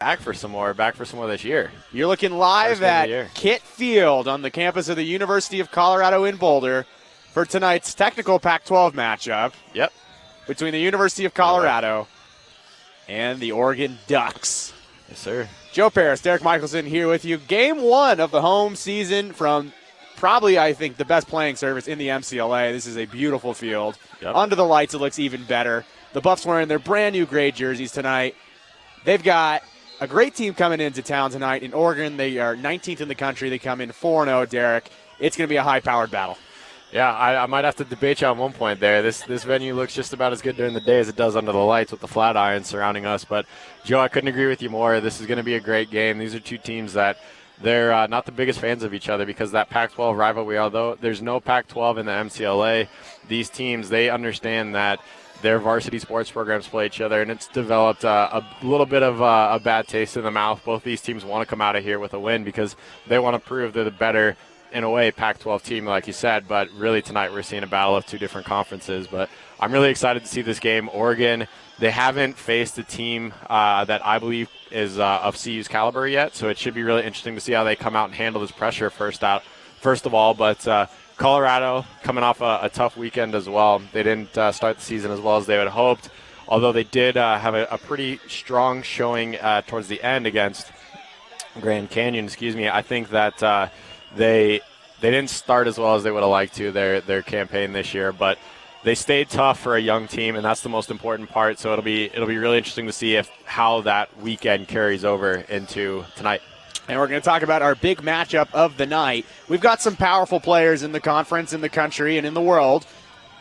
back for some more this year. You're looking live at Kit Field on the campus of the University of Colorado in Boulder for tonight's technical Pac-12 matchup. Yep. Between the University of Colorado and the Oregon Ducks. Yes, sir. Joe Paris, Derek Michelson here with you. Game 1 of the home season from probably, I think, the best playing surface in the MCLA. This is a beautiful field. Yep. Under the lights, it looks even better. The Buffs wearing their brand new gray jerseys tonight. They've got a great team coming into town tonight in Oregon. They are 19th in the country. They come in 4-0, Derek. It's going to be a high-powered battle. Yeah, I might have to debate you on one point there. This venue looks just about as good during the day as it does under the lights with the flat irons surrounding us. But, Joe, I couldn't agree with you more. This is going to be a great game. These are two teams that they're not the biggest fans of each other because that Pac-12 rivalry, although there's no Pac-12 in the MCLA, these teams, they understand that their varsity sports programs play each other, and it's developed a little bit of a bad taste in the mouth. Both these teams want to come out of here with a win because they want to prove they're the better, in a way, Pac-12 team, like you said. But really tonight we're seeing a battle of two different conferences. But I'm really excited to see this game. Oregon, they haven't faced a team that I believe is of CU's caliber yet, so it should be really interesting to see how they come out and handle this pressure first of all. But Colorado coming off a tough weekend as well. They didn't start the season as well as they had hoped, although they did have a pretty strong showing towards the end against Grand Canyon. I think that they didn't start as well as they would have liked to their campaign this year, but they stayed tough for a young team, and that's the most important part. So it'll be really interesting to see how that weekend carries over into tonight. And we're going to talk about our big matchup of the night. We've got some powerful players in the conference, in the country, and in the world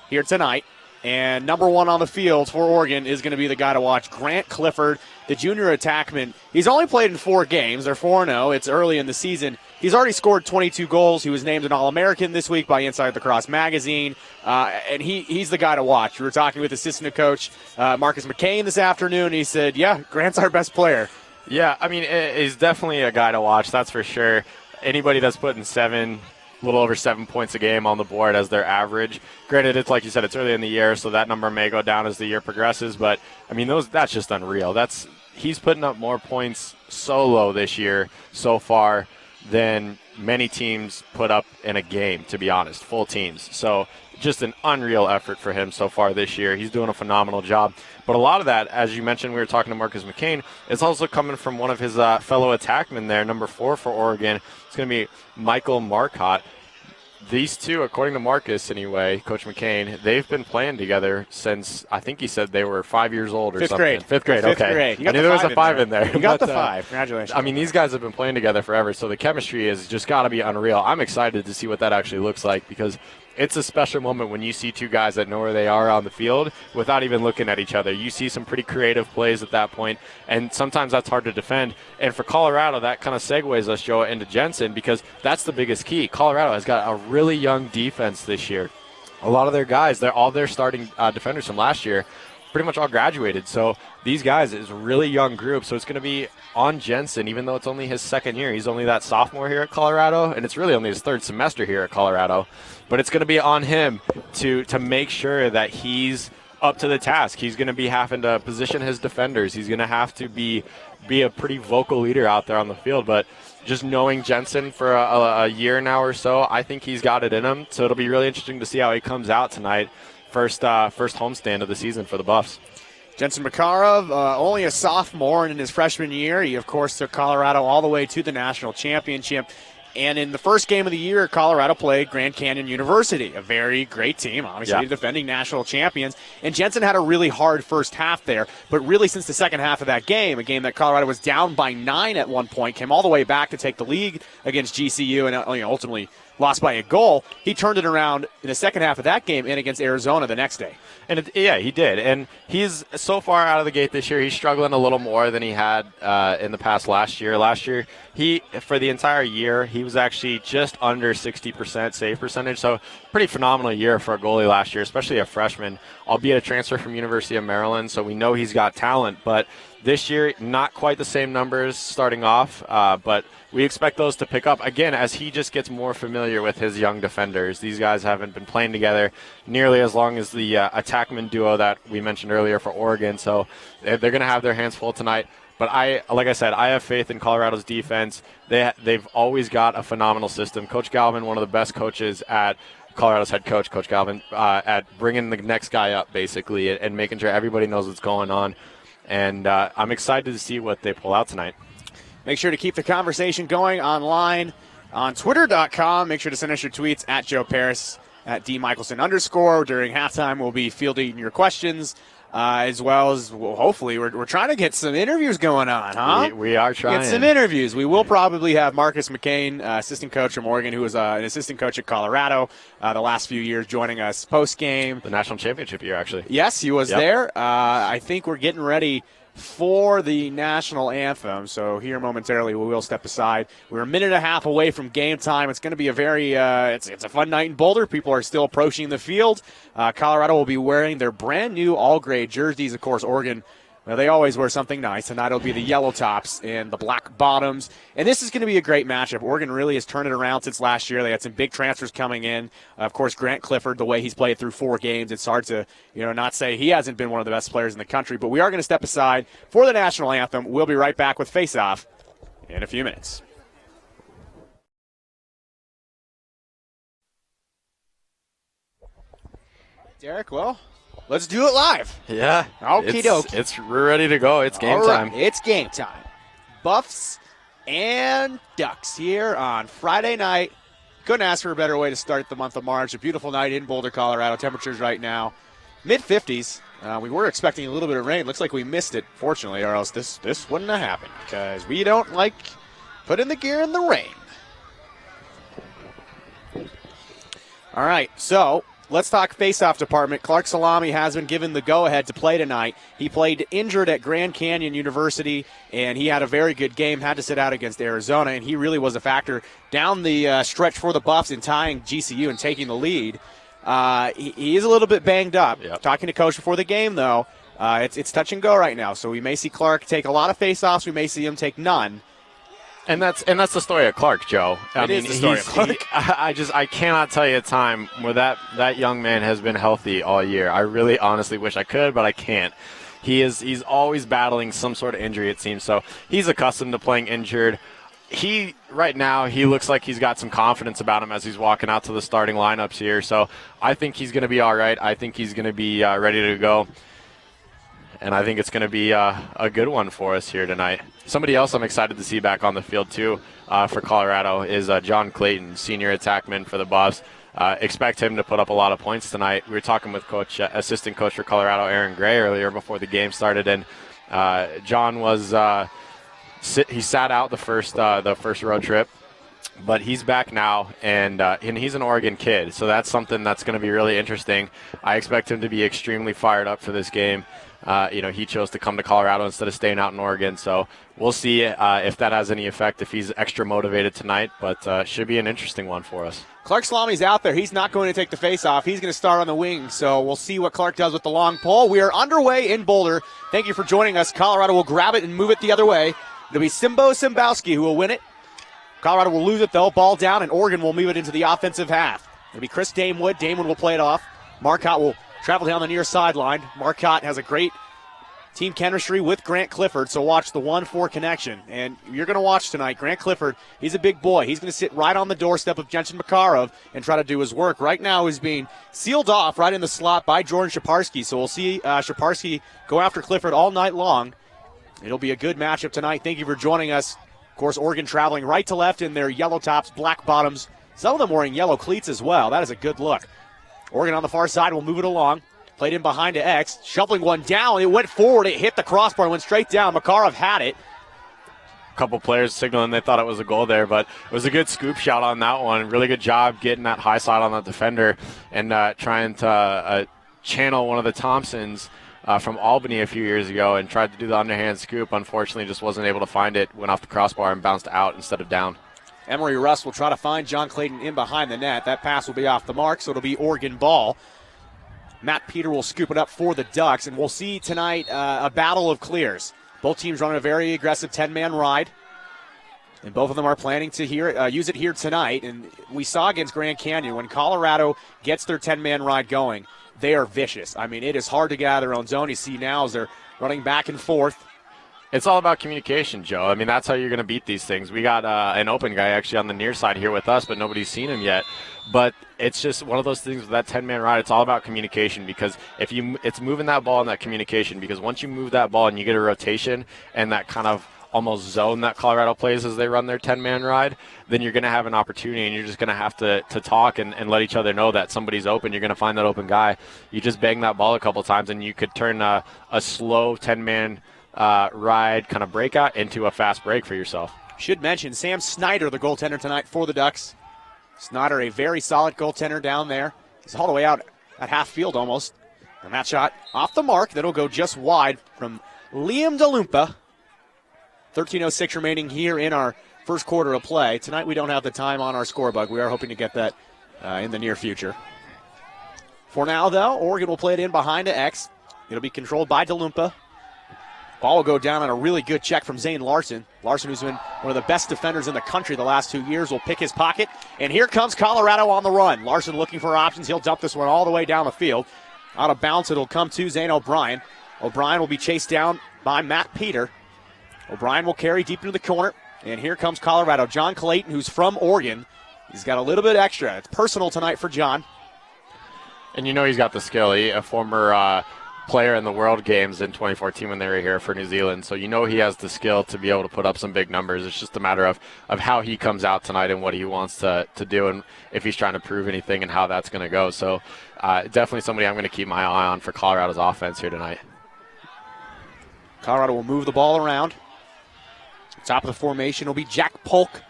here tonight. And number one on the field for Oregon is going to be the guy to watch, Grant Clifford, the junior attackman. He's only played in 4 games. They're 4-0. It's early in the season. He's already scored 22 goals. He was named an All-American this week by Inside Lacrosse magazine, and he's the guy to watch. We were talking with assistant coach Marcus McCain this afternoon, and he said, yeah, Grant's our best player. Yeah, I mean, he's definitely a guy to watch, that's for sure. Anybody that's putting a little over 7 points a game on the board as their average. Granted, it's like you said, it's early in the year, so that number may go down as the year progresses, but, I mean, that's just unreal. He's putting up more points solo this year so far than many teams put up in a game, to be honest, full teams. So just an unreal effort for him so far this year. He's doing a phenomenal job. But a lot of that, as you mentioned, we were talking to Marcus McCain, is also coming from one of his fellow attackmen there, number 4 for Oregon. It's going to be Michael Marcotte. These two, according to Marcus anyway, Coach McCain, they've been playing together since, I think he said they were 5 years old or something. Fifth grade, okay. I knew there was a 5 in there. You got the 5. Congratulations. I mean, these guys have been playing together forever, so the chemistry has just got to be unreal. I'm excited to see what that actually looks like because it's a special moment when you see two guys that know where they are on the field without even looking at each other. You see some pretty creative plays at that point, and sometimes that's hard to defend. And for Colorado, that kind of segues us, Joe, into Jensen because that's the biggest key. Colorado has got a really young defense this year. A lot of their guys, all their starting defenders from last year, pretty much all graduated. So these guys is a really young group, so it's going to be on Jensen, even though it's only his second year. He's only that sophomore here at Colorado, and it's really only his 3rd semester here at Colorado. But it's going to be on him to make sure that he's up to the task. He's going to be having to position his defenders. He's going to have to be a pretty vocal leader out there on the field. But just knowing Jensen for a year now or so, I think he's got it in him. So it'll be really interesting to see how he comes out tonight. First homestand of the season for the Buffs. Jensen Makarov, only a sophomore, and in his freshman year, he, of course, took Colorado all the way to the national championship. And in the first game of the year, Colorado played Grand Canyon University, a very great team, obviously defending national champions. And Jensen had a really hard first half there. But really, since the second half of that game, a game that Colorado was down by 9 at one point, came all the way back to take the lead against GCU and ultimately lost by a goal, he turned it around in the second half of that game and against Arizona the next day. And he did. And he's so far out of the gate this year, he's struggling a little more than he had in the past last year. Last year, for the entire year, he was actually just under 60% save percentage. So pretty phenomenal year for a goalie last year, especially a freshman, albeit a transfer from University of Maryland. So we know he's got talent. But this year, not quite the same numbers starting off, but we expect those to pick up, again, as he just gets more familiar with his young defenders. These guys haven't been playing together nearly as long as the attackman duo that we mentioned earlier for Oregon, so they're going to have their hands full tonight. But like I said, I have faith in Colorado's defense. They've always got a phenomenal system. Coach Galvin, one of the best coaches at Colorado's head coach, Coach Galvin, at bringing the next guy up, basically, and making sure everybody knows what's going on. And I'm excited to see what they pull out tonight. Make sure to keep the conversation going online on Twitter.com. Make sure to send us your tweets at Joe Paris, at @DMichelson_. During halftime, we'll be fielding your questions, as well as, well, hopefully, we're trying to get some interviews going on, huh? We are trying. Get some interviews. We will probably have Marcus McCain, assistant coach from Oregon, who was an assistant coach at Colorado the last few years, joining us post-game. The national championship year, actually. Yes, he was there. I think we're getting ready for the national anthem. So here momentarily we will step aside. We're a minute and a half away from game time. It's going to be a very it's a fun night in Boulder. People are still approaching the field. Colorado will be wearing their brand new all-gray jerseys. Of course, Oregon, well, they always wear something nice. Tonight it'll be the yellow tops and the black bottoms. And this is going to be a great matchup. Oregon really has turned it around since last year. They had some big transfers coming in. Of course, Grant Clifford, the way he's played through 4 games, it's hard to not say he hasn't been one of the best players in the country. But we are going to step aside for the national anthem. We'll be right back with Face Off in a few minutes. Derek, well, let's do it live. Yeah. Okie dokie. We're ready to go. It's game time. It's game time. Buffs and Ducks here on Friday night. Couldn't ask for a better way to start the month of March. A beautiful night in Boulder, Colorado. Temperatures right now, mid-50s. We were expecting a little bit of rain. Looks like we missed it, fortunately, or else this wouldn't have happened because we don't like putting the gear in the rain. All right, so let's talk face-off department. Clark Salami has been given the go-ahead to play tonight. He played injured at Grand Canyon University, and he had a very good game, had to sit out against Arizona, and he really was a factor down the stretch for the Buffs in tying GCU and taking the lead. He is a little bit banged up. Yep. Talking to Coach before the game, though, it's touch and go right now. So we may see Clark take a lot of face-offs. We may see him take none. And that's the story of Clark, Joe. It is the story of Clark. I cannot tell you a time where that young man has been healthy all year. I really honestly wish I could, but I can't. He's always battling some sort of injury, it seems. So he's accustomed to playing injured. Right now, he looks like he's got some confidence about him as he's walking out to the starting lineups here. So I think he's going to be all right. I think he's going to be ready to go. And I think it's going to be a good one for us here tonight. Somebody else I'm excited to see back on the field, too, for Colorado is John Clayton, senior attackman for the Buffs. Expect him to put up a lot of points tonight. We were talking with assistant coach for Colorado, Aaron Gray, earlier before the game started, and John was he sat out the first road trip. But he's back now, and he's an Oregon kid, so that's something that's going to be really interesting. I expect him to be extremely fired up for this game. He chose to come to Colorado instead of staying out in Oregon, so we'll see if that has any effect, if he's extra motivated tonight, but should be an interesting one for us. Clark Salami's out there. He's not going to take the face-off. He's going to start on the wing, so we'll see what Clark does with the long pole. We are underway in Boulder. Thank you for joining us. Colorado will grab it and move it the other way. It'll be Simbo Simbowski who will win it. Colorado will lose it, though. Ball down, and Oregon will move it into the offensive half. It'll be Chris Damewood. Damewood will play it off. Marcotte will travel down the near sideline. Marcotte has a great team chemistry with Grant Clifford, so watch the 1-4 connection. And you're going to watch tonight. Grant Clifford, he's a big boy. He's going to sit right on the doorstep of Jensen Makarov and try to do his work. Right now he's being sealed off right in the slot by Jordan Shaparsky, so we'll see Shaparsky go after Clifford all night long. It'll be a good matchup tonight. Thank you for joining us. Of course, Oregon traveling right to left in their yellow tops, black bottoms. Some of them wearing yellow cleats as well. That is a good look. Oregon on the far side will move it along. Played in behind to X. Shuffling one down. It went forward. It hit the crossbar and went straight down. Makarov had it. A couple players signaling they thought it was a goal there, but it was a good scoop shot on that one. Really good job getting that high side on the defender and trying to channel one of the Thompsons from Albany a few years ago and tried to do the underhand scoop. Unfortunately, just wasn't able to find it. Went off the crossbar and bounced out instead of down. Emery Russ will try to find John Clayton in behind the net. That pass will be off the mark, so it'll be Oregon ball. Matt Peter will scoop it up for the Ducks, and we'll see tonight a battle of clears. Both teams running a very aggressive 10-man ride, and both of them are planning to use it here tonight. And we saw against Grand Canyon, when Colorado gets their 10-man ride going, they are vicious. I mean, it is hard to get out of their own zone. You see now as they're running back and forth. It's all about communication, Joe. I mean, that's how you're going to beat these things. We got an open guy actually on the near side here with us, but nobody's seen him yet. But it's just one of those things with that 10-man ride. It's all about communication because it's moving that ball and that communication. Because once you move that ball and you get a rotation and that kind of almost zone that Colorado plays as they run their 10-man ride, then you're going to have an opportunity and you're just going to have to talk and let each other know that somebody's open. You're going to find that open guy. You just bang that ball a couple times and you could turn a slow 10-man ride kind of breakout into a fast break for yourself. Should mention Sam Snyder, the goaltender tonight for the Ducks. Snyder, a very solid goaltender down there. He's all the way out at half field almost. And that shot off the mark. That'll go just wide from Liam DeLumpa. 13:06 remaining here in our first quarter of play. Tonight we don't have the time on our scorebug. We are hoping to get that in the near future. For now, though, Oregon will play it in behind to X. It'll be controlled by DeLumpa. Ball will go down on a really good check from Zane Larson. Larson, who's been one of the best defenders in the country the last 2 years, will pick his pocket. And here comes Colorado on the run. Larson looking for options. He'll dump this one all the way down the field. Out of bounds, it'll come to Zane O'Brien. O'Brien will be chased down by Matt Peter. O'Brien will carry deep into the corner. And here comes Colorado. John Clayton, who's from Oregon. He's got a little bit extra. It's personal tonight for John. And you know he's got the skill. A former player in the World Games in 2014 when they were here for New Zealand. So you know he has the skill to be able to put up some big numbers. It's just a matter of how he comes out tonight and what he wants to do and if he's trying to prove anything and how that's going to go. So definitely somebody I'm going to keep my eye on for Colorado's offense here tonight. Colorado will move the ball around. Top of the formation will be Jack Polk.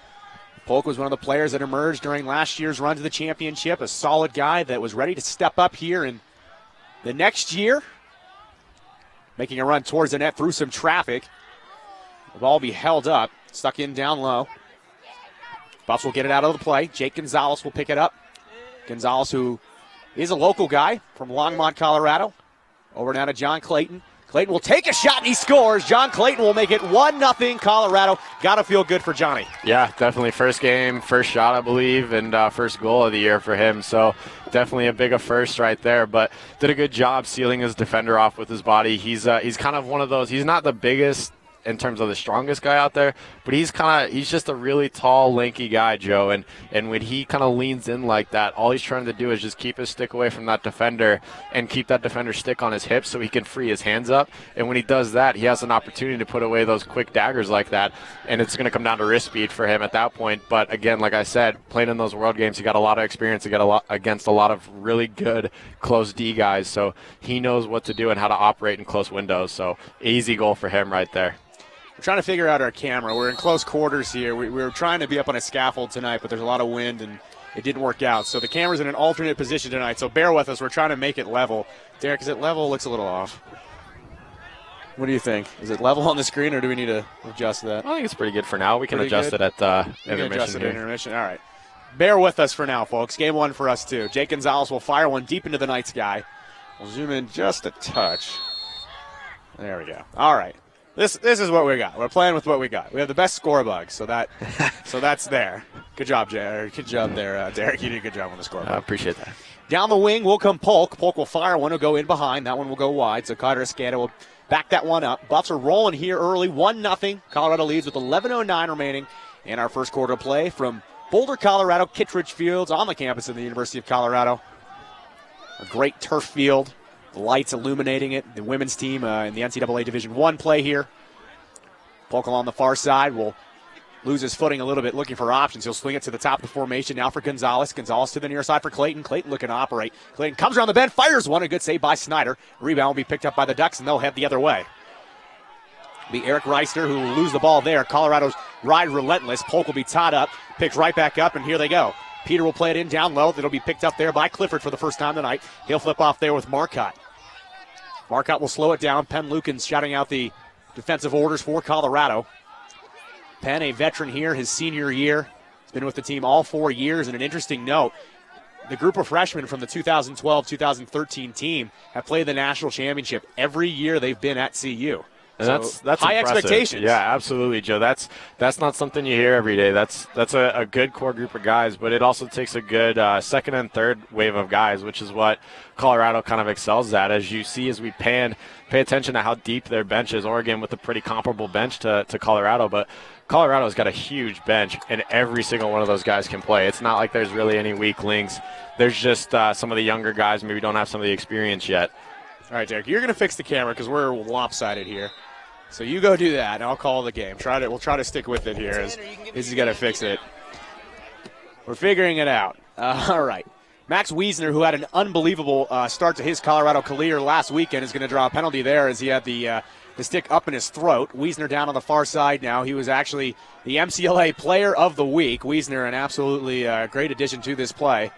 Polk was one of the players that emerged during last year's run to the championship, a solid guy that was ready to step up here in the next year. Making a run towards the net through some traffic. The ball will be held up, stuck in down low. Buffs will get it out of the play. Jake Gonzalez will pick it up. Gonzalez, who is a local guy from Longmont, Colorado. Over now to John Clayton. Clayton will take a shot and he scores. John Clayton will make it 1-0 Colorado. Got to feel good for Johnny. Yeah, definitely first game, first shot, I believe, and first goal of the year for him. So definitely a big first right there, but did a good job sealing his defender off with his body. He's kind of one of those, he's not the biggest in terms of the strongest guy out there, but he's just a really tall, lanky guy, Joe, and when he kind of leans in like that, all he's trying to do is just keep his stick away from that defender and keep that defender's stick on his hips so he can free his hands up. And when he does that, he has an opportunity to put away those quick daggers like that, and it's going to come down to wrist speed for him at that point. But again, like I said, playing in those World Games, he got a lot of experience to get against a lot of really good close D guys, so he knows what to do and how to operate in close windows. So easy goal for him right there. We're trying to figure out our camera. We're in close quarters here. We were trying to be up on a scaffold tonight, but there's a lot of wind, and it didn't work out. So the camera's in an alternate position tonight, so bear with us. We're trying to make it level. Derek, is it level? It looks a little off. What do you think? Is it level on the screen, or do we need to adjust that? I think it's pretty good for now. We can adjust it at intermission. All right. Bear with us for now, folks. Game one for us, too. Jake Gonzalez will fire one deep into the night sky. We'll zoom in just a touch. There we go. All right. This is what we got. We're playing with what we got. We have the best scorebug, so that's there. Good job, Jay. Good job there, Derek. You did a good job on the scorebug. I appreciate that. Down the wing will come Polk. Polk will fire one. Will go in behind. That one will go wide. So Carter Escada will back that one up. Buffs are rolling here early. 1-0. Colorado leads with 11:09 remaining in our first quarter of play from Boulder, Colorado, Kittredge Fields on the campus of the University of Colorado. A great turf field. The lights illuminating it. The women's team in the NCAA Division I play here. Polk on the far side will lose his footing a little bit, looking for options. He'll swing it to the top of the formation now for Gonzalez. Gonzalez to the near side for Clayton. Clayton looking to operate. Clayton comes around the bend, fires one. A good save by Snyder. Rebound will be picked up by the Ducks, and they'll head the other way. It'll be Eric Reister who will lose the ball there. Colorado's ride relentless. Polk will be tied up, picks right back up, and here they go. Peter will play it in down low. It'll be picked up there by Clifford for the first time tonight. He'll flip off there with Marcotte. Marcotte will slow it down. Penn Lukens shouting out the defensive orders for Colorado. Penn, a veteran here, his senior year. He's been with the team all 4 years. And an interesting note, the group of freshmen from the 2012-2013 team have played the national championship every year they've been at CU. And so that's high impressive. expectations. Yeah, absolutely, Joe. That's not something you hear every day. That's a good core group of guys, but it also takes a good second and third wave of guys, which is what Colorado kind of excels at. As you see, as we pay attention to how deep their bench is. Oregon with a pretty comparable bench to Colorado, but Colorado's got a huge bench, and every single one of those guys can play. It's not like there's really any weak links. There's just some of the younger guys maybe don't have some of the experience yet. All right, Derek, you're going to fix the camera because we're lopsided here. So you go do that, and I'll call the game. We'll try to stick with it here as he's got to fix it. We're figuring it out. All right. Max Wiesner, who had an unbelievable start to his Colorado career last weekend, is going to draw a penalty there as he had the stick up in his throat. Wiesner down on the far side now. He was actually the MCLA Player of the Week. Wiesner, an absolutely great addition to this play.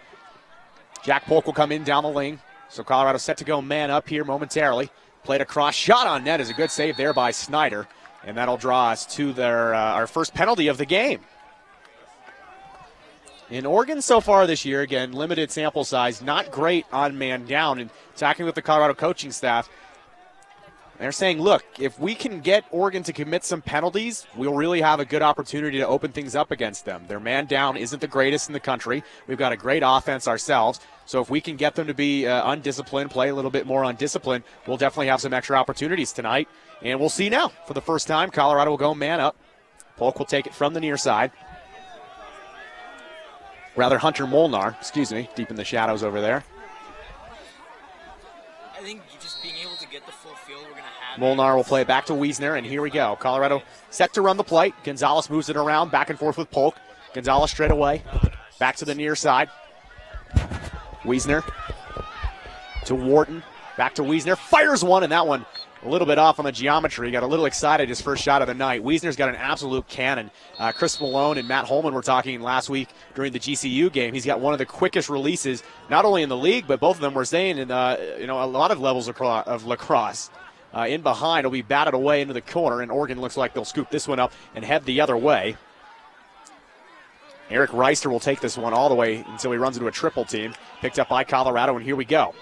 Jack Polk will come in down the lane. So Colorado set to go man up here momentarily. Played a cross shot on net is a good save there by Snyder. And that'll draw us to their our first penalty of the game. In Oregon so far this year, again, limited sample size, not great on man down. And talking with the Colorado coaching staff, they're saying, look, if we can get Oregon to commit some penalties, we'll really have a good opportunity to open things up against them. Their man down isn't the greatest in the country. We've got a great offense ourselves. So if we can get them to be undisciplined, play a little bit more undisciplined, we'll definitely have some extra opportunities tonight. And we'll see now. For the first time, Colorado will go man up. Polk will take it from the near side. Rather, Hunter Molnar, deep in the shadows over there. I think just being able to get the full field, we're going to have. Molnar will play it back to Wiesner, and here we go. Colorado set to run the play. Gonzalez moves it around, back and forth with Polk. Gonzalez straight away, back to the near side. Wiesner to Wharton, back to Wiesner, fires one, and that one a little bit off on the geometry. Got a little excited his first shot of the night. Wiesner's got an absolute cannon. Chris Malone and Matt Holman were talking last week during the GCU game. He's got one of the quickest releases, not only in the league, but both of them were saying in a lot of levels of lacrosse. In behind, will be batted away into the corner, and Oregon looks like they'll scoop this one up and head the other way. Eric Reister will take this one all the way until he runs into a triple team. Picked up by Colorado, and here we go.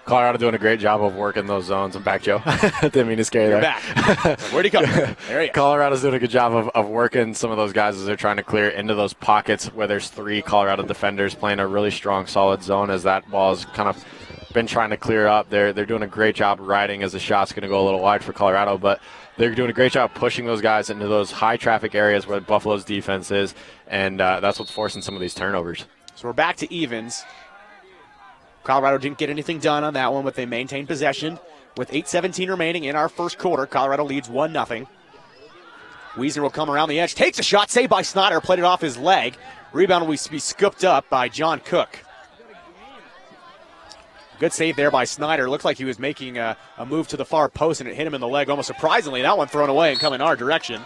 Colorado doing a great job of working those zones. I'm back, Joe. Didn't mean to scare you there. Back. Where'd he go? There he is. Colorado's doing a good job of working some of those guys as they're trying to clear into those pockets where there's three Colorado defenders playing a really strong, solid zone as that ball's kind of been trying to clear up. They're doing a great job riding as the shot's going to go a little wide for Colorado, but they're doing a great job pushing those guys into those high traffic areas where Buffalo's defense is, and that's what's forcing some of these turnovers. So we're back to evens. Colorado didn't get anything done on that one, but they maintained possession. With 8:17 remaining in our first quarter, Colorado leads 1-0. Wiesner will come around the edge, takes a shot, saved by Snyder, played it off his leg. Rebound will be scooped up by John Cook. Good save there by Snyder. Looked like he was making a move to the far post, and it hit him in the leg. Almost surprisingly, that one thrown away and coming our direction.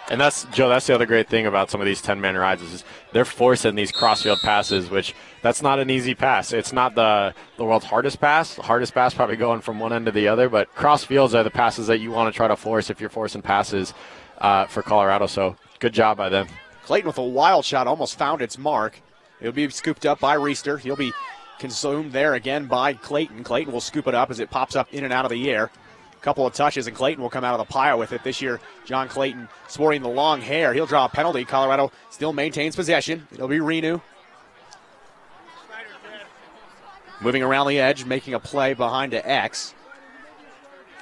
And that's the other great thing about some of these 10-man rides is they're forcing these crossfield passes, which that's not an easy pass. It's not the world's hardest pass. The hardest pass probably going from one end to the other, but crossfields are the passes that you want to try to force if you're forcing passes for Colorado. So good job by them. Clayton with a wild shot almost found its mark. It'll be scooped up by Reister. He'll be consumed there again by Clayton. Clayton will scoop it up as it pops up in and out of the air. Couple of touches, and Clayton will come out of the pile with it. This year, John Clayton sporting the long hair. He'll draw a penalty. Colorado still maintains possession. It'll be Renu. Moving around the edge, making a play behind to X.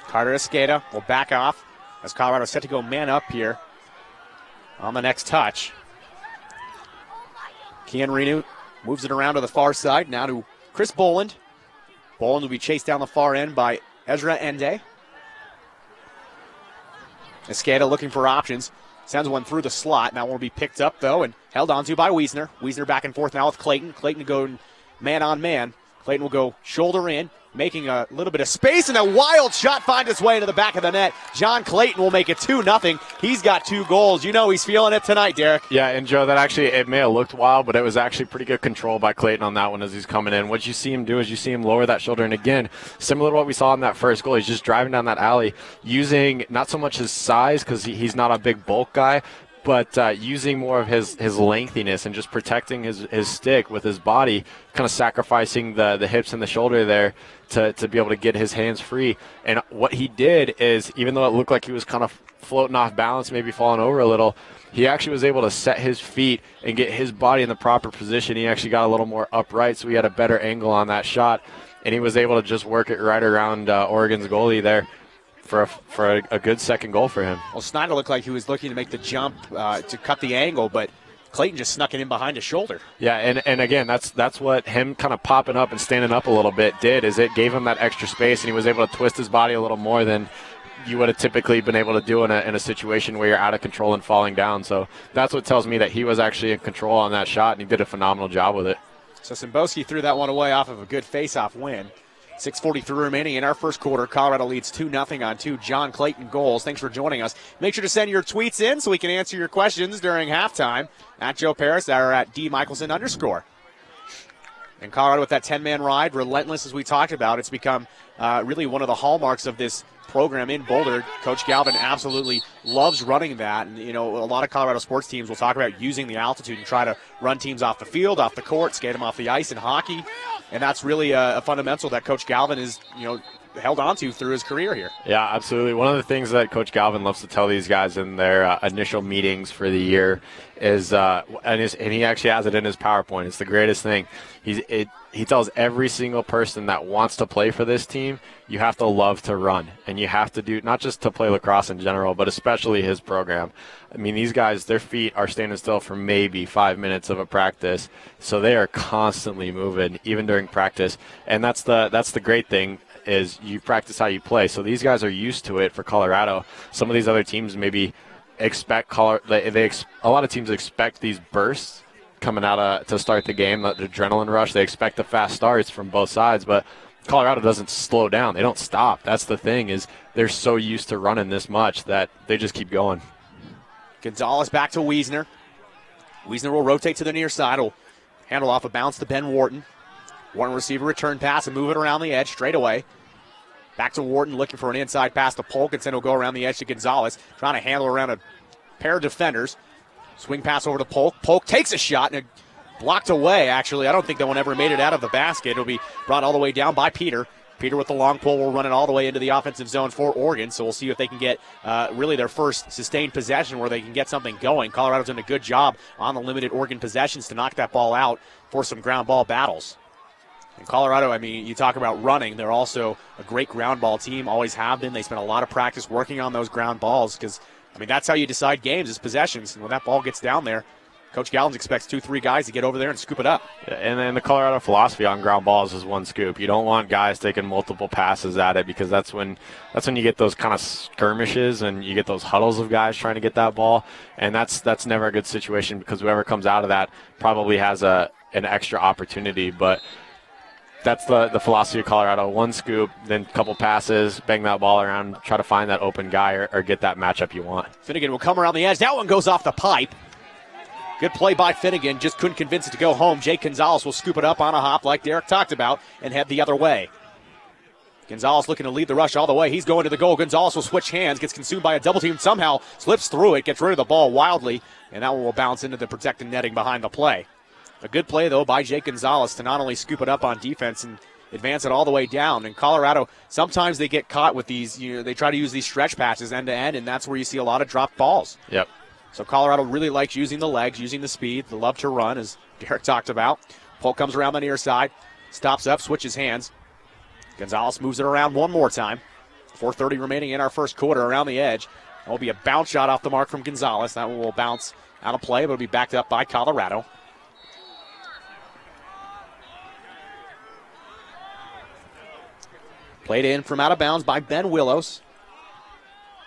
Carter Escada will back off as Colorado set to go man up here on the next touch. Kian Renu moves it around to the far side. Now to Chris Boland. Boland will be chased down the far end by Ezra Ende. Escada looking for options. Sends one through the slot. That one will be picked up, though, and held onto by Wiesner. Wiesner back and forth now with Clayton. Clayton going man on man. Clayton will go shoulder in, making a little bit of space, and a wild shot finds its way into the back of the net. John Clayton will make it 2-0. He's got 2 goals. You know he's feeling it tonight, Derek. Yeah, and Joe, that actually, it may have looked wild, but it was actually pretty good control by Clayton on that one as he's coming in. What you see him do is you see him lower that shoulder, and again, similar to what we saw in that first goal, he's just driving down that alley using not so much his size because he's not a big bulk guy, but using more of his lengthiness and just protecting his stick with his body, kind of sacrificing the hips and the shoulder there to be able to get his hands free. And what he did is, even though it looked like he was kind of floating off balance, maybe falling over a little, he actually was able to set his feet and get his body in the proper position. He actually got a little more upright, so he had a better angle on that shot, and he was able to just work it right around Oregon's goalie there for a good second goal for him. Well, Snyder looked like he was looking to make the jump to cut the angle, but Clayton just snuck it in behind his shoulder. Yeah, and again, that's what him kind of popping up and standing up a little bit did, is it gave him that extra space, and he was able to twist his body a little more than you would have typically been able to do in a situation where you're out of control and falling down. So that's what tells me that he was actually in control on that shot, and he did a phenomenal job with it. So Symboski threw that one away off of a good face-off win. 6:43 remaining in our first quarter. Colorado leads 2-0 on 2 John Clayton goals. Thanks for joining us. Make sure to send your tweets in so we can answer your questions during halftime at Joe Paris or at @DMichelson_. And Colorado with that 10-man ride, relentless as we talked about. It's become really one of the hallmarks of this program in Boulder. Coach Galvin absolutely loves running that. And, a lot of Colorado sports teams will talk about using the altitude and try to run teams off the field, off the court, skate them off the ice in hockey. And that's really a fundamental that Coach Galvin is, held on to through his career here. Yeah, absolutely. One of the things that Coach Galvin loves to tell these guys in their initial meetings for the year is, and he actually has it in his PowerPoint. It's the greatest thing. He tells every single person that wants to play for this team, you have to love to run, and you have to do, not just to play lacrosse in general, but especially his program. I mean, these guys, their feet are standing still for maybe 5 minutes of a practice, so they are constantly moving, even during practice. And that's the great thing, is you practice how you play. So these guys are used to it for Colorado. Some of these other teams maybe expect a lot of teams expect these bursts coming out to start the game, the adrenaline rush. They expect the fast starts from both sides, but Colorado doesn't slow down. They don't stop. That's the thing, is they're so used to running this much that they just keep going. Gonzalez back to Wiesner. Wiesner will rotate to the near side. Will handle off a bounce to Ben Wharton. Wharton receiver return pass and move it around the edge straight away. Back to Wharton looking for an inside pass to Polk, and then he'll go around the edge to Gonzalez, trying to handle around a pair of defenders. Swing pass over to Polk. Polk takes a shot and blocked away, actually. I don't think that one ever made it out of the basket. It'll be brought all the way down by Peter. Peter with the long pole will run it all the way into the offensive zone for Oregon, so we'll see if they can get really their first sustained possession where they can get something going. Colorado's done a good job on the limited Oregon possessions to knock that ball out for some ground ball battles. And Colorado, I mean, you talk about running. They're also a great ground ball team, always have been. They spend a lot of practice working on those ground balls because, I mean, that's how you decide games is possessions. And when that ball gets down there, Coach Galvin expects 2-3 guys to get over there and scoop it up. And then the Colorado philosophy on ground balls is one scoop. You don't want guys taking multiple passes at it, because that's when you get those kind of skirmishes and you get those huddles of guys trying to get that ball. And that's never a good situation, because whoever comes out of that probably has an extra opportunity. But that's the philosophy of Colorado. One scoop, then a couple passes, bang that ball around, try to find that open guy or get that matchup you want. Finnegan will come around the edge. That one goes off the pipe. Good play by Finnegan. Just couldn't convince it to go home. Jake Gonzalez will scoop it up on a hop like Derek talked about and head the other way. Gonzalez looking to lead the rush all the way. He's going to the goal. Gonzalez will switch hands, gets consumed by a double team, somehow slips through it, gets rid of the ball wildly, and that one will bounce into the protected netting behind the play. A good play, though, by Jake Gonzalez to not only scoop it up on defense and advance it all the way down. And Colorado, sometimes they get caught with these, they try to use these stretch passes end to end, and that's where you see a lot of dropped balls. Yep. So Colorado really likes using the legs, using the speed, the love to run, as Derek talked about. Polk comes around the near side, stops up, switches hands. Gonzalez moves it around one more time. 4:30 remaining in our first quarter around the edge. That will be a bounce shot off the mark from Gonzalez. That one will bounce out of play, but it'll be backed up by Colorado. Played in from out of bounds by Ben Willows.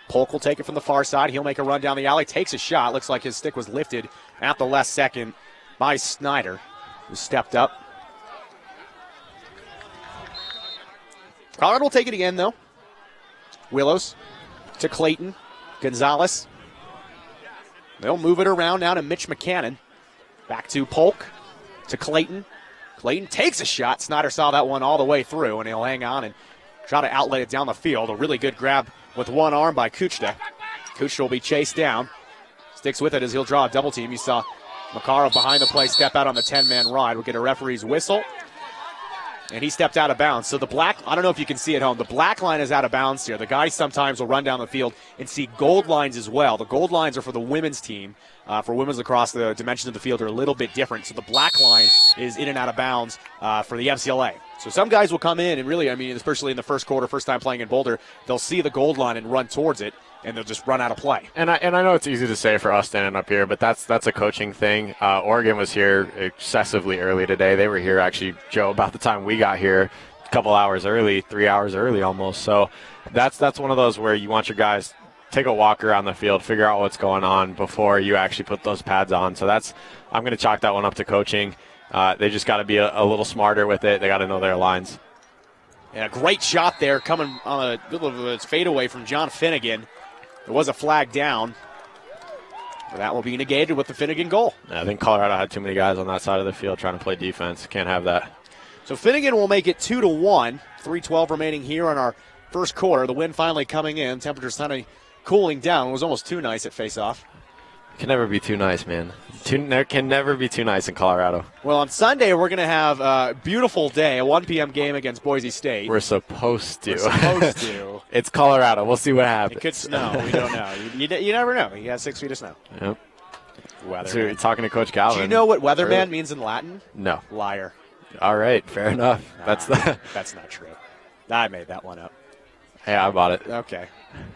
Polk will take it from the far side. He'll make a run down the alley, takes a shot. Looks like his stick was lifted at the last second by Snyder, who stepped up. Colorado will take it again, though. Willows to Clayton. Gonzalez. They'll move it around now to Mitch McCannon. Back to Polk to Clayton. Clayton takes a shot. Snyder saw that one all the way through, and he'll hang on and try to outlet it down the field. A really good grab with one arm by Kuchta. Kuchta will be chased down. Sticks with it as he'll draw a double team. You saw Makarov behind the play step out on the 10-man ride. We'll get a referee's whistle. And he stepped out of bounds. So the black, I don't know if you can see at home, the black line is out of bounds here. The guys sometimes will run down the field and see gold lines as well. The gold lines are for the women's team. For women's lacrosse, the dimensions of the field are a little bit different. So the black line is in and out of bounds for the MCLA. So some guys will come in and really, I mean, especially in the first quarter, first time playing in Boulder, they'll see the gold line and run towards it, and they'll just run out of play. And I know it's easy to say for us standing up here, but that's a coaching thing. Oregon was here excessively early today. They were here, actually, Joe, about the time we got here, a couple hours early, 3 hours early almost. So that's one of those where you want your guys take a walk around the field, figure out what's going on before you actually put those pads on. So I'm going to chalk that one up to coaching. They just got to be a little smarter with it. They got to know their lines. And a great shot there coming on a little of a fadeaway from John Finnegan. There was a flag down. But that will be negated with the Finnegan goal. I think Colorado had too many guys on that side of the field trying to play defense. Can't have that. So Finnegan will make it 2-1. 3:12 remaining here on our first quarter. The wind finally coming in. Temperatures kind of cooling down. It was almost too nice at face-off. Can never be too nice, man. There can never be too nice in Colorado. Well, on Sunday, we're going to have a beautiful day, a 1 p.m. game against Boise State. We're supposed to. It's Colorado. We'll see what happens. It could snow. We don't know. You never know. You got 6 feet of snow. Yep. Weatherman. So you're talking to Coach Calvin. Do you know what weatherman means in Latin? No. Liar. All right. Fair enough. That's not true. I made that one up. Hey, I bought it. Okay.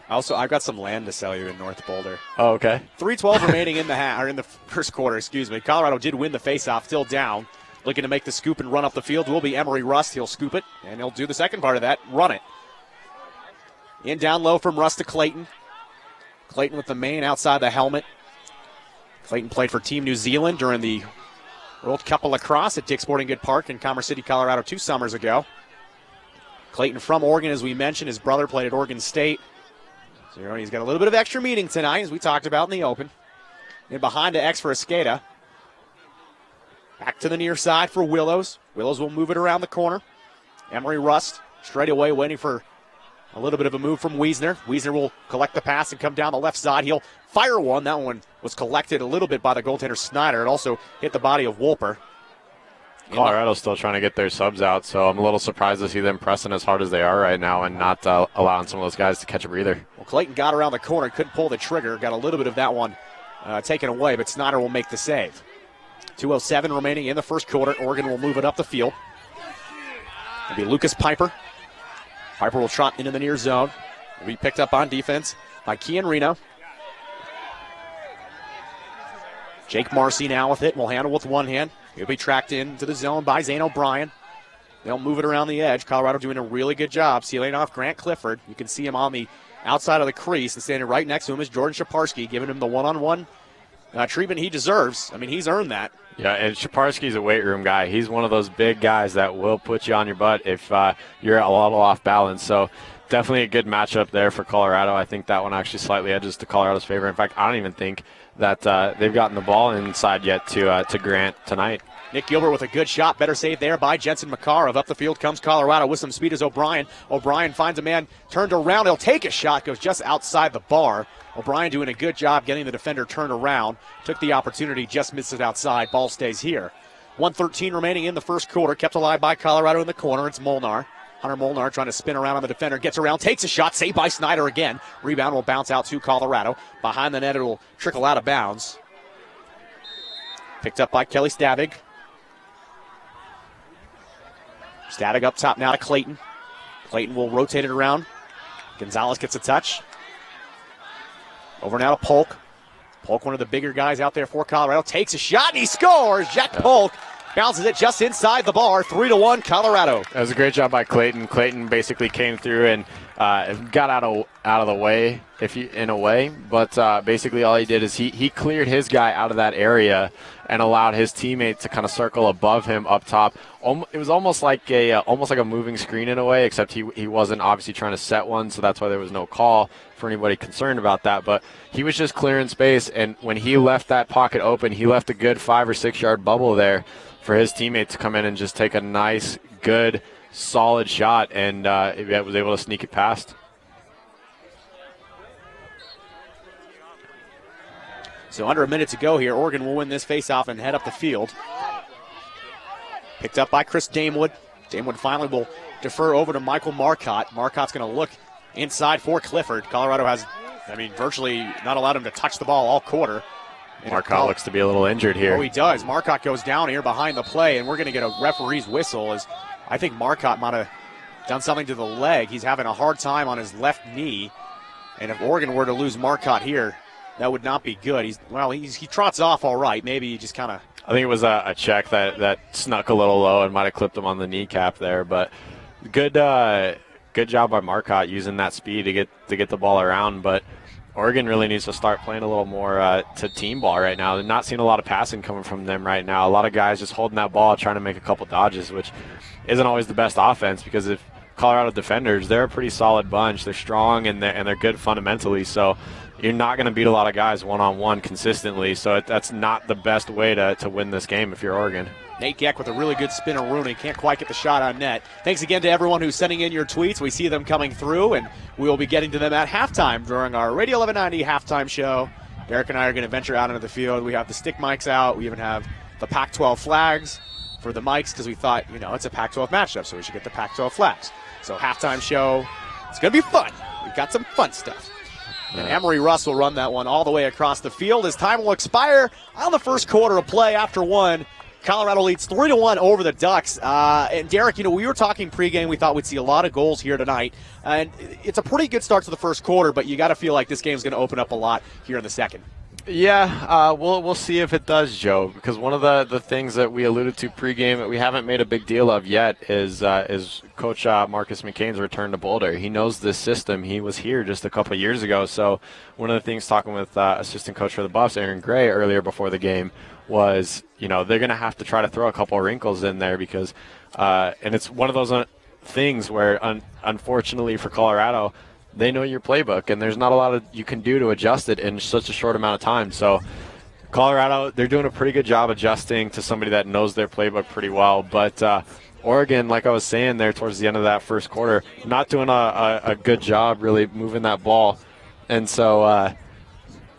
Also, I've got some land to sell you in North Boulder. Oh, okay. 3:12 remaining in the first quarter. Colorado did win the faceoff, still down. Looking to make the scoop and run up the field will be Emery Rust. He'll scoop it, and he'll do the second part of that, run it. In down low from Rust to Clayton. Clayton with the main outside the helmet. Clayton played for Team New Zealand during the World Cup of Lacrosse at Dick's Sporting Good Park in Commerce City, Colorado 2 summers ago. Clayton from Oregon, as we mentioned. His brother played at Oregon State. So he's got a little bit of extra meeting tonight, as we talked about in the open. And behind to X for Escada. Back to the near side for Willows. Willows will move it around the corner. Emery Rust straight away waiting for a little bit of a move from Wiesner. Wiesner will collect the pass and come down the left side. He'll fire one. That one was collected a little bit by the goaltender Snyder. It also hit the body of Wolper. Colorado's still trying to get their subs out, so I'm a little surprised to see them pressing as hard as they are right now and not allowing some of those guys to catch a breather. Well, Clayton got around the corner, couldn't pull the trigger, got a little bit of that one taken away, but Snyder will make the save. 2:07 remaining in the first quarter. Oregon will move it up the field. It'll be Lucas Piper. Piper will trot into the near zone. Will be picked up on defense by Kian Reno. Jake Marcy now with it. Will handle with one hand. He'll be tracked into the zone by Zane O'Brien. They'll move it around the edge. Colorado doing a really good job sealing off Grant Clifford. You can see him on the outside of the crease, and standing right next to him is Jordan Shaparsky, giving him the one-on-one treatment he deserves. I mean, he's earned that. Yeah, and Shaparsky's a weight room guy. He's one of those big guys that will put you on your butt if you're a little off balance. So definitely a good matchup there for Colorado. I think that one actually slightly edges to Colorado's favor. In fact, I don't even think that they've gotten the ball inside yet to Grant tonight. Nick Gilbert with a good shot. Better save there by Jensen Makarov. Up the field comes Colorado with some speed as O'Brien. O'Brien finds a man turned around. He'll take a shot. Goes just outside the bar. O'Brien doing a good job getting the defender turned around. Took the opportunity, just missed it outside. Ball stays here. 1:13 remaining in the first quarter. Kept alive by Colorado in the corner. It's Molnar. Hunter Molnar trying to spin around on the defender. Gets around, takes a shot. Saved by Snyder again. Rebound will bounce out to Colorado. Behind the net, it will trickle out of bounds. Picked up by Kelly Stavig. Stavig up top now to Clayton. Clayton will rotate it around. Gonzalez gets a touch. Over now to Polk. Polk, one of the bigger guys out there for Colorado, takes a shot and he scores. Jack Polk bounces it just inside the bar. 3-1 Colorado. That was a great job by Clayton. Clayton basically came through and got out of the way, in a way. But basically all he did is he cleared his guy out of that area and allowed his teammate to kind of circle above him up top. It was almost like a moving screen in a way, except he wasn't obviously trying to set one, so that's why there was no call for anybody concerned about that. But he was just clearing space, and when he left that pocket open, he left a good 5 or 6 yard bubble there for his teammate to come in and just take a nice, good, solid shot, and was able to sneak it past. So under a minute to go here. Oregon will win this faceoff and head up the field. Picked up by Chris Damewood. Damewood finally will defer over to Michael Marcotte. Marcotte's going to look inside for Clifford. Colorado has, virtually not allowed him to touch the ball all quarter. Marcotte looks to be a little injured here. Oh, he does. Marcotte goes down here behind the play, and we're going to get a referee's whistle as I think Marcotte might have done something to the leg. He's having a hard time on his left knee, and if Oregon were to lose Marcotte here, that would not be good. He trots off all right. Maybe he just kind of... I think it was a check that snuck a little low and might have clipped him on the kneecap there, but good job by Marcotte using that speed to get the ball around, but Oregon really needs to start playing a little more to team ball right now. They're not seeing a lot of passing coming from them right now. A lot of guys just holding that ball, trying to make a couple dodges, which isn't always the best offense because if Colorado defenders, they're a pretty solid bunch. They're strong and they're good fundamentally, so you're not going to beat a lot of guys one-on-one consistently, so that's not the best way to win this game if you're Oregon. Nate Geck with a really good spin of Rooney. Can't quite get the shot on net. Thanks again to everyone who's sending in your tweets. We see them coming through, and we will be getting to them at halftime during our Radio 1190 halftime show. Derek and I are going to venture out into the field. We have the stick mics out. We even have the Pac-12 flags for the mics because we thought, it's a Pac-12 matchup, so we should get the Pac-12 flags. So halftime show, it's going to be fun. We've got some fun stuff. And Emery Russ will run that one all the way across the field as time will expire on the first quarter of play after one. Colorado leads 3-1 over the Ducks. And Derek, we were talking pregame. We thought we'd see a lot of goals here tonight. And it's a pretty good start to the first quarter, but you got to feel like this game's going to open up a lot here in the second. Yeah, we'll see if it does, Joe, because one of the things that we alluded to pregame that we haven't made a big deal of yet is Coach Marcus McCain's return to Boulder. He knows this system. He was here just a couple of years ago. So one of the things talking with assistant coach for the Buffs, Aaron Gray, earlier before the game was, they're going to have to try to throw a couple of wrinkles in there because and it's one of those things where, unfortunately for Colorado, they know your playbook, and there's not a lot you can do to adjust it in such a short amount of time. So Colorado, they're doing a pretty good job adjusting to somebody that knows their playbook pretty well. But Oregon, like I was saying there towards the end of that first quarter, not doing a good job really moving that ball. And so,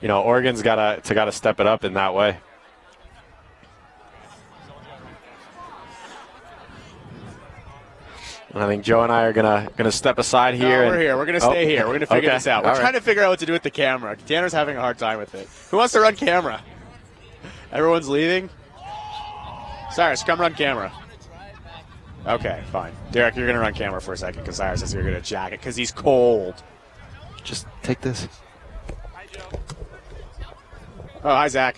Oregon's got to step it up in that way. And I think Joe and I are gonna step aside here. No, we're here. We're gonna stay here. We're gonna figure this out. We're trying to figure out what to do with the camera. Tanner's having a hard time with it. Who wants to run camera? Everyone's leaving. Cyrus, come run camera. Okay, fine. Derek, you're gonna run camera for a second because Cyrus says you're gonna jack it because he's cold. Just take this. Oh, hi, Zach.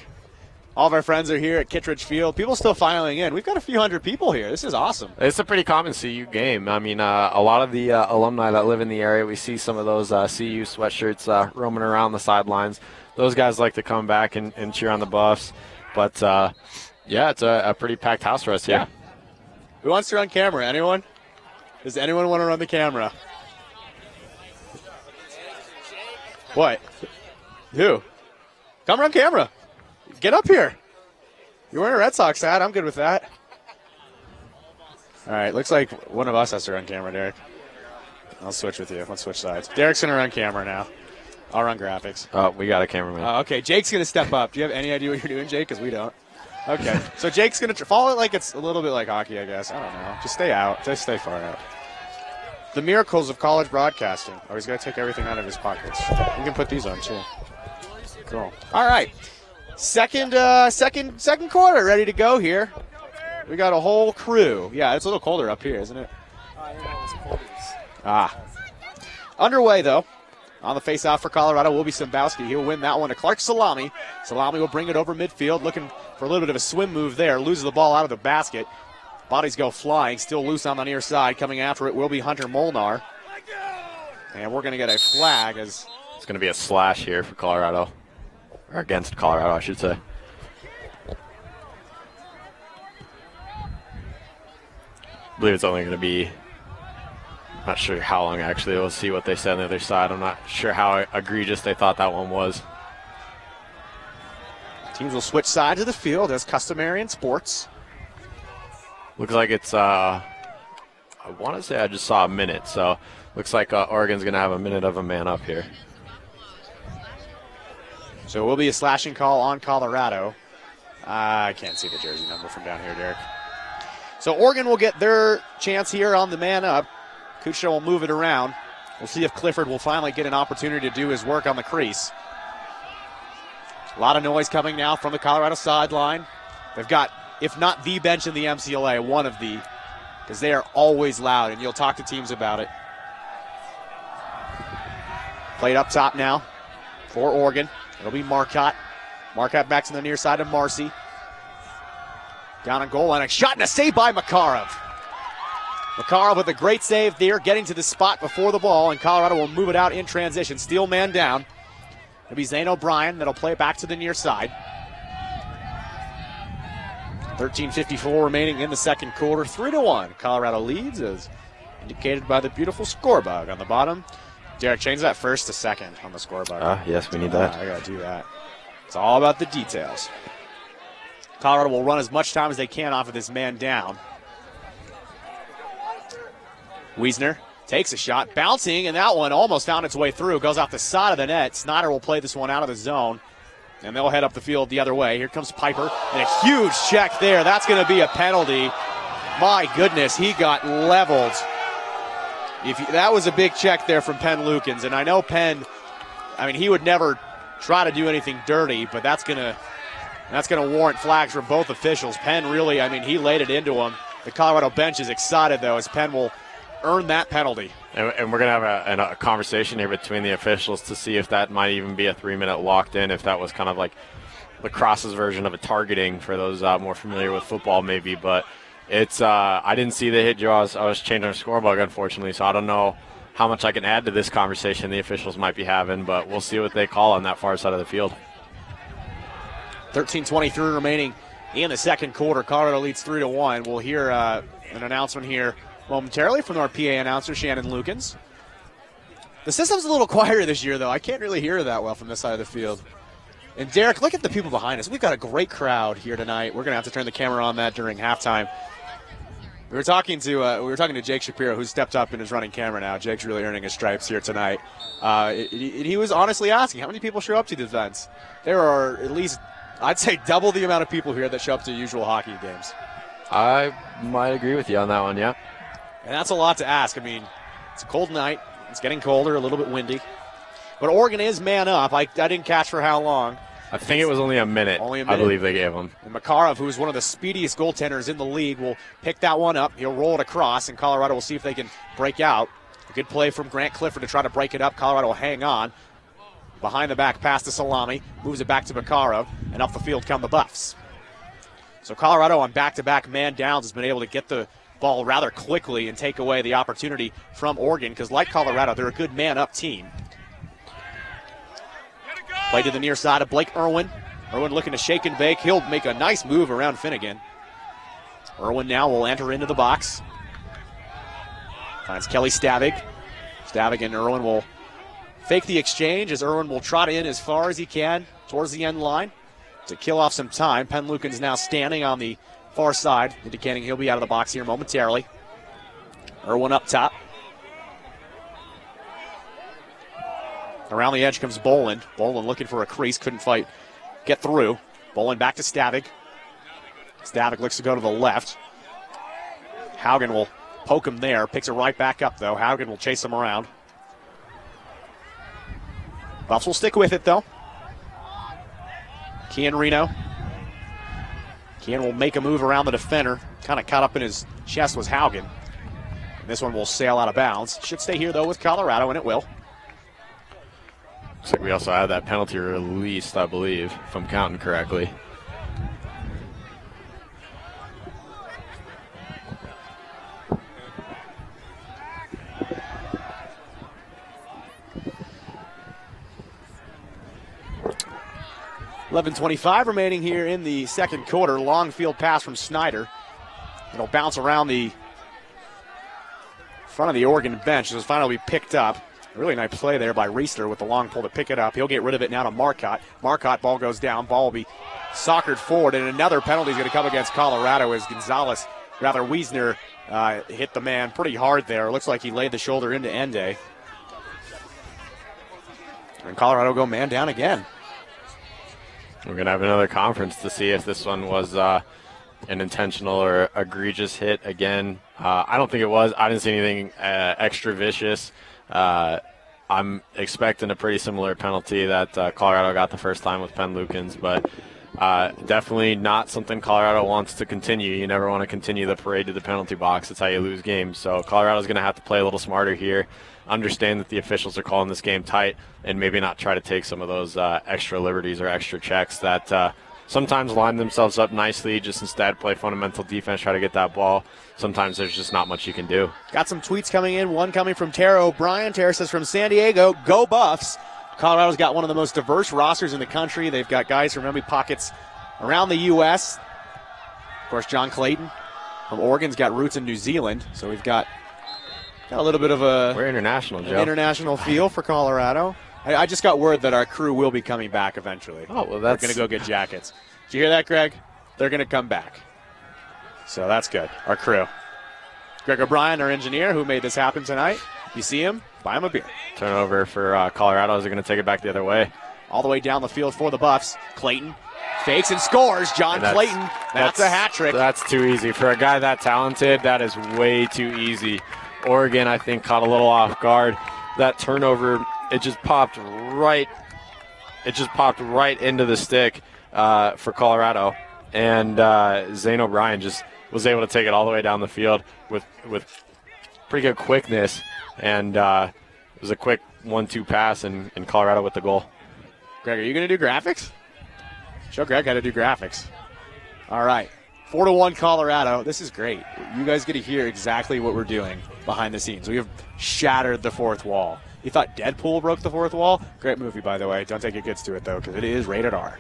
All of our friends are here at Kittredge Field. People still filing in. We've got a few hundred people here. This is awesome. It's a pretty common CU game. I mean, a lot of the alumni that live in the area, we see some of those CU sweatshirts roaming around the sidelines. Those guys like to come back and cheer on the Buffs. But, it's a pretty packed house for us here. Yeah. Who wants to run camera? Anyone? Does anyone want to run the camera? What? Who? Come run camera. Get up here. You're wearing a Red Sox hat. I'm good with that. All right, looks like one of us has to run camera, Derek. I'll switch with you. Let's switch sides. Derek's going to run camera now. I'll run graphics. Oh, we got a cameraman. Okay, Jake's going to step up. Do you have any idea what you're doing, Jake? Because we don't. Okay, so Jake's going to follow it like it's a little bit like hockey, I guess. I don't know. Just stay out. Just stay far out. The miracles of college broadcasting. Oh, he's got to take everything out of his pockets. You can put these on, too. Cool. All right. Second quarter ready to go here. We got a whole crew. Yeah, it's a little colder up here, isn't it? Underway, though. On the face-off for Colorado will be Simbowski. He'll win that one to Clark Salami. Salami will bring it over midfield, looking for a little bit of a swim move there. Loses the ball out of the basket. Bodies go flying. Still loose on the near side. Coming after it will be Hunter Molnar. And we're going to get a flag as... It's going to be a slash here for Colorado. Or against Colorado, I should say. I believe it's only going to be, not sure how long actually. We'll see what they said on the other side. I'm not sure how egregious they thought that one was. Teams will switch sides of the field as customary in sports. Looks like it's, I want to say I just saw a minute. So looks like Oregon's going to have a minute of a man up here. So it will be a slashing call on Colorado. I can't see the jersey number from down here, Derek. So Oregon will get their chance here on the man up. Kuchta will move it around. We'll see if Clifford will finally get an opportunity to do his work on the crease. A lot of noise coming now from the Colorado sideline. They've got, if not the bench in the MCLA, one of the, because they are always loud, and you'll talk to teams about it. Played up top now for Oregon. It'll be Marcotte. Marcotte back to the near side of Marcy. Down on goal line, a shot and a save by Makarov. Makarov with a great save there, getting to the spot before the ball, and Colorado will move it out in transition. Steal man down. It'll be Zane O'Brien that'll play it back to the near side. 13:54 remaining in the second quarter. 3-1. Colorado leads as indicated by the beautiful score bug on the bottom. Derek, change that first to second on the score bug. Yes, we need that. I gotta do that. It's all about the details. Colorado will run as much time as they can off of this man down. Wiesner takes a shot, bouncing, and that one almost found its way through. Goes off the side of the net. Snyder will play this one out of the zone, and they'll head up the field the other way. Here comes Piper, and a huge check there. That's going to be a penalty. My goodness, he got leveled. That was a big check there from Penn Lukens, and I know Penn, he would never try to do anything dirty, but that's going to warrant flags from both officials. Penn really, he laid it into him. The Colorado bench is excited, though, as Penn will earn that penalty. And we're going to have a conversation here between the officials to see if that might even be a 3-minute locked in, if that was kind of like Lacrosse's version of a targeting for those more familiar with football maybe. But it's I didn't see the hit, Joe. I was changing our score bug, unfortunately, so I don't know how much I can add to this conversation the officials might be having, but we'll see what they call on that far side of the field. 13:23 remaining in the second quarter. Colorado leads 3-1. We'll hear an announcement here momentarily from our PA announcer, Shannon Lukens. The system's a little quieter this year, though. I can't really hear that well from this side of the field. And Derek, look at the people behind us. We've got a great crowd here tonight. We're going to have to turn the camera on that during halftime. We were talking to Jake Shapiro, who stepped up and is running camera now. Jake's really earning his stripes here tonight. He was honestly asking, how many people show up to the events? There are at least, I'd say, double the amount of people here that show up to usual hockey games. I might agree with you on that one, yeah. And that's a lot to ask. It's a cold night. It's getting colder, a little bit windy. But Oregon is man up. I didn't catch for how long. I think it was only a minute. I believe they gave him. And Makarov, who is one of the speediest goaltenders in the league, will pick that one up. He'll roll it across, and Colorado will see if they can break out. A good play from Grant Clifford to try to break it up. Colorado will hang on. Behind the back pass to Salami. Moves it back to Makarov, and up the field come the Buffs. So Colorado on back-to-back man downs has been able to get the ball rather quickly and take away the opportunity from Oregon, because like Colorado, they're a good man-up team. Play to the near side of Blake Irwin. Irwin looking to shake and bake. He'll make a nice move around Finnegan. Irwin now will enter into the box. Finds Kelly Stavig. Stavig and Irwin will fake the exchange as Irwin will trot in as far as he can towards the end line to kill off some time. Penn Lukens now standing on the far side, indicating he'll be out of the box here momentarily. Irwin up top. Around the edge comes Boland. Boland looking for a crease, couldn't get through. Boland back to Stavig. Stavig looks to go to the left. Haugen will poke him there, picks it right back up though. Haugen will chase him around. Buffs will stick with it though. Kian Reno. Kian will make a move around the defender. Kind of caught up in his chest was Haugen. And this one will sail out of bounds. Should stay here though with Colorado, and it will. Looks like we also had that penalty released, I believe, if I'm counting correctly. .25 remaining here in the second quarter. Long field pass from Snyder. It'll bounce around the front of the Oregon bench. It'll finally be picked up. A really nice play there by Reisler with the long pull to pick it up. He'll get rid of it now to Marcotte. Marcotte, ball goes down. Ball will be soccered forward, and another penalty is going to come against Colorado as Wiesner hit the man pretty hard there. It looks like he laid the shoulder into Ende. And Colorado go man down again. We're going to have another conference to see if this one was an intentional or egregious hit again. I don't think it was. I didn't see anything extra vicious. I'm expecting a pretty similar penalty that Colorado got the first time with Penn Lukens, but definitely not something Colorado wants to continue. You never want to continue the parade to the penalty box. That's how you lose games. So Colorado's going to have to play a little smarter here, understand that the officials are calling this game tight, and maybe not try to take some of those extra liberties or extra checks that sometimes line themselves up nicely, just instead play fundamental defense, try to get that ball. Sometimes there's just not much you can do. Got some tweets coming in, one coming from Tara O'Brien. Tara says from San Diego, go Buffs. Colorado's got one of the most diverse rosters in the country. They've got guys from every pockets around the U.S. Of course, John Clayton from Oregon's got roots in New Zealand, so we've got a little bit of We're international, Joe. International feel for Colorado. I just got word that our crew will be coming back eventually. Oh, well, We're going to go get jackets. Did you hear that, Greg? They're going to come back. So that's good. Our crew. Greg O'Brien, our engineer, who made this happen tonight. You see him, buy him a beer. Turnover for Colorado. They're going to take it back the other way. All the way down the field for the Buffs. Clayton fakes and scores. John Clayton. That's a hat trick. That's too easy. For a guy that talented, that is way too easy. Oregon, I think, caught a little off guard. That turnover, it just popped right into the stick for Colorado. And Zane O'Brien just was able to take it all the way down the field with pretty good quickness. And it was a quick 1-2 pass, and Colorado with the goal. Greg, are you going to do graphics? Show Greg how to do graphics. All right. 4-1 Colorado. This is great. You guys get to hear exactly what we're doing behind the scenes. We have shattered the fourth wall. You thought Deadpool broke the fourth wall? Great movie, by the way. Don't take your kids to it, though, because it is rated R.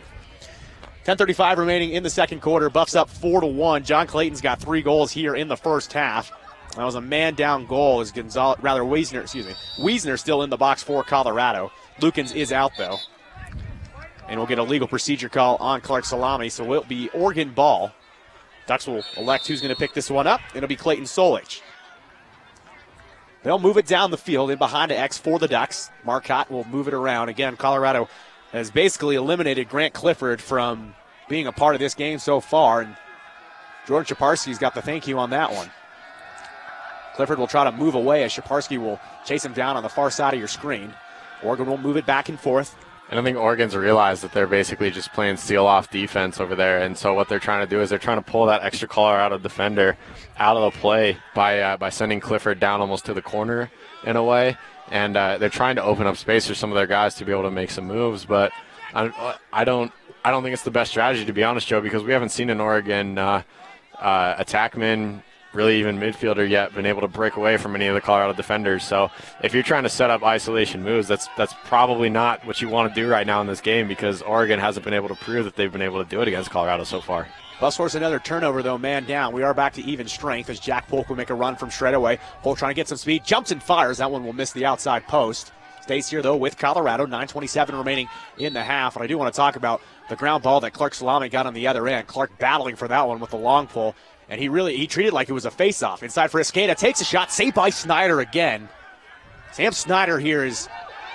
10:35 remaining in the second quarter. Buffs up 4-1. John Clayton's got 3 goals here in the first half. That was a man-down goal as Wiesner still in the box for Colorado. Lukens is out, though. And we'll get a legal procedure call on Clark Salami, so it'll be Oregon ball. Ducks will elect who's going to pick this one up. It'll be Clayton Solich. They'll move it down the field in behind the X for the Ducks. Marcotte will move it around. Again, Colorado has basically eliminated Grant Clifford from being a part of this game so far, and Jordan Shaparsky's got the thank you on that one. Clifford will try to move away as Shaparsky will chase him down on the far side of your screen. Oregon will move it back and forth. And I think Oregon's realized that they're basically just playing steal-off defense over there. And so what they're trying to do is they're trying to pull that extra Colorado defender out of the play by sending Clifford down almost to the corner in a way. And they're trying to open up space for some of their guys to be able to make some moves. But I don't think it's the best strategy, to be honest, Joe, because we haven't seen an Oregon attackman, really even midfielder yet, been able to break away from any of the Colorado defenders. So if you're trying to set up isolation moves, that's probably not what you want to do right now in this game, because Oregon hasn't been able to prove that they've been able to do it against Colorado so far. Buffs force another turnover, though, man down. We are back to even strength as Jack Polk will make a run from straight away. Polk trying to get some speed, jumps and fires. That one will miss the outside post. Stays here, though, with Colorado. 9:27 remaining in the half. And I do want to talk about the ground ball that Clark Salami got on the other end. Clark battling for that one with the long pull. And he treated it like it was a face-off. Inside for Escada, takes a shot, saved by Snyder again. Sam Snyder here is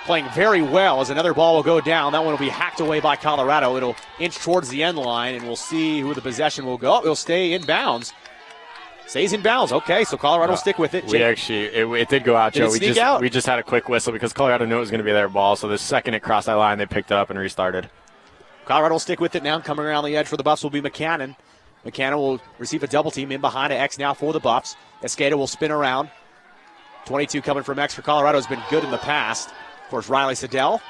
playing very well as another ball will go down. That one will be hacked away by Colorado. It'll inch towards the end line, and we'll see who the possession will go. It'll stay in bounds. Stays in bounds. Okay, so Colorado will stick with it. It did go out, Joe. We just had a quick whistle because Colorado knew it was going to be their ball. So the second it crossed that line, they picked it up and restarted. Colorado will stick with it now. Coming around the edge for the Buffs will be McCannon. McCannon will receive a double team in behind X now for the Buffs. Escada will spin around. 22 coming from X for Colorado has been good in the past. Of course, Riley Siddell,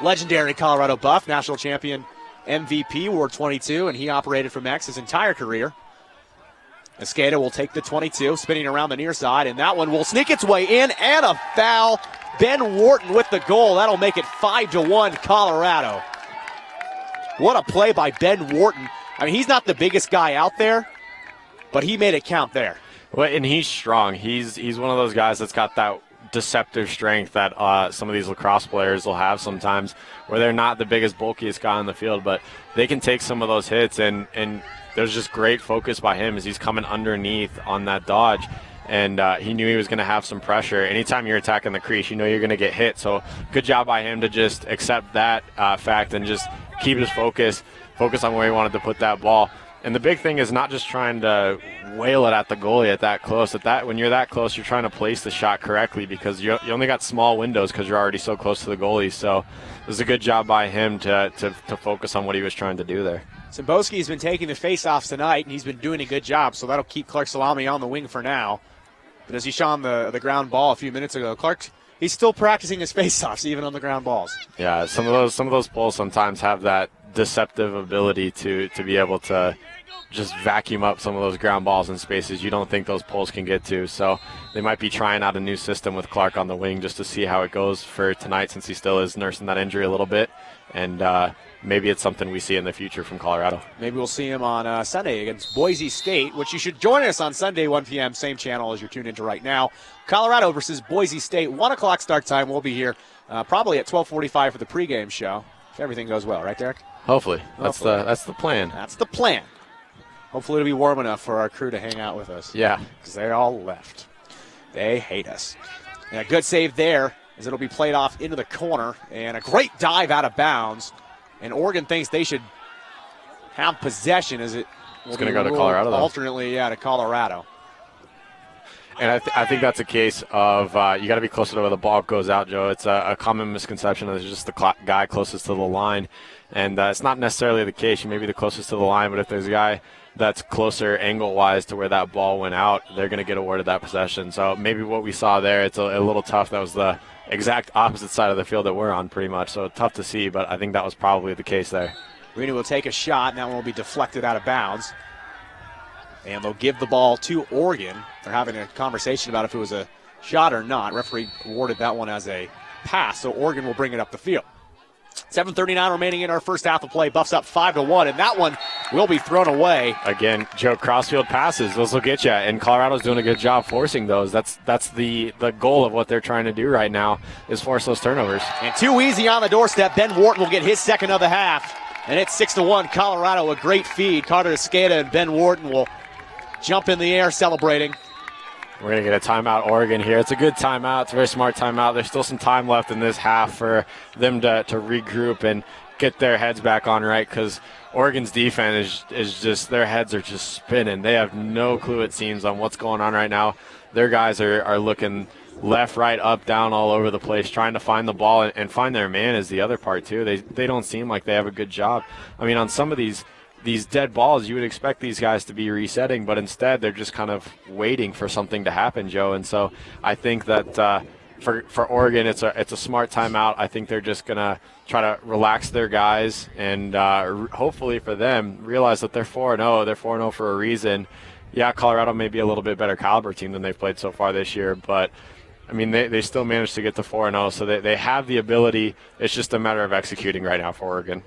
legendary Colorado Buff, national champion MVP, wore 22, and he operated from X his entire career. Escada will take the 22, spinning around the near side, and that one will sneak its way in, and a foul. Ben Wharton with the goal. That'll make it 5-1 Colorado. What a play by Ben Wharton. I mean, he's not the biggest guy out there, but he made it count there. Well, and he's strong. He's one of those guys that's got that deceptive strength that some of these lacrosse players will have sometimes, where they're not the biggest, bulkiest guy on the field, but they can take some of those hits, and there's just great focus by him as he's coming underneath on that dodge. And he knew he was going to have some pressure. Anytime you're attacking the crease, you know you're going to get hit. So good job by him to just accept that fact and just keep his focus on where he wanted to put that ball. And the big thing is not just trying to whale it at the goalie at that close. When you're that close, you're trying to place the shot correctly because you only got small windows because you're already so close to the goalie. So it was a good job by him to focus on what he was trying to do there. Zimboski's been taking the faceoffs tonight, and he's been doing a good job, so that'll keep Clark Salami on the wing for now. But as he shot on the ground ball a few minutes ago, he's still practicing his faceoffs, even on the ground balls. Yeah, some of those poles sometimes have that deceptive ability to be able to just vacuum up some of those ground balls in spaces you don't think those poles can get to. So they might be trying out a new system with Clark on the wing just to see how it goes for tonight, since he still is nursing that injury a little bit. And maybe it's something we see in the future from Colorado. Maybe we'll see him on Sunday against Boise State, which you should join us on Sunday, 1 p.m., same channel as you're tuned into right now. Colorado versus Boise State, 1 o'clock start time. We'll be here probably at 12:45 for the pregame show, if everything goes well. Right, Derek? Hopefully. That's the plan. That's the plan. Hopefully it'll be warm enough for our crew to hang out with us. Yeah. Because they all left. They hate us. And a good save there as it'll be played off into the corner. And a great dive out of bounds. And Oregon thinks they should have possession as it's going to go to Colorado, though. Alternately, to Colorado. And I think that's a case of you got to be closer to where the ball goes out, Joe. It's a common misconception that it's just the guy closest to the line. And it's not necessarily the case. You may be the closest to the line, but if there's a guy that's closer angle-wise to where that ball went out, they're going to get awarded that possession. So maybe what we saw there, it's a little tough. That was the exact opposite side of the field that we're on pretty much. So tough to see, but I think that was probably the case there. Reedy will take a shot, and that one will be deflected out of bounds. And they'll give the ball to Oregon. They're having a conversation about if it was a shot or not. Referee awarded that one as a pass, so Oregon will bring it up the field. 7:39 remaining in our first half of play. Buffs up 5-1, and that one will be thrown away. Again, Joe, crossfield passes, those will get you, and Colorado's doing a good job forcing those. That's the goal of what they're trying to do right now is force those turnovers. And too easy on the doorstep. Ben Wharton will get his second of the half, and it's 6-1. Colorado, a great feed. Carter Escada and Ben Wharton will jump in the air celebrating. We're going to get a timeout, Oregon, here. It's a good timeout. It's a very smart timeout. There's still some time left in this half for them to regroup and get their heads back on right, because Oregon's defense is just, their heads are just spinning. They have no clue, it seems, on what's going on right now. Their guys are looking left, right, up, down, all over the place, trying to find the ball and find their man is the other part, too. They don't seem like they have a good job. I mean, on some of these dead balls, you would expect these guys to be resetting, but instead they're just kind of waiting for something to happen, Joe. And so I think that for Oregon, it's a smart timeout. I think they're just going to try to relax their guys and hopefully for them realize that they're 4-0. They're 4-0 for a reason. Yeah, Colorado may be a little bit better caliber team than they've played so far this year, but I mean, they still managed to get to 4-0, so they have the ability. It's just a matter of executing right now for Oregon.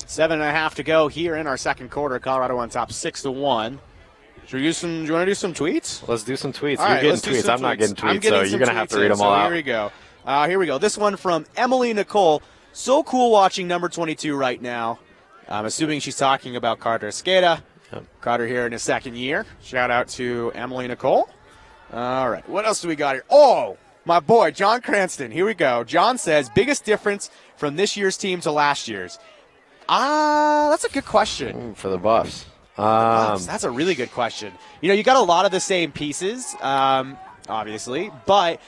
7.5 to go here in our second quarter. Colorado on top 6-1. Do you want to do some tweets? Let's do some tweets. All You're right, getting tweets. I'm not getting tweets, so you're going to have to read them all out. Here we go. This one from Emily Nicole. So cool watching number 22 right now. I'm assuming she's talking about Carter Escada. Yep. Carter here in his second year. Shout out to Emily Nicole. All right. What else do we got here? Oh, my boy, John Cranston. Here we go. John says, biggest difference from this year's team to last year's? That's a good question. For the Buffs. That's a really good question. You know, you got a lot of the same pieces, obviously, but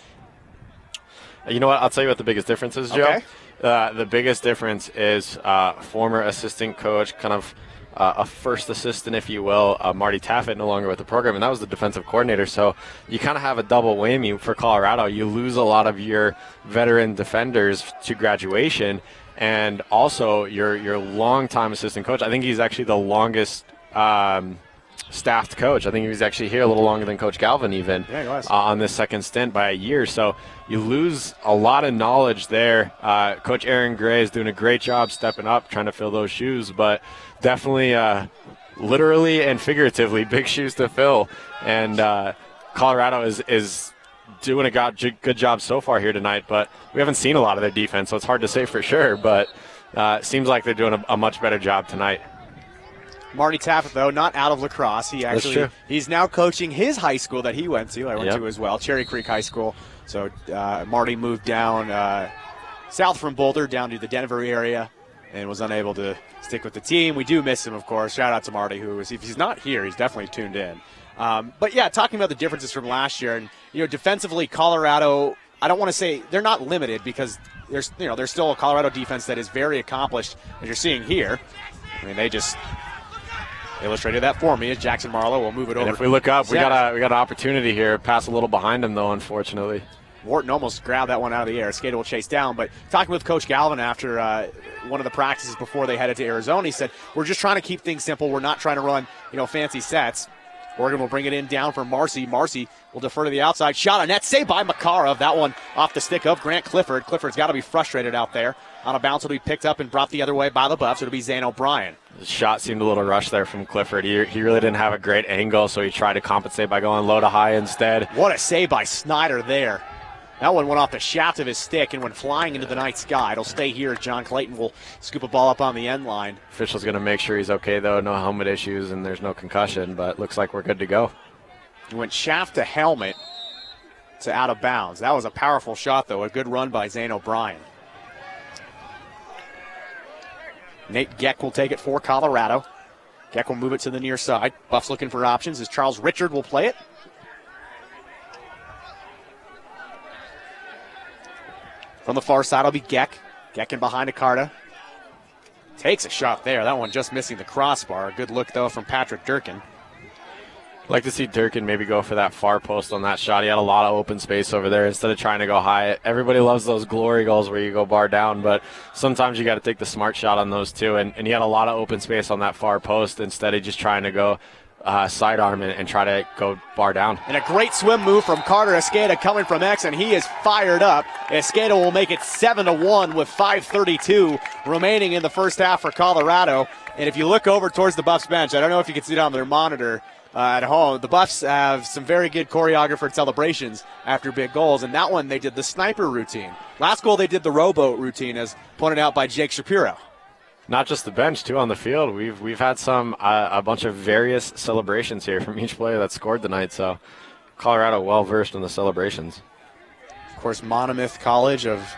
you know what? I'll tell you what the biggest difference is, Joe. Okay. The biggest difference is former assistant coach, kind of a first assistant, if you will, Marty Taffet, no longer with the program, and that was the defensive coordinator. So you kind of have a double whammy for Colorado. You lose a lot of your veteran defenders to graduation, and also your longtime assistant coach. I think he's actually the longest staffed coach. I think he was actually here a little longer than Coach Galvin even on this second stint by a year. So you lose a lot of knowledge there. Coach Aaron Gray is doing a great job stepping up, trying to fill those shoes, but definitely literally and figuratively big shoes to fill. And Colorado is doing a good job so far here tonight, but we haven't seen a lot of their defense, so it's hard to say for sure, but it seems like they're doing a much better job tonight. Marty Taffet, though, not out of Lacrosse. He's now coaching his high school that he went to. I went to as well, Cherry Creek High School. So Marty moved down south from Boulder down to the Denver area and was unable to stick with the team. We do miss him, of course. Shout out to Marty, who is, if he's not here, he's definitely tuned in. But yeah, talking about the differences from last year, and defensively, Colorado, I don't want to say they're not limited because there's still a Colorado defense that is very accomplished, as you're seeing here. I mean, they just illustrated that for me as Jackson Marlowe will move it over. And if we look up, we got an opportunity here. Pass a little behind him, though, unfortunately. Wharton almost grabbed that one out of the air. Skater will chase down. But talking with Coach Galvin after one of the practices before they headed to Arizona, he said, we're just trying to keep things simple. We're not trying to run, fancy sets. Oregon will bring it in down for Marcy. Marcy will defer to the outside. Shot on net. Saved by Makarov. That one off the stick of Grant Clifford. Clifford's got to be frustrated out there. On a bounce, it'll be picked up and brought the other way by the Buffs. It'll be Zane O'Brien. The shot seemed a little rushed there from Clifford. He really didn't have a great angle, so he tried to compensate by going low to high instead. What a save by Snyder there. That one went off the shaft of his stick and went flying into the night sky. It'll stay here. John Clayton will scoop a ball up on the end line. Official's going to make sure he's okay, though. No helmet issues, and there's no concussion, but looks like we're good to go. He went shaft to helmet to out of bounds. That was a powerful shot, though. A good run by Zane O'Brien. Nate Geck will take it for Colorado. Geck will move it to the near side. Buffs looking for options as Charles Richard will play it. From the far side will be Geck. Geck in behind Akarta. Takes a shot there. That one just missing the crossbar. A good look, though, from Patrick Durkin. I'd like to see Durkin maybe go for that far post on that shot. He had a lot of open space over there instead of trying to go high. Everybody loves those glory goals where you go bar down, but sometimes you got to take the smart shot on those too. And he had a lot of open space on that far post instead of just trying to go sidearm and try to go bar down. And a great swim move from Carter Escada coming from X, and he is fired up. Escada will make it 7-1 with 5:32 remaining in the first half for Colorado. And if you look over towards the Buffs bench, I don't know if you can see it on their monitor at home, the Buffs have some very good choreographed celebrations after big goals, and that one they did the sniper routine. Last goal they did the rowboat routine, as pointed out by Jake Shapiro. Not just the bench, too, on the field. We've had a bunch of various celebrations here from each player that scored tonight, so Colorado well-versed in the celebrations. Of course, Monmouth College of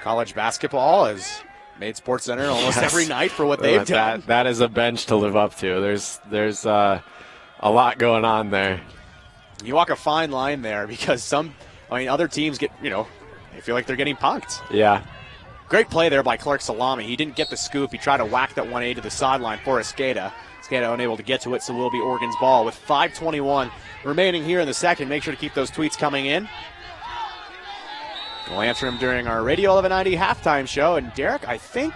college basketball has made SportsCenter almost every night for what they've done. That is a bench to live up to. There's a lot going on there. You walk a fine line there because other teams get, they feel like they're getting punked. Yeah. Great play there by Clark Salami. He didn't get the scoop. He tried to whack that 1A to the sideline for Escada. Escada unable to get to it, so will be Oregon's ball with 5:21 remaining here in the second. Make sure to keep those tweets coming in. We'll answer them during our Radio 1190 halftime show. And Derek, I think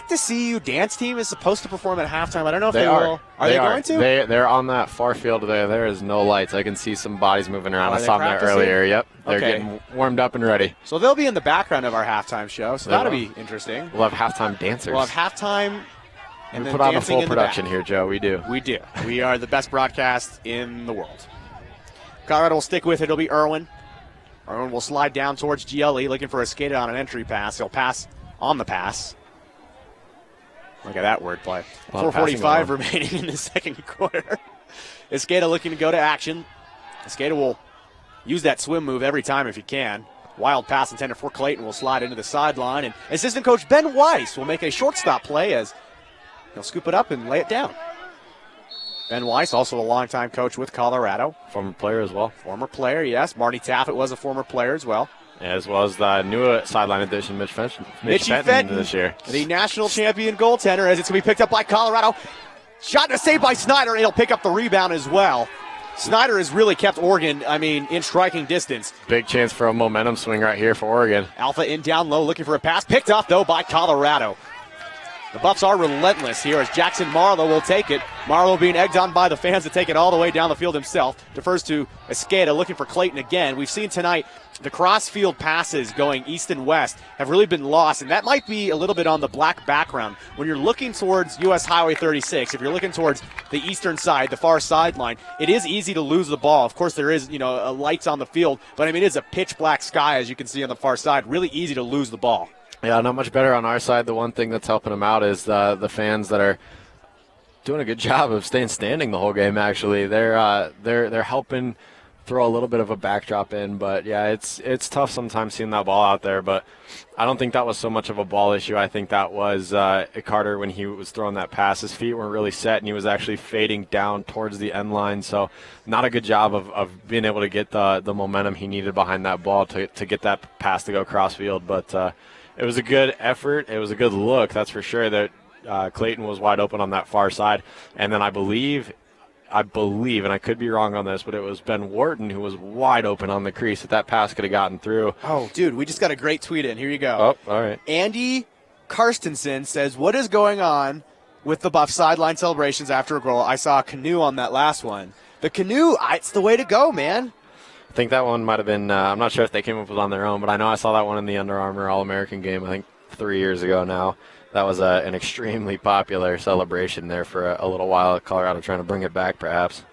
the CU dance team is supposed to perform at halftime. I don't know if they will. Are they going to? They're on that far field there. There is no lights. I can see some bodies moving around. I saw them there earlier. Yep. They're getting warmed up and ready. So they'll be in the background of our halftime show. So that'll be interesting. We'll have halftime dancers. We'll have halftime. And we put on a full production here, Joe. We do. We do. We are the best broadcast in the world. Colorado will stick with it. It'll be Irwin. Irwin will slide down towards GLE, looking for a skater on an entry pass. He'll pass on the pass. Look at that wordplay. 4:45 remaining in the second quarter. Escada looking to go to action. Escada will use that swim move every time if he can. Wild pass intended for Clayton will slide into the sideline. And assistant coach Ben Weiss will make a shortstop play as he'll scoop it up and lay it down. Ben Weiss, also a longtime coach with Colorado. Former player as well. Former player, yes. Marty Taffet was a former player as well. As well as the new sideline addition, Mitch Fenton this year. The national champion goaltender, as it's going to be picked up by Colorado. Shot and a save by Snyder, and he'll pick up the rebound as well. Snyder has really kept Oregon, in striking distance. Big chance for a momentum swing right here for Oregon. Alpha in down low, looking for a pass. Picked off, though, by Colorado. The Buffs are relentless here as Jackson Marlowe will take it. Marlowe being egged on by the fans to take it all the way down the field himself. Defers to Escada, looking for Clayton again. We've seen tonight the cross-field passes going east and west have really been lost, and that might be a little bit on the black background. When you're looking towards U.S. Highway 36, if you're looking towards the eastern side, the far sideline, it is easy to lose the ball. Of course, there is, lights on the field, but it is a pitch black sky, as you can see on the far side. Really easy to lose the ball. Yeah, not much better on our side. The one thing that's helping them out is the fans that are doing a good job of staying standing the whole game. Actually, they're helping throw a little bit of a backdrop in. But yeah, it's tough sometimes seeing that ball out there. But I don't think that was so much of a ball issue. I think that was Carter when he was throwing that pass. His feet weren't really set, and he was actually fading down towards the end line. So not a good job of being able to get the momentum he needed behind that ball to get that pass to go crossfield. But it was a good effort. It was a good look, that's for sure, that Clayton was wide open on that far side. And then I believe, and I could be wrong on this, but it was Ben Wharton who was wide open on the crease. If that pass could have gotten through. Oh, dude, we just got a great tweet in. Here you go. Oh, all right. Andy Karstensen says, what is going on with the Buff sideline celebrations after a goal? I saw a canoe on that last one. The canoe, it's the way to go, man. I think that one might have been, I'm not sure if they came up with it on their own, but I know I saw that one in the Under Armour All-American game, I think 3 years ago now. That was an extremely popular celebration there for a little while. Colorado trying to bring it back, perhaps.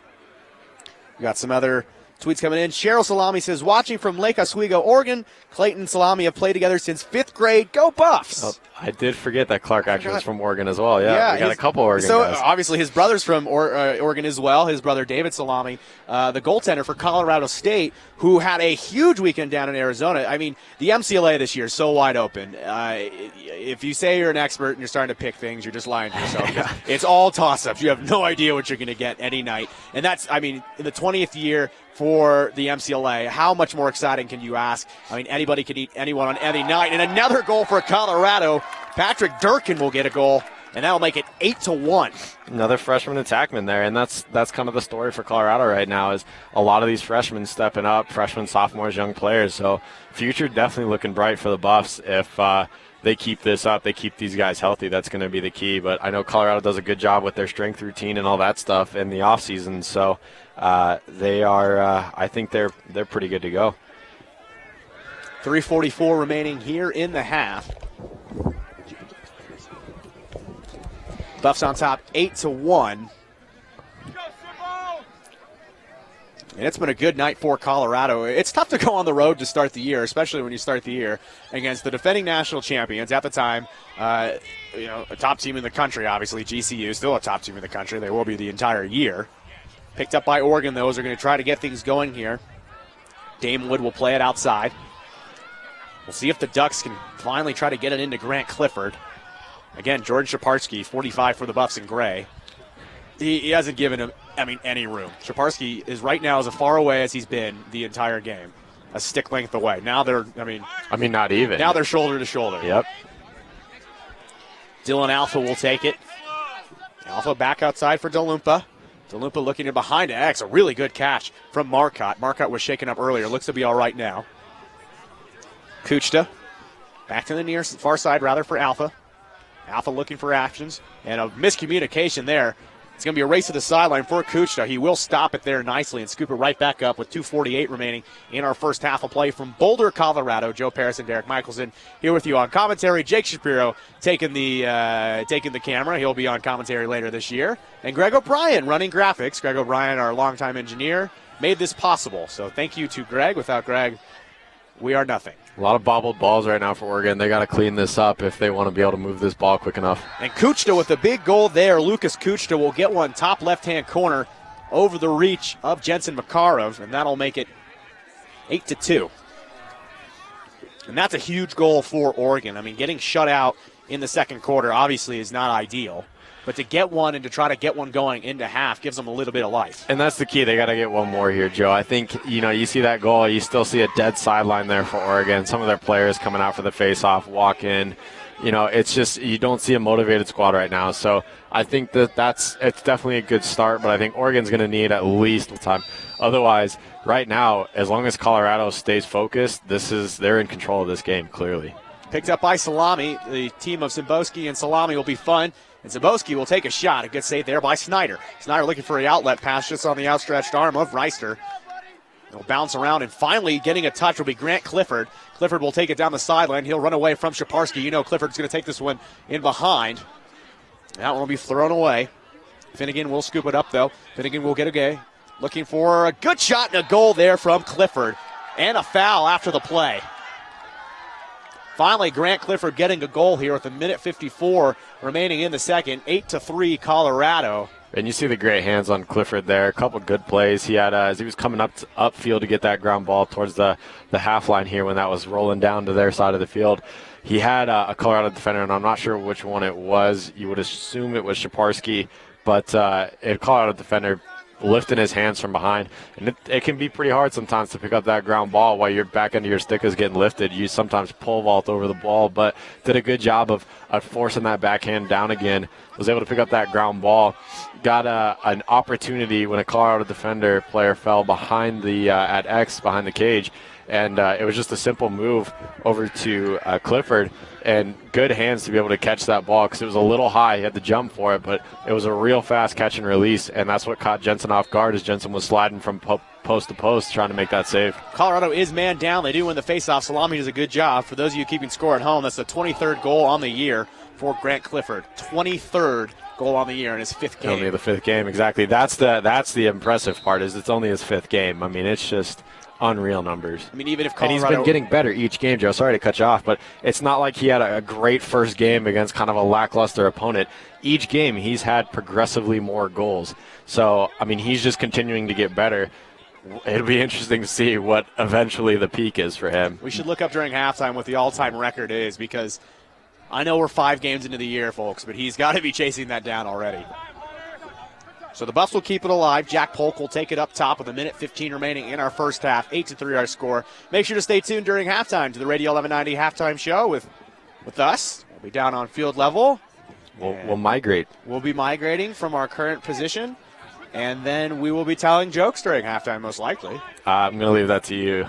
We got some other tweets coming in. Cheryl Salami says, watching from Lake Oswego, Oregon, Clayton and Salami have played together since 5th grade. Go Buffs! Oh, I did forget that Clark actually was from Oregon as well. Yeah, we got a couple Oregon guys. So obviously his brother's from Oregon as well. His brother David Salami, the goaltender for Colorado State, who had a huge weekend down in Arizona. I mean, the MCLA this year is so wide open. If you say you're an expert and you're starting to pick things, you're just lying to yourself. Yeah. It's all toss-ups. You have no idea what you're going to get any night. And that's, I mean, in the 20th year for the MCLA, how much more exciting can you ask? I mean, anybody could eat anyone on any night. And another goal for Colorado. Patrick Durkin will get a goal, and that'll make it 8-1. Another freshman attackman there, and that's kind of the story for Colorado right now is a lot of these freshmen stepping up, freshmen, sophomores, young players. So future definitely looking bright for the Buffs if they keep this up, they keep these guys healthy. That's going to be the key. But I know Colorado does a good job with their strength routine and all that stuff in the offseason. So they are, I think they're pretty good to go. 3:44 remaining here in the half. Buffs on top, 8-1. And it's been a good night for Colorado. It's tough to go on the road to start the year, especially when you start the year against the defending national champions at the time. A top team in the country, obviously. GCU, still a top team in the country. They will be the entire year. Picked up by Oregon, those are going to try to get things going here. Dame Wood will play it outside. We'll see if the Ducks can finally try to get it into Grant Clifford. Again, Jordan Shaparsky, 45 for the Buffs in gray. He hasn't given him, any room. Shaparsky is right now as far away as he's been the entire game, a stick length away. Now they're, not even. Now they're shoulder to shoulder. Yep. Dylan Alpha will take it. Alpha back outside for DeLumpa. DeLumpa looking in behind X. A really good catch from Marcotte. Marcotte was shaken up earlier. Looks to be all right now. Kuchta back to the far side, for Alpha. Alpha looking for actions, and a miscommunication there. It's going to be a race to the sideline for Kuchta. He will stop it there nicely and scoop it right back up with 2:48 remaining in our first half of play from Boulder, Colorado. Joe Paris and Derek Michelson here with you on commentary. Jake Shapiro taking the camera. He'll be on commentary later this year. And Greg O'Brien running graphics. Greg O'Brien, our longtime engineer, made this possible. So thank you to Greg. Without Greg, we are nothing. A lot of bobbled balls right now for Oregon. They got to clean this up if they want to be able to move this ball quick enough. And Kuchta with the big goal there. Lucas Kuchta will get one top left-hand corner over the reach of Jensen Makarov, and that'll make it 8-2. And that's a huge goal for Oregon. Getting shut out in the second quarter obviously is not ideal. But to get one and to try to get one going into half gives them a little bit of life. And that's the key. They got to get one more here, Joe. I think, you see that goal. You still see a dead sideline there for Oregon. Some of their players coming out for the face-off, walk in. It's just you don't see a motivated squad right now. So I think it's definitely a good start, but I think Oregon's going to need at least time. Otherwise, right now, as long as Colorado stays focused, they're in control of this game, clearly. Picked up by Salami. The team of Zimboski and Salami will be fun. And Zimboski will take a shot. A good save there by Snyder. Snyder looking for an outlet pass just on the outstretched arm of Reister. He'll bounce around, and finally getting a touch will be Grant Clifford. Clifford will take it down the sideline. He'll run away from Shaparsky. Clifford's going to take this one in behind. That one will be thrown away. Finnegan will scoop it up, though. Finnegan will get a gay. Looking for a good shot and a goal there from Clifford. And a foul after the play. Finally, Grant Clifford getting a goal here with a minute 54 remaining in the second. 8-3 Colorado. And you see the great hands on Clifford there. A couple good plays. He had as he was coming upfield to get that ground ball towards the half line here when that was rolling down to their side of the field. He had a Colorado defender, and I'm not sure which one it was. You would assume it was Shaparsky, but a Colorado defender lifting his hands from behind. And it can be pretty hard sometimes to pick up that ground ball while your back end of your stick is getting lifted. You sometimes pole vault over the ball, but did a good job of forcing that backhand down again. Was able to pick up that ground ball. Got an opportunity when a Colorado defender player fell behind the at X behind the cage. And it was just a simple move over to Clifford, and good hands to be able to catch that ball because it was a little high. He had to jump for it, but it was a real fast catch and release, and that's what caught Jensen off guard as Jensen was sliding from post to post trying to make that save. Colorado is man down. They do win the faceoff. Salami does a good job. For those of you keeping score at home, that's the 23rd goal on the year for Grant Clifford. 23rd goal on the year in his 5th game. Only the 5th game, exactly. That's the impressive part is it's only his 5th game. I mean, it's just unreal numbers. I mean, even if Colorado... And he's been getting better each game, Joe. Sorry to cut you off, but it's not like he had a great first game against kind of a lackluster opponent. Each game, he's had progressively more goals. So, I mean, he's just continuing to get better. It'll be interesting to see what eventually the peak is for him. We should look up during halftime what the all-time record is, because I know we're 5 games into the year, folks, but he's got to be chasing that down already. So the Buffs will keep it alive. Jack Polk will take it up top with a minute 15 remaining in our first half. 8-3 our score. Make sure to stay tuned during halftime to the Radio 1190 halftime show with us. We'll be down on field level. We'll migrate. We'll be migrating from our current position, and then we will be telling jokes during halftime, most likely. I'm going to leave that to you.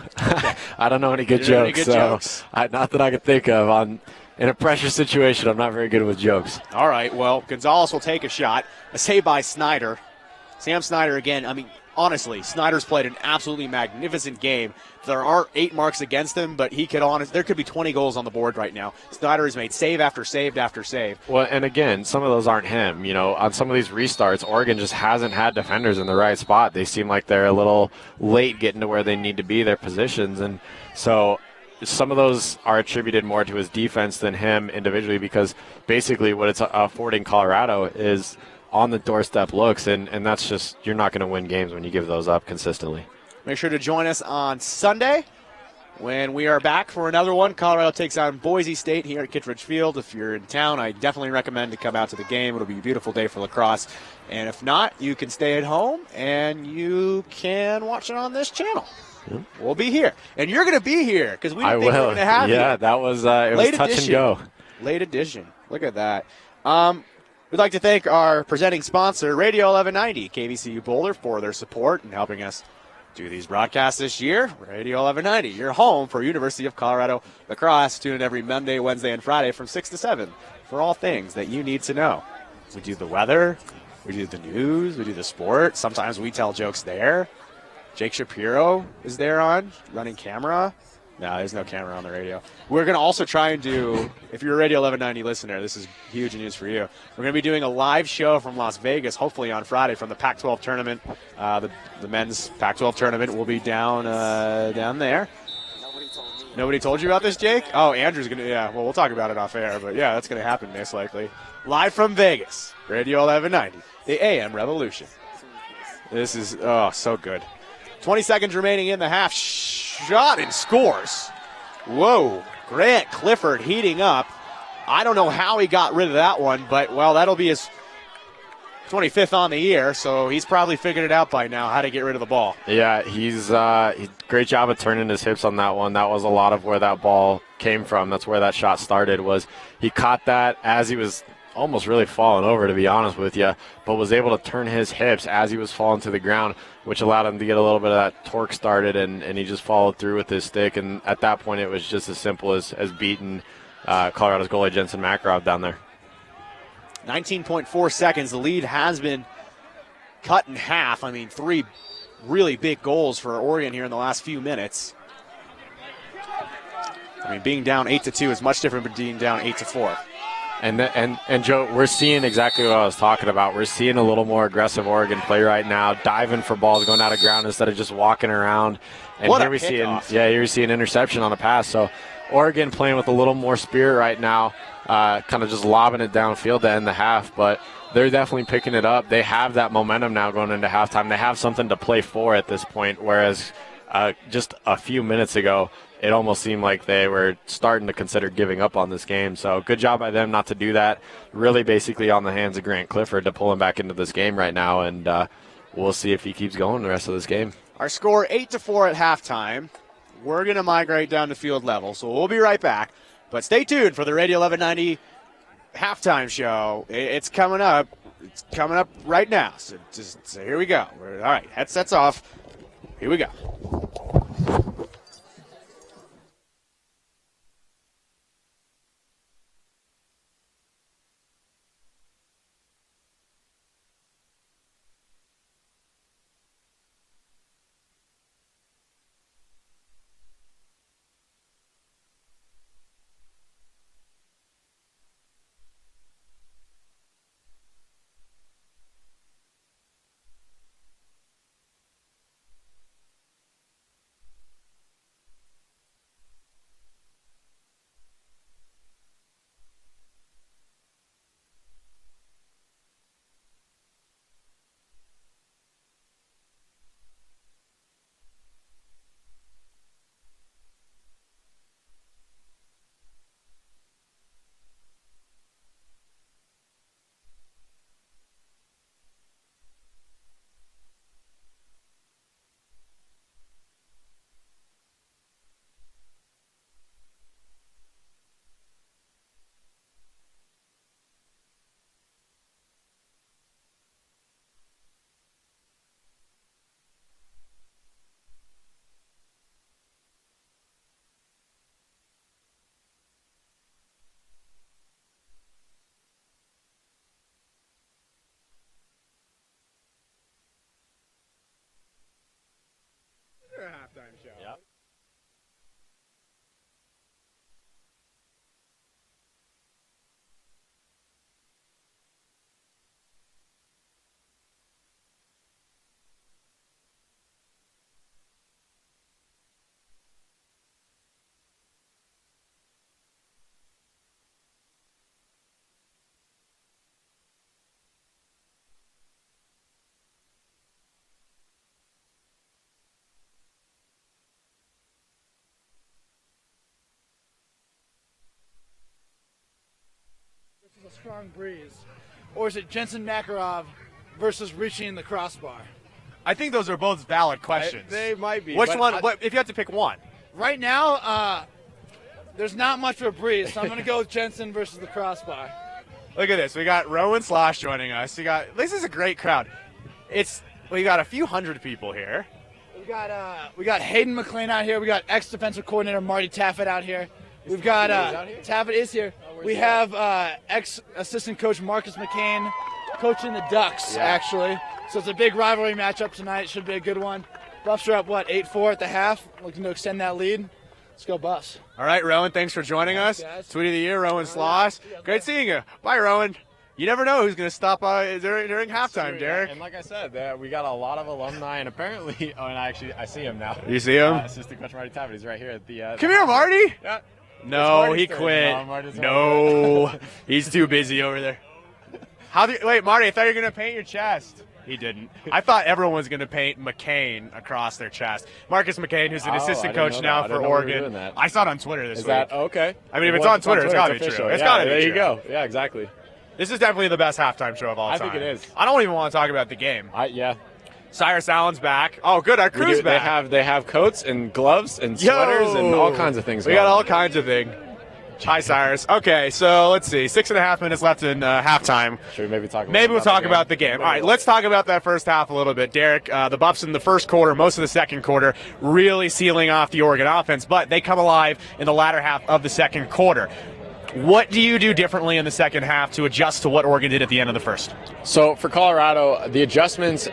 I don't know any good jokes. Not that I can think of. In a pressure situation, I'm not very good with jokes. All right, well, Gonzalez will take a shot. A save by Snyder. Sam Snyder again. I mean, honestly, Snyder's played an absolutely magnificent game. There are 8 marks against him, but there could be 20 goals on the board right now. Snyder has made save after save after save. Well, and again, some of those aren't him. You know, on some of these restarts, Oregon just hasn't had defenders in the right spot. They seem like they're a little late getting to where they need to be, their positions. And so some of those are attributed more to his defense than him individually, because basically what it's affording Colorado is on the doorstep looks, and that's just, you're not going to win games when you give those up consistently. Make sure to join us on Sunday when we are back for another one. Colorado takes on Boise State here at Kittredge Field. If you're in town, I definitely recommend to come out to the game. It'll be a beautiful day for lacrosse. And if not, you can stay at home and you can watch it on this channel. Yep. We'll be here. And you're going to be here because we didn't think we were going to have you. Yeah, that was it was touch and go. Late edition. Look at that. We'd like to thank our presenting sponsor, Radio 1190, KVCU Boulder, for their support and helping us do these broadcasts this year. Radio 1190, your home for University of Colorado lacrosse. Tune in every Monday, Wednesday, and Friday from 6 to 7 for all things that you need to know. We do the weather, we do the news, we do the sport. Sometimes we tell jokes there. Jake Shapiro is there on running camera. No, there's no camera on the radio. We're going to also try and do, if you're a Radio 1190 listener, this is huge news for you. We're going to be doing a live show from Las Vegas, hopefully on Friday, from the Pac-12 tournament. The men's Pac-12 tournament will be down there. Nobody told you about this, Jake? Oh, Andrew's going to, yeah. Well, we'll talk about it off air, but yeah, that's going to happen most likely. Live from Vegas, Radio 1190, the AM Revolution. This is, so good. 20 seconds remaining in the half. Shot and scores. Whoa. Grant Clifford heating up. I don't know how he got rid of that one, but, well, that'll be his 25th on the year, so he's probably figured it out by now how to get rid of the ball. Yeah, he's great job of turning his hips on that one. That was a lot of where that ball came from. That's where that shot started, was he caught that as he was almost really falling over, to be honest with you, but was able to turn his hips as he was falling to the ground, which allowed him to get a little bit of that torque started, and he just followed through with his stick. And at that point, it was just as simple as beating Colorado's goalie Jensen Makarov down there. 19.4 seconds. The lead has been cut in half. I mean, 3 really big goals for Oregon here in the last few minutes. I mean, being down 8-2 is much different than being down 8-4. And Joe, we're seeing exactly what I was talking about. We're seeing a little more aggressive Oregon play right now, diving for balls, going out of ground instead of just walking around. And what here we see an interception on a pass. So Oregon playing with a little more spirit right now, kind of just lobbing it downfield to end the half, but they're definitely picking it up. They have that momentum now going into halftime. They have something to play for at this point, whereas just a few minutes ago, it almost seemed like they were starting to consider giving up on this game. So good job by them not to do that. Really basically on the hands of Grant Clifford to pull him back into this game right now, and we'll see if he keeps going the rest of this game. Our score 8-4 at halftime. We're going to migrate down to field level, so we'll be right back. But stay tuned for the Radio 1190 halftime show. It's coming up. It's coming up right now. So here we go. All right, headsets off. Here we go. Halftime show. Yep. A strong breeze, or is it Jensen Makarov versus reaching the crossbar? I think those are both valid questions. They might be. Which one? If you had to pick one? Right now, there's not much of a breeze, so I'm going to go with Jensen versus the crossbar. Look at this. We got Rowan Slosh joining us. This is a great crowd. We got a few hundred people here. We got Hayden McLean out here. We got ex-defensive coordinator Marty Taffet out here. We've got Taffet is here. We have ex-assistant coach Marcus McCain coaching the Ducks, actually. So it's a big rivalry matchup tonight. Should be a good one. Buffs are up, 8-4 at the half. Looking to extend that lead. Let's go, Buffs. All right, Rowan, thanks for joining us. Guys. Tweet of the year, Rowan Sloss. Great seeing you. Bye, Rowan. You never know who's going to stop during halftime, Derek. And like I said, we got a lot of alumni, and apparently, and I see him now. You see him? Assistant coach Marty Taffet. He's right here at the. Come here, Marty. Yeah. No, he quit. No, he's too busy over there. Wait, Marty, I thought you were going to paint your chest. He didn't. I thought everyone was going to paint McCain across their chest. Marcus McCain, who's an assistant coach now for Oregon. I saw it on Twitter this week. Is that okay? I mean, if it's on Twitter, it's got to be true. It's got to be true. There you go. Yeah, exactly. This is definitely the best halftime show of all time. I think it is. I don't even want to talk about the game. Yeah. Cyrus Allen's back. Oh, good. Our crew's back. They have coats and gloves and sweaters and all kinds of things. We got all kinds of things. Hi, Cyrus. Okay, so let's see. 6.5 minutes left in halftime. Should we maybe talk about Maybe we'll talk about the game. All right, let's talk about that first half a little bit. Derek, the Buffs in the first quarter, most of the second quarter, really sealing off the Oregon offense, but they come alive in the latter half of the second quarter. What do you do differently in the second half to adjust to what Oregon did at the end of the first? So for Colorado, the adjustments,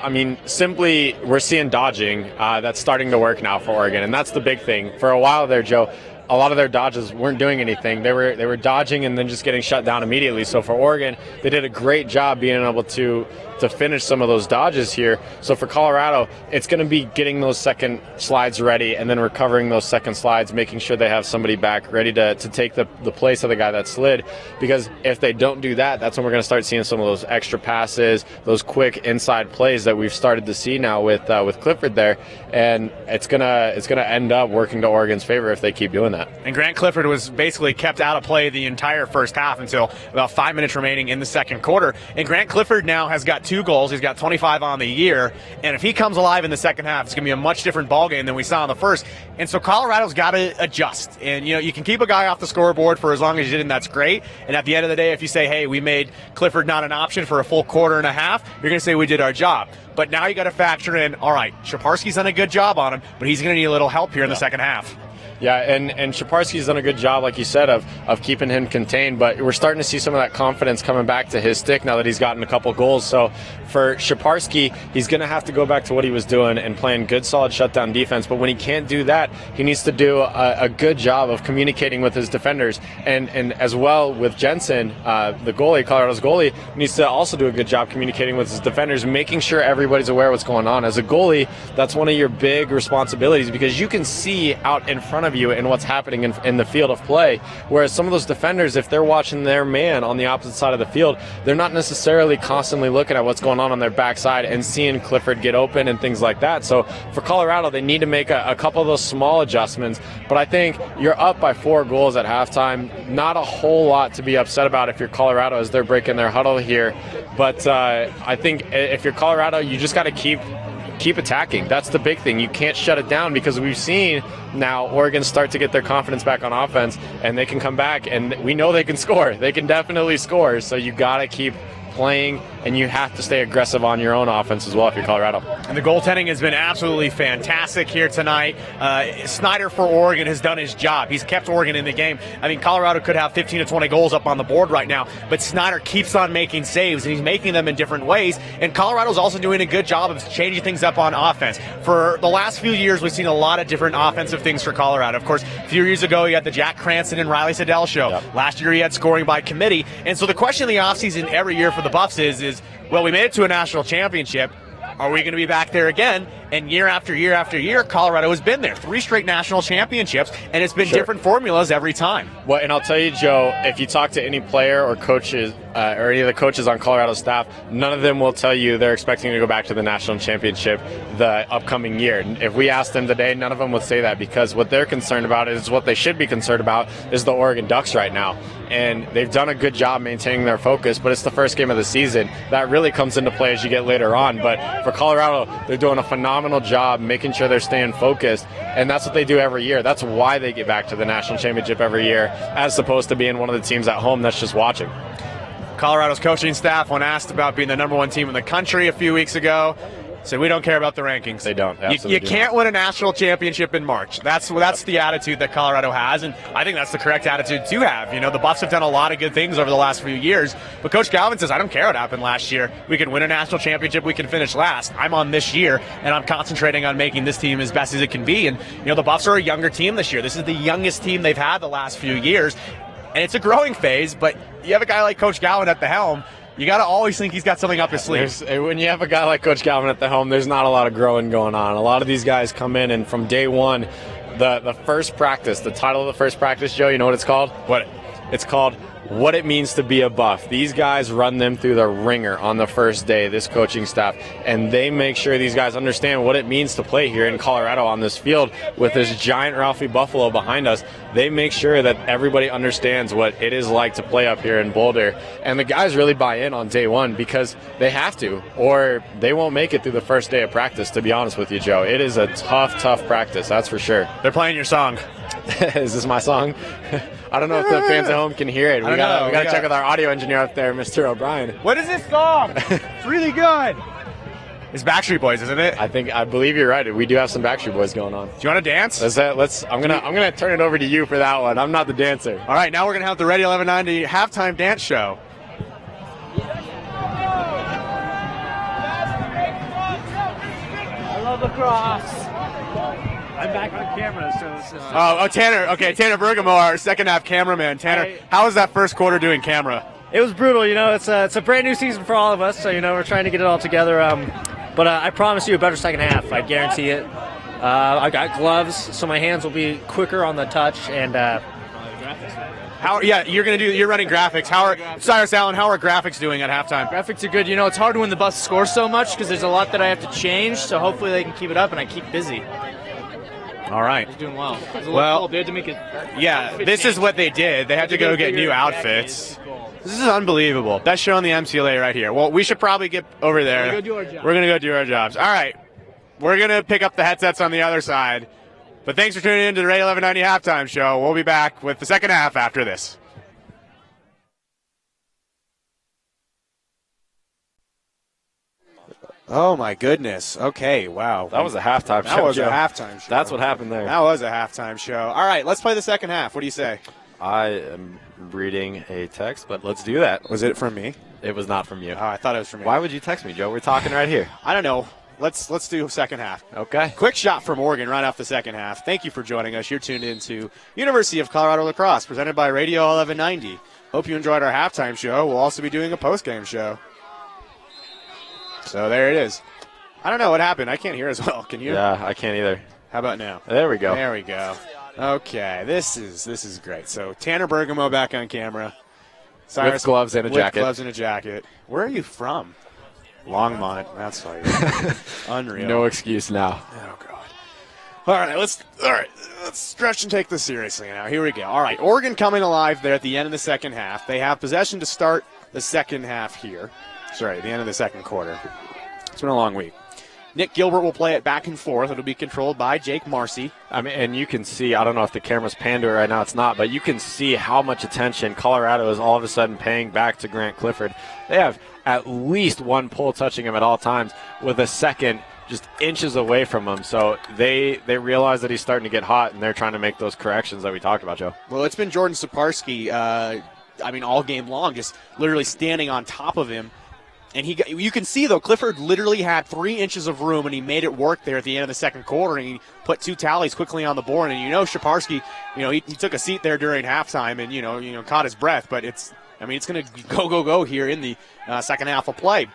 simply we're seeing dodging that's starting to work now for Oregon, and that's the big thing. For a while there, Joe, a lot of their dodges weren't doing anything. They were dodging and then just getting shut down immediately. So for Oregon, they did a great job being able to to finish some of those dodges here. So for Colorado, it's going to be getting those second slides ready and then recovering those second slides, making sure they have somebody back ready to take the place of the guy that slid. Because if they don't do that, that's when we're going to start seeing some of those extra passes, those quick inside plays that we've started to see now with Clifford there, and it's gonna end up working to Oregon's favor if they keep doing that. And Grant Clifford was basically kept out of play the entire first half until about 5 minutes remaining in the second quarter. And Grant Clifford now has got 2 goals. He's got 25 on the year, and if he comes alive in the second half, it's gonna be a much different ballgame than we saw in the first. And so Colorado's got to adjust. And you can keep a guy off the scoreboard for as long as you did, and that's great. And at the end of the day, if you say, hey, we made Clifford not an option for a full quarter and a half, you're going to say we did our job. But now you got to factor in, all right, Shaparsky's done a good job on him, but he's going to need a little help here in the second half. Yeah, and Shaparsky's done a good job, like you said, of keeping him contained, but we're starting to see some of that confidence coming back to his stick now that he's gotten a couple goals. So for Shaparsky, he's going to have to go back to what he was doing and playing good, solid shutdown defense. But when he can't do that, he needs to do a good job of communicating with his defenders. And as well with Jensen, the goalie, Colorado's goalie, needs to also do a good job communicating with his defenders, making sure everybody's aware of what's going on. As a goalie, that's one of your big responsibilities because you can see out in front of you and what's happening in the field of play, whereas some of those defenders, if they're watching their man on the opposite side of the field, they're not necessarily constantly looking at what's going on their backside and seeing Clifford get open and things like that. So for Colorado, they need to make a couple of those small adjustments, but I think you're up by 4 goals at halftime. Not a whole lot to be upset about if you're Colorado as they're breaking their huddle here, but I think if you're Colorado, you just got to keep attacking. That's the big thing. You can't shut it down because we've seen now Oregon start to get their confidence back on offense and they can come back and we know they can score. They can definitely score. So you got to keep playing and you have to stay aggressive on your own offense as well if you're Colorado. And the goaltending has been absolutely fantastic here tonight. Snyder for Oregon has done his job. He's kept Oregon in the game. I mean, Colorado could have 15 to 20 goals up on the board right now, but Snyder keeps on making saves, and he's making them in different ways. And Colorado's also doing a good job of changing things up on offense. For the last few years, we've seen a lot of different offensive things for Colorado. Of course, a few years ago, you had the Jack Cranston and Riley Siddell show. Yep. Last year, he had scoring by committee. And so the question in the offseason every year for the Buffs is, well, we made it to a national championship. Are we going to be back there again? And year after year after year, Colorado has been there. 3 straight national championships, and it's been different formulas every time. Well, and I'll tell you, Joe, if you talk to any player or coaches or any of the coaches on Colorado's staff, none of them will tell you they're expecting to go back to the national championship the upcoming year. If we asked them today, none of them would say that because what they're concerned about is what they should be concerned about is the Oregon Ducks right now. And they've done a good job maintaining their focus, but it's the first game of the season. That really comes into play as you get later on. But for Colorado, they're doing a phenomenal job making sure they're staying focused, and that's what they do every year. That's why they get back to the national championship every year, as opposed to being one of the teams at home that's just watching. Colorado's coaching staff, when asked about being the number 1 team in the country a few weeks ago, said we don't care about the rankings. They don't. You can't win a national championship in March. That's the attitude that Colorado has, and I think that's the correct attitude to have. You know, the Buffs have done a lot of good things over the last few years, but Coach Galvin says, I don't care what happened last year. We can win a national championship. We can finish last. I'm on this year, and I'm concentrating on making this team as best as it can be. And, you know, the Buffs are a younger team this year. This is the youngest team they've had the last few years, and it's a growing phase, but you have a guy like Coach Galvin at the helm, you got to always think he's got something up his sleeve. When you have a guy like Coach Galvin at the helm, there's not a lot of growing going on. A lot of these guys come in, and from day one, the first practice, the title of the first practice, Joe, you know what it's called? What? It's called What It Means to Be a Buff. These guys run them through the ringer on the first day, this coaching staff, and they make sure these guys understand what it means to play here in Colorado on this field with this giant Ralphie Buffalo behind us. They make sure that everybody understands what it is like to play up here in Boulder, and the guys really buy in on day one because they have to, or they won't make it through the first day of practice, to be honest with you, Joe. It is a tough practice, that's for sure. They're playing your song. Is this my song? I don't know if the fans at home can hear it. We gotta check with our audio engineer up there, Mr. O'Brien. What is this song? It's really good. It's Backstreet Boys, isn't it? I believe you're right. We do have some Backstreet Boys going on. Do you want to dance? I'm gonna turn it over to you for that one. I'm not the dancer. All right, now we're gonna have the Ready 1190 halftime dance show. I love lacrosse. I'm back on camera, so this is... Tanner. Okay, Tanner Bergamo, our second half cameraman. Tanner, how was that first quarter doing camera? It was brutal. It's a brand new season for all of us, so we're trying to get it all together. But I promise you a better second half. I guarantee it. I got gloves, so my hands will be quicker on the touch, and you're running graphics. Cyrus Allen, how are graphics doing at halftime? Graphics are good. It's hard when the bus scores so much because there's a lot that I have to change. So hopefully they can keep it up, and I keep busy. All right. They're doing well. It was a little cold. They had to make it. Yeah, this is what they did. They had to go get new outfits. This is unbelievable. That's showing the MCLA right here. Well, we should probably get over there. We're going to go do our job. We're going to go do our jobs. All right. We're going to pick up the headsets on the other side. But thanks for tuning in to the Radio 1190 Halftime Show. We'll be back with the second half after this. Oh, my goodness. Okay, wow. That was a halftime show. That was Joe. a halftime show. That's what happened there. That was a halftime show. All right, let's play the second half. What do you say? I am reading a text, but let's do that. Was it from me? It was not from you. Oh, I thought it was from me. Why would you text me, Joe? We're talking right here. I don't know. Let's do second half. Okay. Quick shot from Oregon right off the second half. Thank you for joining us. You're tuned in to University of Colorado Lacrosse, presented by Radio 1190. Hope you enjoyed our halftime show. We'll also be doing a post-game show. So there it is. I don't know what happened. I can't hear as well. Can you? Yeah, I can't either. How about now? There we go. There we go. Okay, this is great. So Tanner Bergamo back on camera. Cyrus, with gloves and a jacket. With gloves and a jacket. Where are you from? Longmont. That's why you're unreal. No excuse now. Oh God. All right, let's stretch and take this seriously now. Here we go. All right, Oregon coming alive there at the end of the second half. They have possession to start the second half here. Sorry, the end of the second quarter. It's been a long week. Nick Gilbert will play it back and forth. It'll be controlled by Jake Marcy. I mean, and you can see, I don't know if the camera's panned to it right now, it's not, but you can see how much attention Colorado is all of a sudden paying back to Grant Clifford. They have at least one pull touching him at all times, with a second just inches away from him. So they realize that he's starting to get hot, and they're trying to make those corrections that we talked about, Joe. Well, it's been Jordan Saparski, all game long, just literally standing on top of him. And you can see, though, Clifford literally had 3 inches of room, and he made it work there at the end of the second quarter, and he put 2 tallies quickly on the board. And, Saparski, he took a seat there during halftime and, caught his breath. But it's going to go here in the second half of play.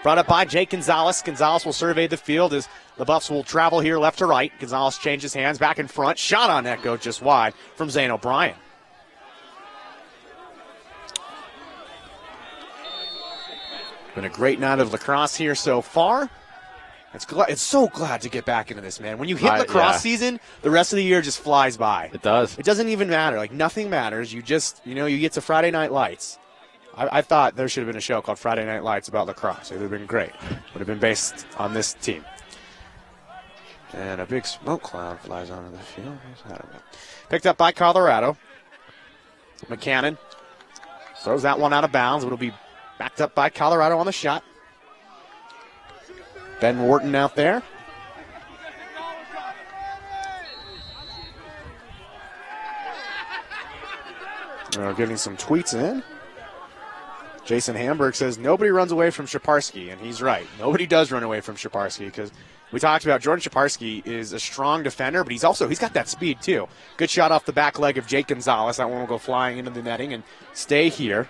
Brought up by Jake Gonzalez. Gonzalez will survey the field as the Buffs will travel here left to right. Gonzalez changes hands back in front. Shot on net goes just wide from Zane O'Brien. Been a great night of lacrosse here so far. It's so glad to get back into this, man. When you hit lacrosse season, the rest of the year just flies by. It does. It doesn't even matter. Like, nothing matters. You just, you get to Friday Night Lights. I thought there should have been a show called Friday Night Lights about lacrosse. It would have been great. Would have been based on this team. And a big smoke cloud flies onto the field. Picked up by Colorado. McCannon throws that one out of bounds. It'll be backed up by Colorado on the shot. Ben Wharton out there. We're getting some tweets in. Jason Hamburg says nobody runs away from Shaparski, and he's right. Nobody does run away from Shaparski because we talked about Jordan Shaparski is a strong defender, but he's got that speed too. Good shot off the back leg of Jake Gonzalez. That one will go flying into the netting and stay here.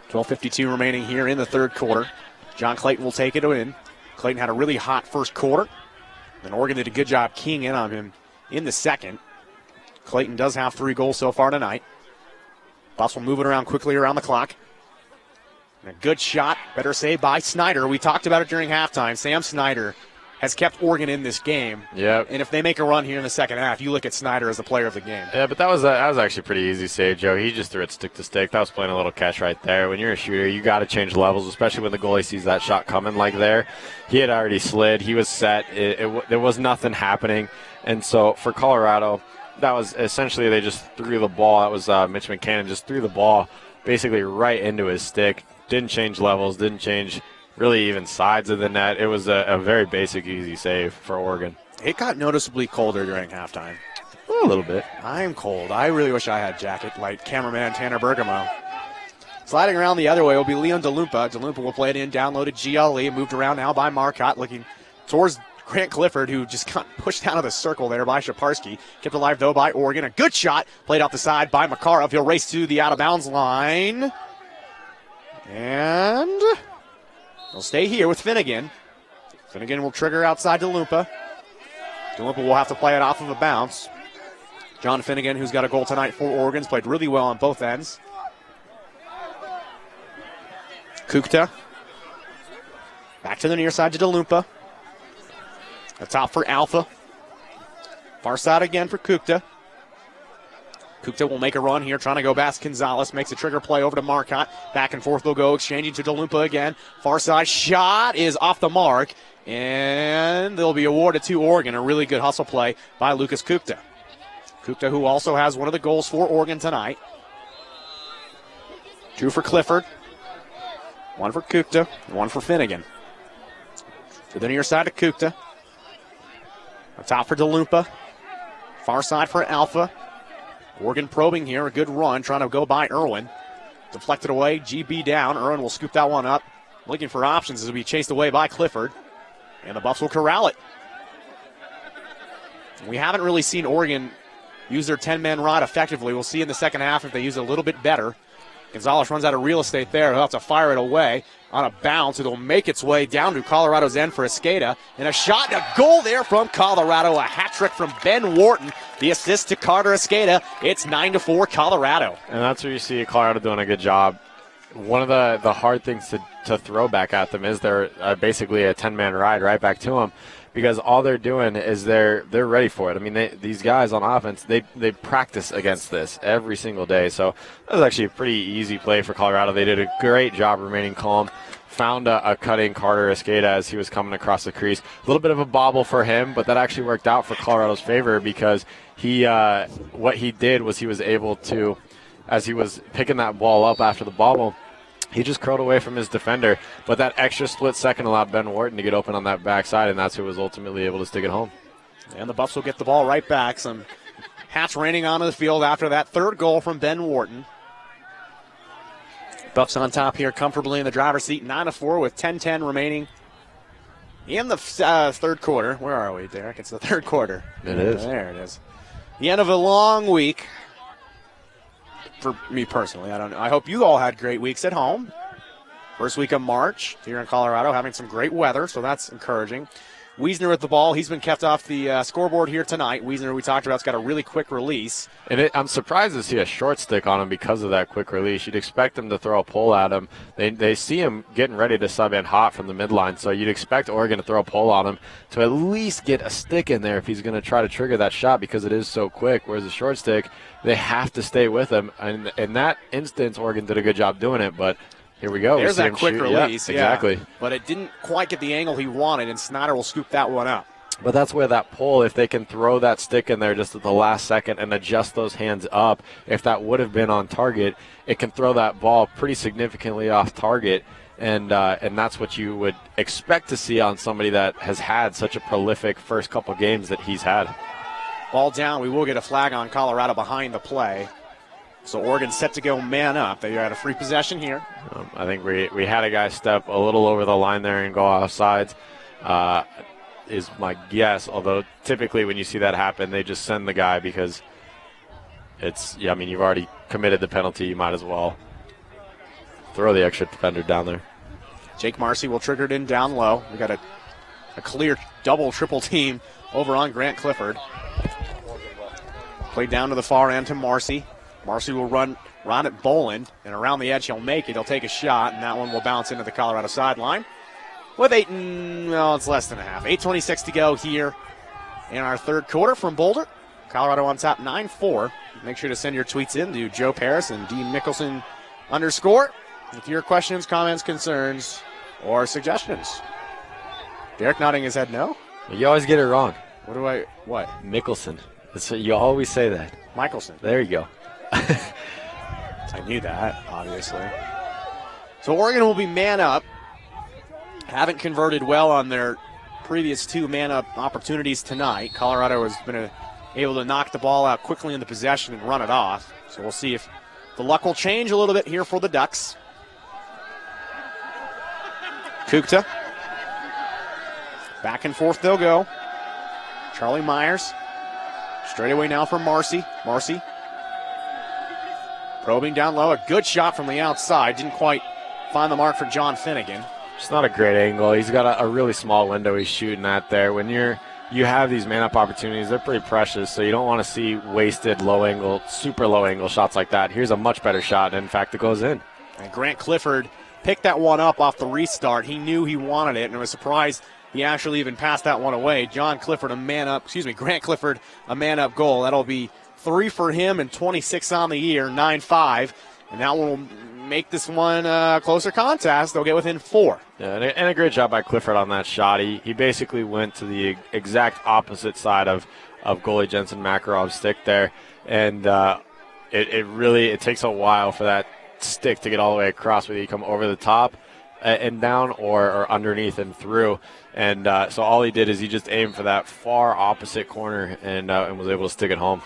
.12:52 remaining here in the third quarter. John Clayton will take it in. Clayton had a really hot first quarter. And Oregon did a good job keying in on him in the second. Clayton does have 3 goals so far tonight. Buffs will move it around quickly around the clock. And a good shot, better save by Snyder. We talked about it during halftime. Sam Snyder has kept Oregon in this game. Yep. And if they make a run here in the second half, you look at Snyder as the player of the game. Yeah, but that was actually a pretty easy save, Joe. He just threw it stick to stick. That was playing a little catch right there. When you're a shooter, you got to change levels, especially when the goalie sees that shot coming like there. He had already slid. He was set. There was nothing happening. And so for Colorado, that was essentially they just threw the ball. That was Mitch McCannon just threw the ball basically right into his stick. Didn't change levels, didn't change really even sides of the net. It was a very basic, easy save for Oregon. It got noticeably colder during halftime. A little bit. I'm cold. I really wish I had a jacket like cameraman Tanner Bergamo. Sliding around the other way will be Leon DeLumpa. DeLumpa will play it in, downloaded GLE, moved around now by Marcotte, looking towards Grant Clifford, who just got pushed out of the circle there by Shaparski. Kept alive, though, by Oregon. A good shot played off the side by Makarov. He'll race to the out-of-bounds line. And he'll stay here with Finnegan. Finnegan will trigger outside DeLumpa. DeLumpa will have to play it off of a bounce. John Finnegan, who's got a goal tonight for Oregon's, played really well on both ends. Kukta. Back to the near side to DeLumpa. A top for Alpha. Far side again for Kukta. Kukta will make a run here, trying to go past Gonzalez. Makes a trigger play over to Marcotte. Back and forth they'll go, exchanging to DeLumpa again. Far side shot is off the mark. And they'll be awarded to Oregon. A really good hustle play by Lucas Kukta. Kukta, who also has one of the goals for Oregon tonight. 2 for Clifford. 1 for Kukta. 1 for Finnegan. To the near side of Kukta. A top for DeLumpa. Far side for Alpha. Oregon probing here. A good run. Trying to go by Irwin. Deflected away. GB down. Irwin will scoop that one up. Looking for options as will be chased away by Clifford. And the Buffs will corral it. We haven't really seen Oregon use their 10-man rod effectively. We'll see in the second half if they use it a little bit better. Gonzalez runs out of real estate there. He'll have to fire it away on a bounce. It'll make its way down to Colorado's end for Escada. And a shot and a goal there from Colorado. A hat trick from Ben Wharton. The assist to Carter Escada. It's 9-4 Colorado. And that's where you see Colorado doing a good job. One of the hard things to throw back at them is they're basically a 10-man ride right back to them, because all they're doing is they're ready for it. I mean, these guys on offense, they practice against this every single day. So that was actually a pretty easy play for Colorado. They did a great job remaining calm. Found a cutting Carter Escada as he was coming across the crease. A little bit of a bobble for him, but that actually worked out for Colorado's favor, because what he did was he was able to, as he was picking that ball up after the bobble, he just curled away from his defender, but that extra split second allowed Ben Wharton to get open on that backside, and that's who was ultimately able to stick it home. And the Buffs will get the ball right back. Some hats raining onto the field after that third goal from Ben Wharton. Buffs on top here comfortably in the driver's seat, 9-4 with 10:10 remaining in the third quarter. Where are we, Derek? It's the third quarter. It is. There it is. The end of a long week. For me personally, I don't know. I hope you all had great weeks at home. First week of March here in Colorado, having some great weather, so that's encouraging. Wiesner with the ball. He's been kept off the scoreboard here tonight. Wiesner, we talked about, has got a really quick release. And I'm surprised to see a short stick on him because of that quick release. You'd expect them to throw a pole at him. They see him getting ready to sub in hot from the midline, so you'd expect Oregon to throw a pole on him to at least get a stick in there if he's going to try to trigger that shot, because it is so quick. Whereas a short stick, they have to stay with him. And in that instance, Oregon did a good job doing it, but here we go. There's that quick release. Yeah, exactly. But it didn't quite get the angle he wanted, and Snyder will scoop that one up. But that's where that pull, if they can throw that stick in there just at the last second and adjust those hands up, if that would have been on target, it can throw that ball pretty significantly off target. And that's what you would expect to see on somebody that has had such a prolific first couple games that he's had. Ball down. We will get a flag on Colorado behind the play. So Oregon set to go man up. They had a free possession here. I think we had a guy step a little over the line there and go offsides, is my guess. Although typically when you see that happen, they just send the guy because you've already committed the penalty. You might as well throw the extra defender down there. Jake Marcy will trigger it in down low. We got a clear double, triple team over on Grant Clifford. Played down to the far end to Marcy. Marcy will run at Boland, and around the edge he'll make it. He'll take a shot, and that one will bounce into the Colorado sideline. With it's less than a half. 8:26 to go here in our third quarter from Boulder. Colorado on top 9-4. Make sure to send your tweets in to Joe Paris and D Mickelson _ with your questions, comments, concerns, or suggestions. Derek nodding his head no. You always get it wrong. What? Mickelson. You always say that. Michelson. There you go. I knew that, obviously. So Oregon will be man up. Haven't converted well on their previous 2 man up opportunities tonight. Colorado has been able to knock the ball out quickly in the possession and run it off. So we'll see if the luck will change a little bit here for the Ducks. Kukta. Back and forth they'll go. Charlie Myers. Straight away now for Marcy. Marcy probing down low. A good shot from the outside. Didn't quite find the mark for John Finnegan. It's not a great angle. He's got a really small window he's shooting at there. When you have these man-up opportunities, they're pretty precious, so you don't want to see wasted low-angle, super low-angle shots like that. Here's a much better shot, and in fact, it goes in. And Grant Clifford picked that one up off the restart. He knew he wanted it, and I was surprised he actually even passed that one away. Grant Clifford, a man-up goal. That'll be 3 for him and 26 on the year, 9-5. And that one will make this one a closer contest. They'll get within 4. Yeah, and a great job by Clifford on that shot. He basically went to the exact opposite side of goalie Jensen Makarov's stick there. And it takes a while for that stick to get all the way across, whether you come over the top and down or underneath and through. And so all he did is he just aimed for that far opposite corner and was able to stick it home.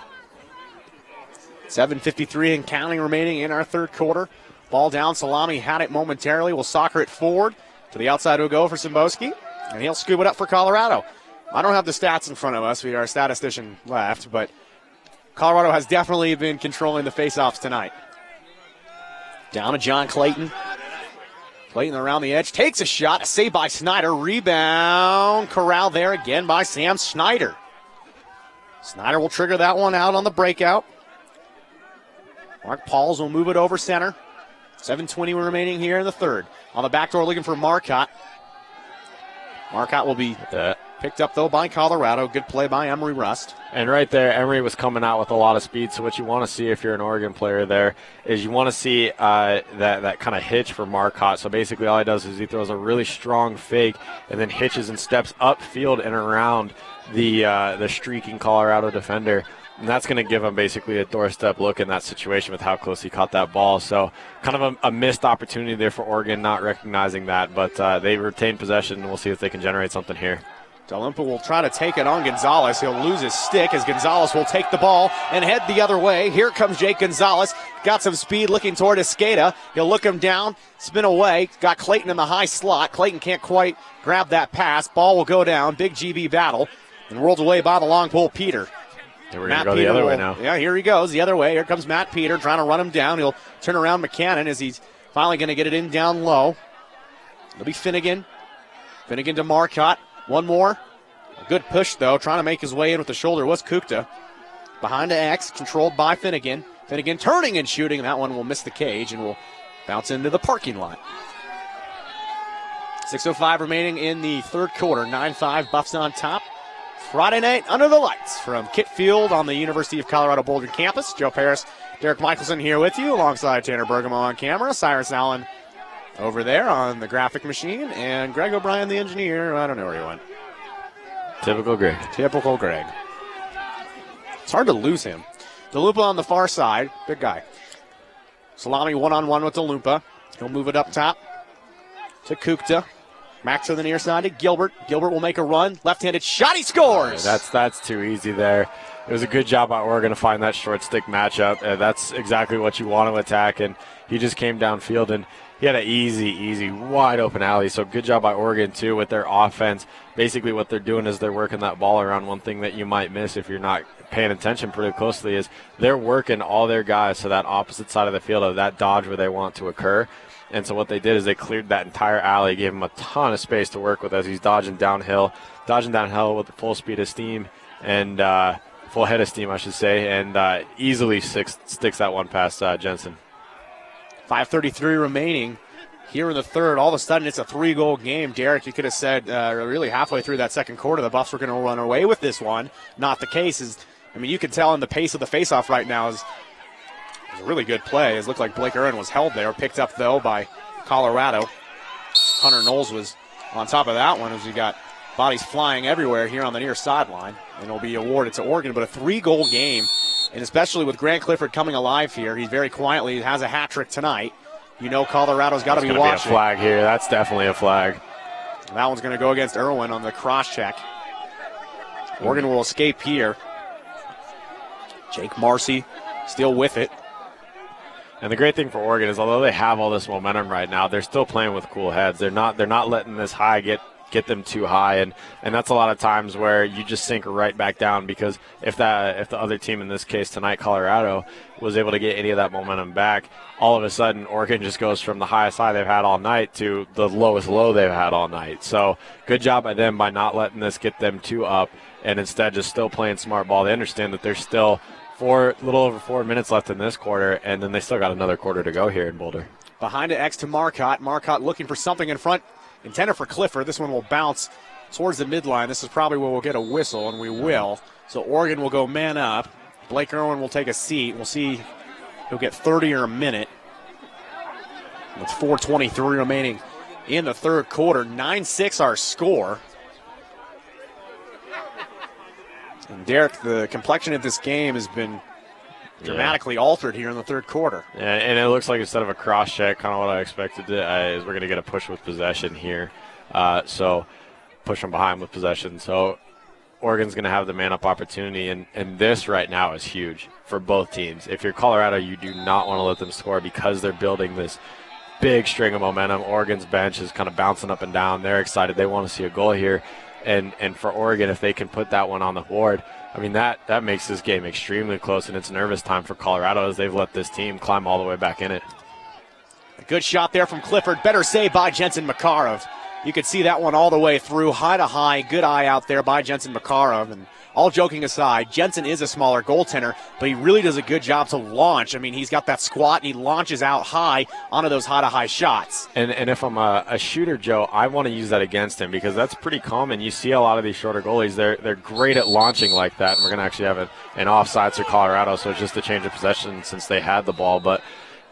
7:53 and counting remaining in our third quarter. Ball down. Salami had it momentarily. Will soccer it forward. To the outside will go for Simbowski. And he'll scoop it up for Colorado. I don't have the stats in front of us. We are a statistician left. But Colorado has definitely been controlling the faceoffs tonight. Down to John Clayton. Clayton around the edge. Takes a shot. A save by Snyder. Rebound. Corralled there again by Sam Snyder. Snyder will trigger that one out on the breakout. Mark Pauls will move it over center. 7:20 remaining here in the third. On the back door looking for Marcotte. Marcotte will be picked up, though, by Colorado. Good play by Emery Rust. And right there, Emery was coming out with a lot of speed. So what you want to see if you're an Oregon player there is you want to see that kind of hitch for Marcotte. So basically all he does is he throws a really strong fake and then hitches and steps upfield and around the streaking Colorado defender. And that's going to give him basically a doorstep look in that situation with how close he caught that ball. So kind of a missed opportunity there for Oregon, not recognizing that. But they retain possession, and we'll see if they can generate something here. Dalrymple will try to take it on Gonzalez. He'll lose his stick as Gonzalez will take the ball and head the other way. Here comes Jake Gonzalez. Got some speed looking toward Escada. He'll look him down, spin away. Got Clayton in the high slot. Clayton can't quite grab that pass. Ball will go down. Big GB battle. And rolled away by the long pole, Peter. And we're going to go the other way now. Yeah, here he goes, the other way. Here comes Matt Peter trying to run him down. He'll turn around McCannon as he's finally going to get it in down low. It'll be Finnegan. Finnegan to Marcotte. One more. A good push, though. Trying to make his way in with the shoulder was Kukta. Behind to X, controlled by Finnegan. Finnegan turning and shooting. That one will miss the cage and will bounce into the parking lot. 6:05 remaining in the third quarter. 9-5 Buffs on top. Friday night under the lights from Kit Field on the University of Colorado Boulder campus. Joe Paris, Derek Michelson here with you alongside Tanner Bergamo on camera. Cyrus Allen over there on the graphic machine. And Greg O'Brien, the engineer. I don't know where he went. Typical Greg. Typical Greg. It's hard to lose him. DeLupa on the far side. Big guy. Salami one-on-one with DeLupa. He'll move it up top to Kukta. Max on the near side to Gilbert. Gilbert will make a run. Left-handed shot. He scores! That's too easy there. It was a good job by Oregon to find that short stick matchup. That's exactly what you want to attack, and he just came downfield, and he had an easy, wide open alley. So good job by Oregon, too, with their offense. Basically what they're doing is they're working that ball around. One thing that you might miss if you're not paying attention pretty closely is they're working all their guys to that opposite side of the field of that dodge where they want to occur. And so what they did is they cleared that entire alley, gave him a ton of space to work with as he's dodging downhill with the full speed of steam and full head of steam, I should say, and easily sticks that one past Jensen. 5:33 remaining here in the third. All of a sudden, it's a 3-goal game. Derek, you could have said really halfway through that second quarter the Buffs were going to run away with this one. Not the case. You can tell in the pace of the faceoff right now is a really good play. It looked like Blake Aaron was held there. Picked up, though, by Colorado. Hunter Knowles was on top of that one as we got bodies flying everywhere here on the near sideline. And it'll be awarded to Oregon. But a 3-goal game, and especially with Grant Clifford coming alive here, he very quietly has a hat trick tonight. You know Colorado's got to be watching. Be a flag here. That's definitely a flag. And that one's going to go against Irwin on the cross check. Oregon will escape here. Jake Marcy still with it. And the great thing for Oregon is although they have all this momentum right now, they're still playing with cool heads. They're not letting this high get get them too high, and that's a lot of times where you just sink right back down, because if the other team, in this case tonight Colorado, was able to get any of that momentum back, all of a sudden Oregon just goes from the highest high they've had all night to the lowest low they've had all night. So good job by them by not letting this get them too up, and instead just still playing smart ball. They understand that there's still a little over 4 minutes left in this quarter, and then they still got another quarter to go here in Boulder. Behind it, X to Marcotte. Marcotte looking for something in front. Intended for Clifford. This one will bounce towards the midline. This is probably where we'll get a whistle, and we will. So Oregon will go man up. Blake Irwin will take a seat. We'll see he'll get 30 or a minute. With 4:23 remaining in the third quarter. 9-6 our score. And Derek, the complexion of this game has been dramatically altered here in the third quarter. And it looks like instead of a cross check, kind of what I expected is we're going to get a push with possession here. So push from behind with possession. So Oregon's going to have the man-up opportunity, and this right now is huge for both teams. If you're Colorado, you do not want to let them score because they're building this big string of momentum. Oregon's bench is kind of bouncing up and down. They're excited. They want to see a goal here. And for Oregon, if they can put that one on the board, I mean, that makes this game extremely close, and it's nervous time for Colorado as they've let this team climb all the way back in it. A good shot there from Clifford. Better save by Jensen Makarov. You could see that one all the way through, high to high. Good eye out there by Jensen Makarov. And all joking aside, Jensen is a smaller goaltender, but he really does a good job to launch. I mean, he's got that squat, and he launches out high onto those high-to-high shots. And if I'm a shooter, Joe, I want to use that against him because that's pretty common. You see a lot of these shorter goalies, they're great at launching like that, and we're going to actually have an offsides for Colorado, so it's just a change of possession since they had the ball. But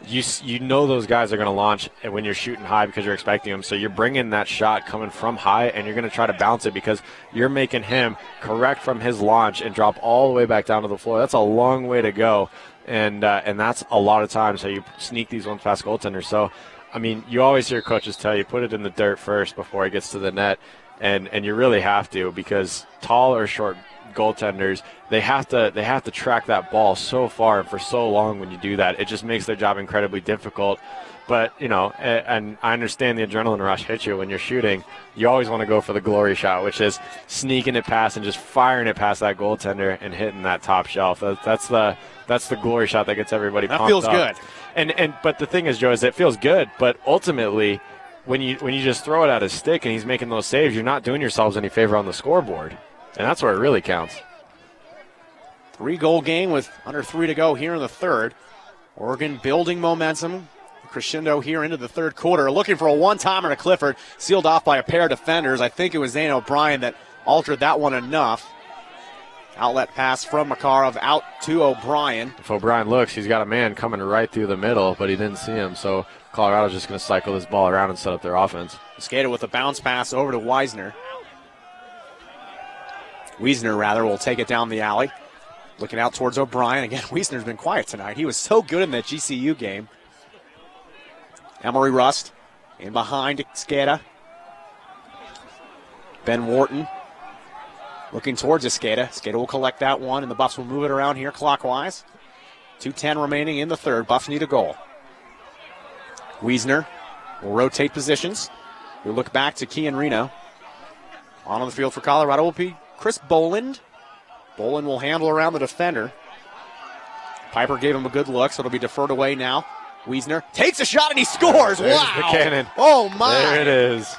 you know those guys are going to launch when you're shooting high because you're expecting them. So you're bringing that shot coming from high, and you're going to try to bounce it because you're making him correct from his launch and drop all the way back down to the floor. That's a long way to go, and that's a lot of times how you sneak these ones past goaltenders. So, I mean, you always hear coaches tell you put it in the dirt first before it gets to the net, and you really have to because tall or short goaltenders, they have to track that ball so far and for so long. When you do that, it just makes their job incredibly difficult. But and I understand the adrenaline rush hits you when you're shooting. You always want to go for the glory shot, which is sneaking it past and just firing it past that goaltender and hitting that top shelf. That's the glory shot that gets everybody pumped up. That feels good. But the thing is, Joe, is it feels good, but ultimately when you just throw it at his stick and he's making those saves, you're not doing yourselves any favor on the scoreboard. And that's where it really counts. 3-goal game with under 3 to go here in the third. Oregon building momentum. Crescendo here into the third quarter. Looking for a one-timer to Clifford. Sealed off by a pair of defenders. I think it was Zane O'Brien that altered that one enough. Outlet pass from Makarov out to O'Brien. If O'Brien looks, he's got a man coming right through the middle, but he didn't see him. So Colorado's just going to cycle this ball around and set up their offense. Skater with a bounce pass over to Wiesner. Wiesner will take it down the alley. Looking out towards O'Brien. Again, Wiesner's been quiet tonight. He was so good in that GCU game. Emery Rust in behind Skeda. Ben Wharton looking towards Skeda. Skeda will collect that one, and the Buffs will move it around here clockwise. 2:10 remaining in the third. Buffs need a goal. Wiesner will rotate positions. We look back to Kean Reno. On the field for Colorado will be Chris Boland. Boland will handle around the defender. Piper gave him a good look, so it'll be deferred away now. Wiesner takes a shot and he scores. There's wow. the cannon. Oh, my. There it is.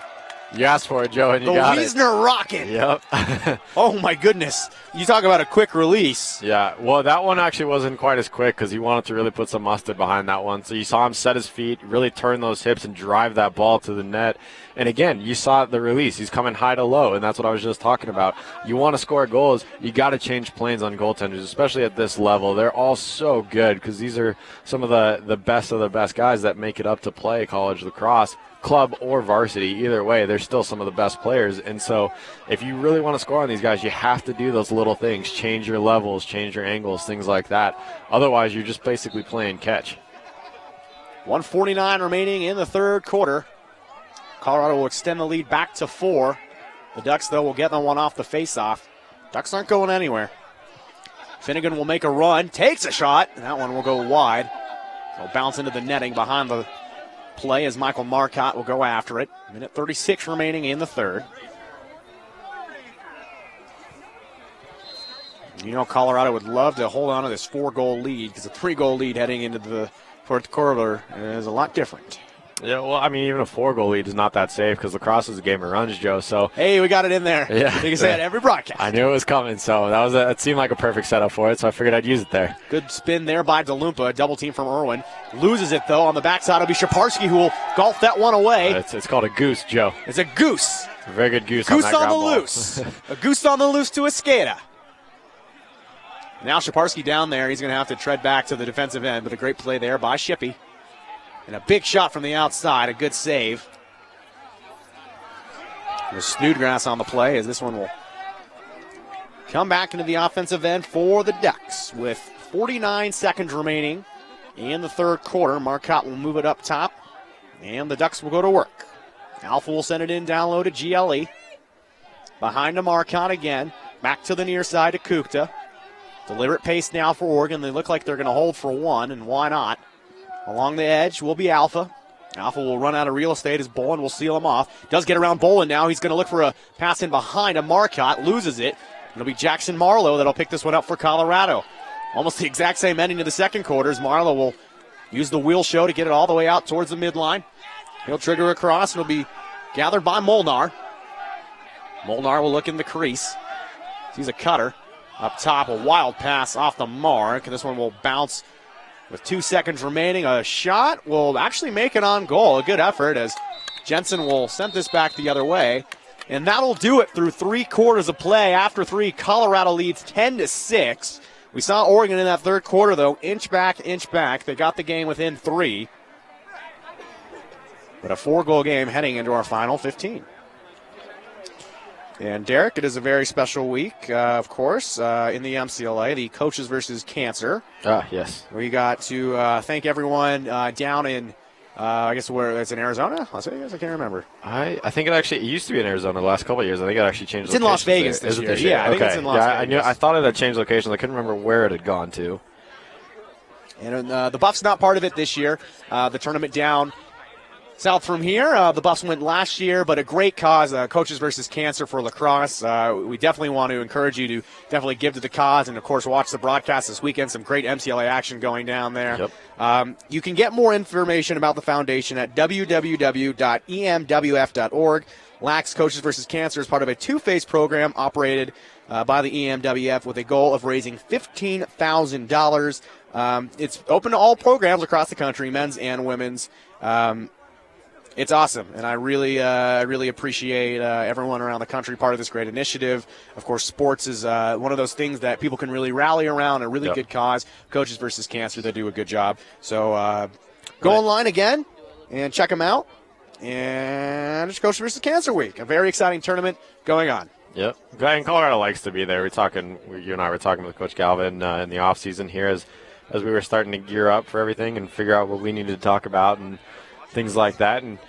You asked for it, Joe, and you got it. The Wiesner rocket. Yep. Oh, my goodness. You talk about a quick release. Yeah, well, that one actually wasn't quite as quick because he wanted to really put some mustard behind that one. So you saw him set his feet, really turn those hips and drive that ball to the net. And again, you saw the release. He's coming high to low, and that's what I was just talking about. You want to score goals, you got to change planes on goaltenders, especially at this level. They're all so good because these are some of the best of the best guys that make it up to play college lacrosse. Club or varsity, either way, they're still some of the best players. And so if you really want to score on these guys, you have to do those little things, change your levels, change your angles, things like that. Otherwise, you're just basically playing catch. 1:49 remaining in the third quarter. Colorado will extend the lead back to 4. The Ducks, though, will get the one off the faceoff. Ducks aren't going anywhere. Finnegan will make a run, takes a shot, and that one will go wide. It'll bounce into the netting behind the play as Michael Marcotte will go after it. Minute 36 remaining in the third. You know, Colorado would love to hold on to this 4-goal lead because a 3-goal lead heading into the fourth quarter is a lot different. Yeah, well, I mean, even a 4-goal lead is not that safe because Lacrosse is a game of runs, Joe. So hey, we got it in there. Yeah. You can say it every broadcast. I knew it was coming, so it seemed like a perfect setup for it, so I figured I'd use it there. Good spin there by DeLumpa. Double team from Irwin. Loses it, though. On the backside, it'll be Shaparsky who will golf that one away. It's called a goose, Joe. It's a goose. It's a very good goose Goose on that on the ground ball. loose. A goose on the loose to a skata. Now Shaparsky down there. He's going to have to tread back to the defensive end, but a great play there by Shippey. And a big shot from the outside. A good save. There's Snodgrass on the play as this one will come back into the offensive end for the Ducks with 49 seconds remaining in the third quarter. Marcotte will move it up top, and the Ducks will go to work. Alpha will send it in down low to GLE. Behind to Marcotte again. Back to the near side to Kukta. Deliberate pace now for Oregon. They look like they're going to hold for one, and why not? Along the edge will be Alpha. Alpha will run out of real estate as Bolin will seal him off. Does get around Bolin now. He's going to look for a pass in behind a Marcotte. Loses it. It'll be Jackson Marlowe that'll pick this one up for Colorado. Almost the exact same ending to the second quarter as Marlowe will use the wheel show to get it all the way out towards the midline. He'll trigger across and it'll be gathered by Molnar. Molnar will look in the crease. He's a cutter. Up top, a wild pass off the mark. And this one will bounce with 2 seconds remaining. A shot will actually make it on goal. A good effort as Jensen will send this back the other way. And that'll do it through 3 quarters of play. After 3, Colorado leads 10-6. We saw Oregon in that third quarter, though, inch back. They got the game within 3. But a 4-goal game heading into our final 15. And, Derek, it is a very special week, of course, in the MCLA, the Coaches versus Cancer. Yes. We got to thank everyone down in, I guess, where it's in Arizona? Las Vegas? I can't remember. I think it used to be in Arizona the last couple of years. I think it actually changed It's in Las locations Vegas there. this year. Yeah, I think it's in Las Vegas. I thought it had changed locations. I couldn't remember where it had gone to. And the Buffs not part of it this year. The tournament down south from here. The Buffs went last year, but a great cause, Coaches versus Cancer for Lacrosse. We definitely want to encourage you to definitely give to the cause and, of course, watch the broadcast this weekend. Some great MCLA action going down there. Yep. You can get more information about the foundation at www.emwf.org. LAC's Coaches versus Cancer is part of a 2-phase program operated by the EMWF with a goal of raising $15,000. It's open to all programs across the country, men's and women's. It's awesome, and I really appreciate everyone around the country part of this great initiative. Of course, sports is one of those things that people can really rally around, a really good cause. Coaches versus Cancer, they do a good job. So go online again and check them out. And it's Coaches versus Cancer Week, a very exciting tournament going on. Yep. And Colorado likes to be there. You and I were talking with Coach Galvin in the offseason here as we were starting to gear up for everything and figure out what we needed to talk about and things like that. And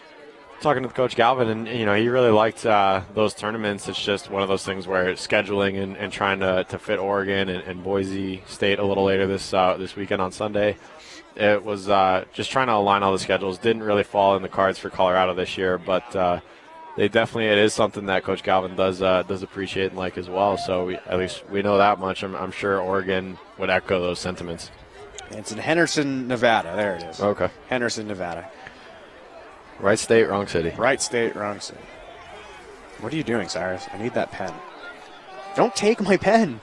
talking to Coach Galvin, and he really liked those tournaments. It's just one of those things where scheduling and trying to fit Oregon and Boise State a little later this weekend on Sunday. It was just trying to align all the schedules. Didn't really fall in the cards for Colorado this year, but it is something that Coach Galvin does appreciate and like as well. So at least we know that much. I'm sure Oregon would echo those sentiments. It's in Henderson, Nevada. There it is. Okay. Henderson, Nevada. Right state, wrong city. Right state, wrong city. What are you doing, Cyrus? I need that pen. Don't take my pen.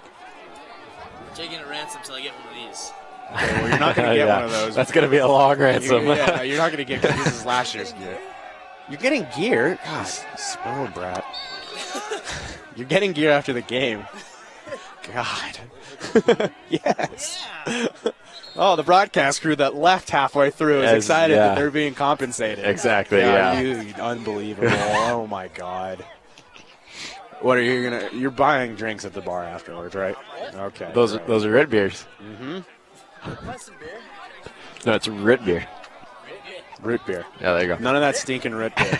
I'm taking a ransom until I get one of these. Okay, well, you're not going to get one of those. That's going to be a long ransom. You're not going to get, because this is last year's gear. You're getting gear? God, spoiled brat. You're getting gear after the game. God. Yes. Yeah. Oh, the broadcast crew that left halfway through is excited that they're being compensated. Exactly, yeah. You unbelievable. Oh, my God. What are you going to – you're buying drinks at the bar afterwards, right? Okay. Those are red beers. Mm-hmm. What's some beer? No, it's root beer. Root beer. Yeah, there you go. None of that stinking root beer.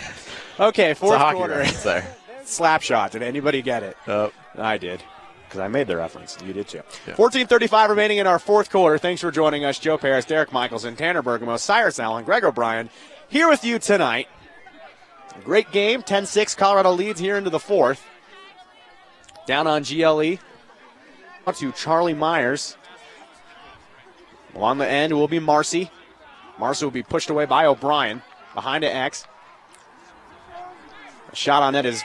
Okay, fourth quarter. Reference there. Slap shot. Did anybody get it? Oh. I did, because I made the reference. You did too. Yeah. 14:35 remaining in our fourth quarter. Thanks for joining us, Joe Paris, Derek Michelson, Tanner Bergamo, Cyrus Allen, Greg O'Brien, here with you tonight. A great game, 10-6. Colorado leads here into the fourth. Down on GLE. to Charlie Myers. Along the end will be Marcy. Marcy will be pushed away by O'Brien. Behind to X. A shot on net is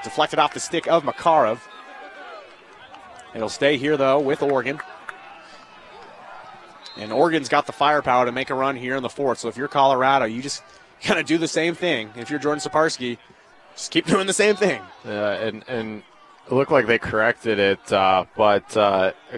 deflected off the stick of Makarov. It'll stay here, though, with Oregon. And Oregon's got the firepower to make a run here in the fourth. So if you're Colorado, you just kind of do the same thing. If you're Jordan Saparski, just keep doing the same thing. And it looked like they corrected it, but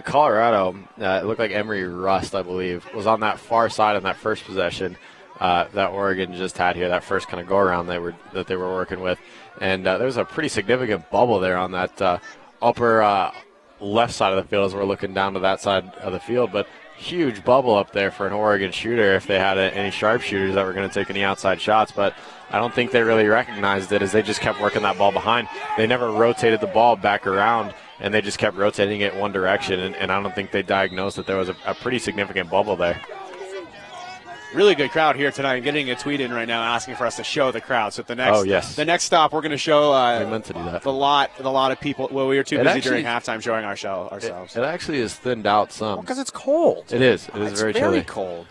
Colorado, it looked like Emery Rust, I believe, was on that far side on that first possession that Oregon just had here, that first kind of go-around that they were working with. And there was a pretty significant bubble there on that upper left side of the field as we're looking down to that side of the field. But huge bubble up there for an Oregon shooter if they had any sharpshooters that were going to take any outside shots. But I don't think they really recognized it as they just kept working that ball behind. They never rotated the ball back around, and they just kept rotating it one direction. And I don't think they diagnosed that there was a pretty significant bubble there. Really good crowd here tonight. I'm getting a tweet in right now asking for us to show the crowd. So at the next stop, we're going to show we meant to do that. the lot of people. Well, we were too busy actually, during halftime showing our show ourselves. It actually is thinned out some. Because it's cold. It is. It is It's very chilly. cold.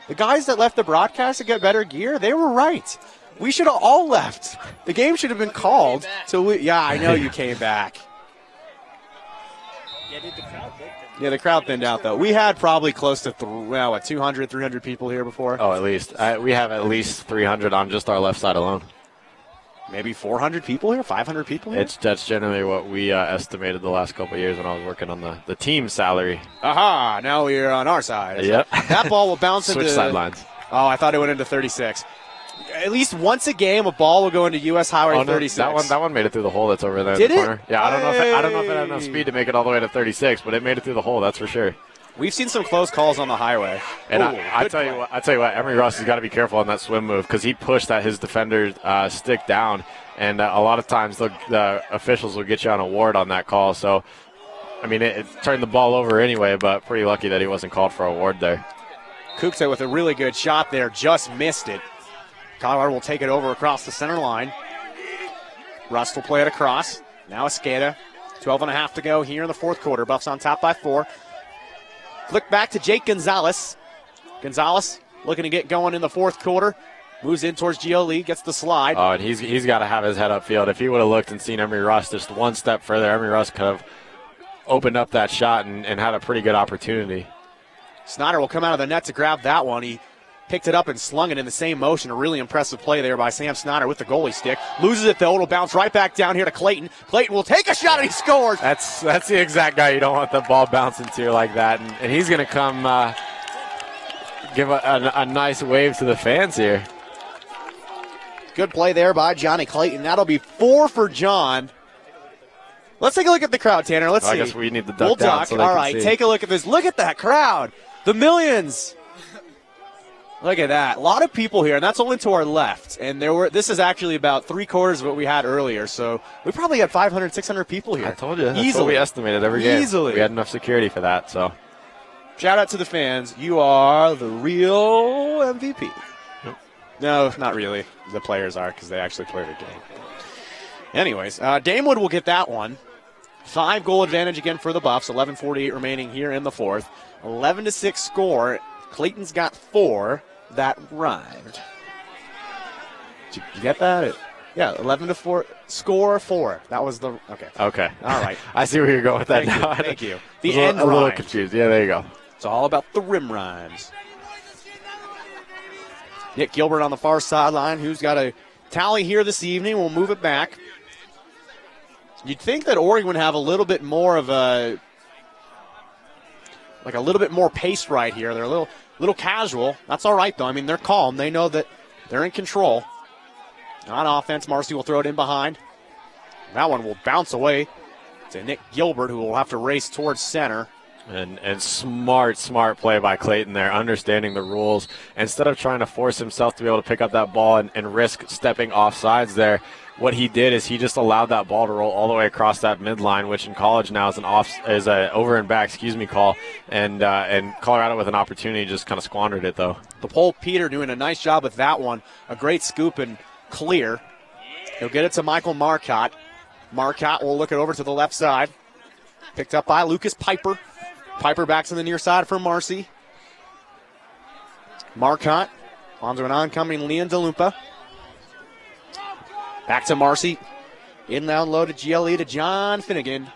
The guys that left the broadcast to get better gear, they were right. We should have all left. The game should have been called. Yeah, I know you came back. Yeah, the crowd thinned out, though. We had probably close to 200, 300 people here before. Oh, at least. We have at least 300 on just our left side alone. Maybe 400 people here, 500 people here? That's generally what we estimated the last couple of years when I was working on the team salary. Aha, now we're on our side. Yep. That ball will bounce into... Switch sidelines. Oh, I thought it went into 36. At least once a game, a ball will go into U.S. Highway 36. That one made it through the hole that's over there Did in the it? corner. Yeah, I don't know if it had enough speed to make it all the way to 36, but it made it through the hole, that's for sure. We've seen some close calls on the highway. And I tell you what, Emery Ross has got to be careful on that swim move because he pushed his defender stick down, and a lot of times the officials will get you on a ward on that call. So, I mean, it turned the ball over anyway, but pretty lucky that he wasn't called for a ward there. Kukta with a really good shot there, just missed it. Colorado will take it over across the center line. Rust will play it across. Now Escada. 12.5 to go here in the fourth quarter. Buffs on top by 4. Flick back to Jake Gonzalez. Gonzalez looking to get going in the fourth quarter. Moves in towards Gio Lee, gets the slide. Oh, and he's got to have his head upfield. If he would have looked and seen Emery Rust just one step further, Emery Rust could have opened up that shot and had a pretty good opportunity. Snyder will come out of the net to grab that one. He picked it up and slung it in the same motion. A really impressive play there by Sam Snyder with the goalie stick. Loses it, though. It'll bounce right back down here to Clayton. Clayton will take a shot, and he scores. That's the exact guy you don't want the ball bouncing to like that. And he's going to come give a nice wave to the fans here. Good play there by Johnny Clayton. That'll be 4 for John. Let's take a look at the crowd, Tanner. Let's see. I guess we need to duck down so they All can right, see. take a look at this. Look at that crowd. The millions. Look at that. A lot of people here, and that's only to our left. And this is actually about 3/4 of what we had earlier. So we probably had 500, 600 people here. I told you. That's Easily. what we estimated every game. Easily. We had enough security for that. So shout out to the fans. You are the real MVP. Yep. No, not really. The players are because they actually play the game. Anyways, Damewood will get that one. 5-goal advantage again for the Buffs. 11:48 remaining here in the fourth. 11-6 score. Clayton's got 4. That rhymed. Did you get that? Yeah, 11-4. Score 4. That was the okay. okay. All right. I see where you're going with that Thank now. you. Thank you. I The was end a little rhymed. confused. Yeah, there you go. It's all about the rim rhymes. Nick Gilbert on the far sideline, who's got a tally here this evening. We'll move it back. You'd think that Oregon would have a little bit more of a little bit more pace right here. They're a little casual. That's all right, though. I mean, they're calm. They know that they're in control. On offense, Marcy will throw it in behind. That one will bounce away to Nick Gilbert, who will have to race towards center. And smart play by Clayton there, understanding the rules. Instead of trying to force himself to be able to pick up that ball and risk stepping off sides there, what he did is he just allowed that ball to roll all the way across that midline, which in college now is a over and back call. And Colorado with an opportunity just kind of squandered it though. The pole Peter doing a nice job with that one. A great scoop and clear. He'll get it to Michael Marcotte. Marcotte will look it over to the left side. Picked up by Lucas Piper. Piper back to the near side for Marcy. Marcotte onto an oncoming Leon DeLumpa. Back to Marcy. In down low to GLE to John Finnegan.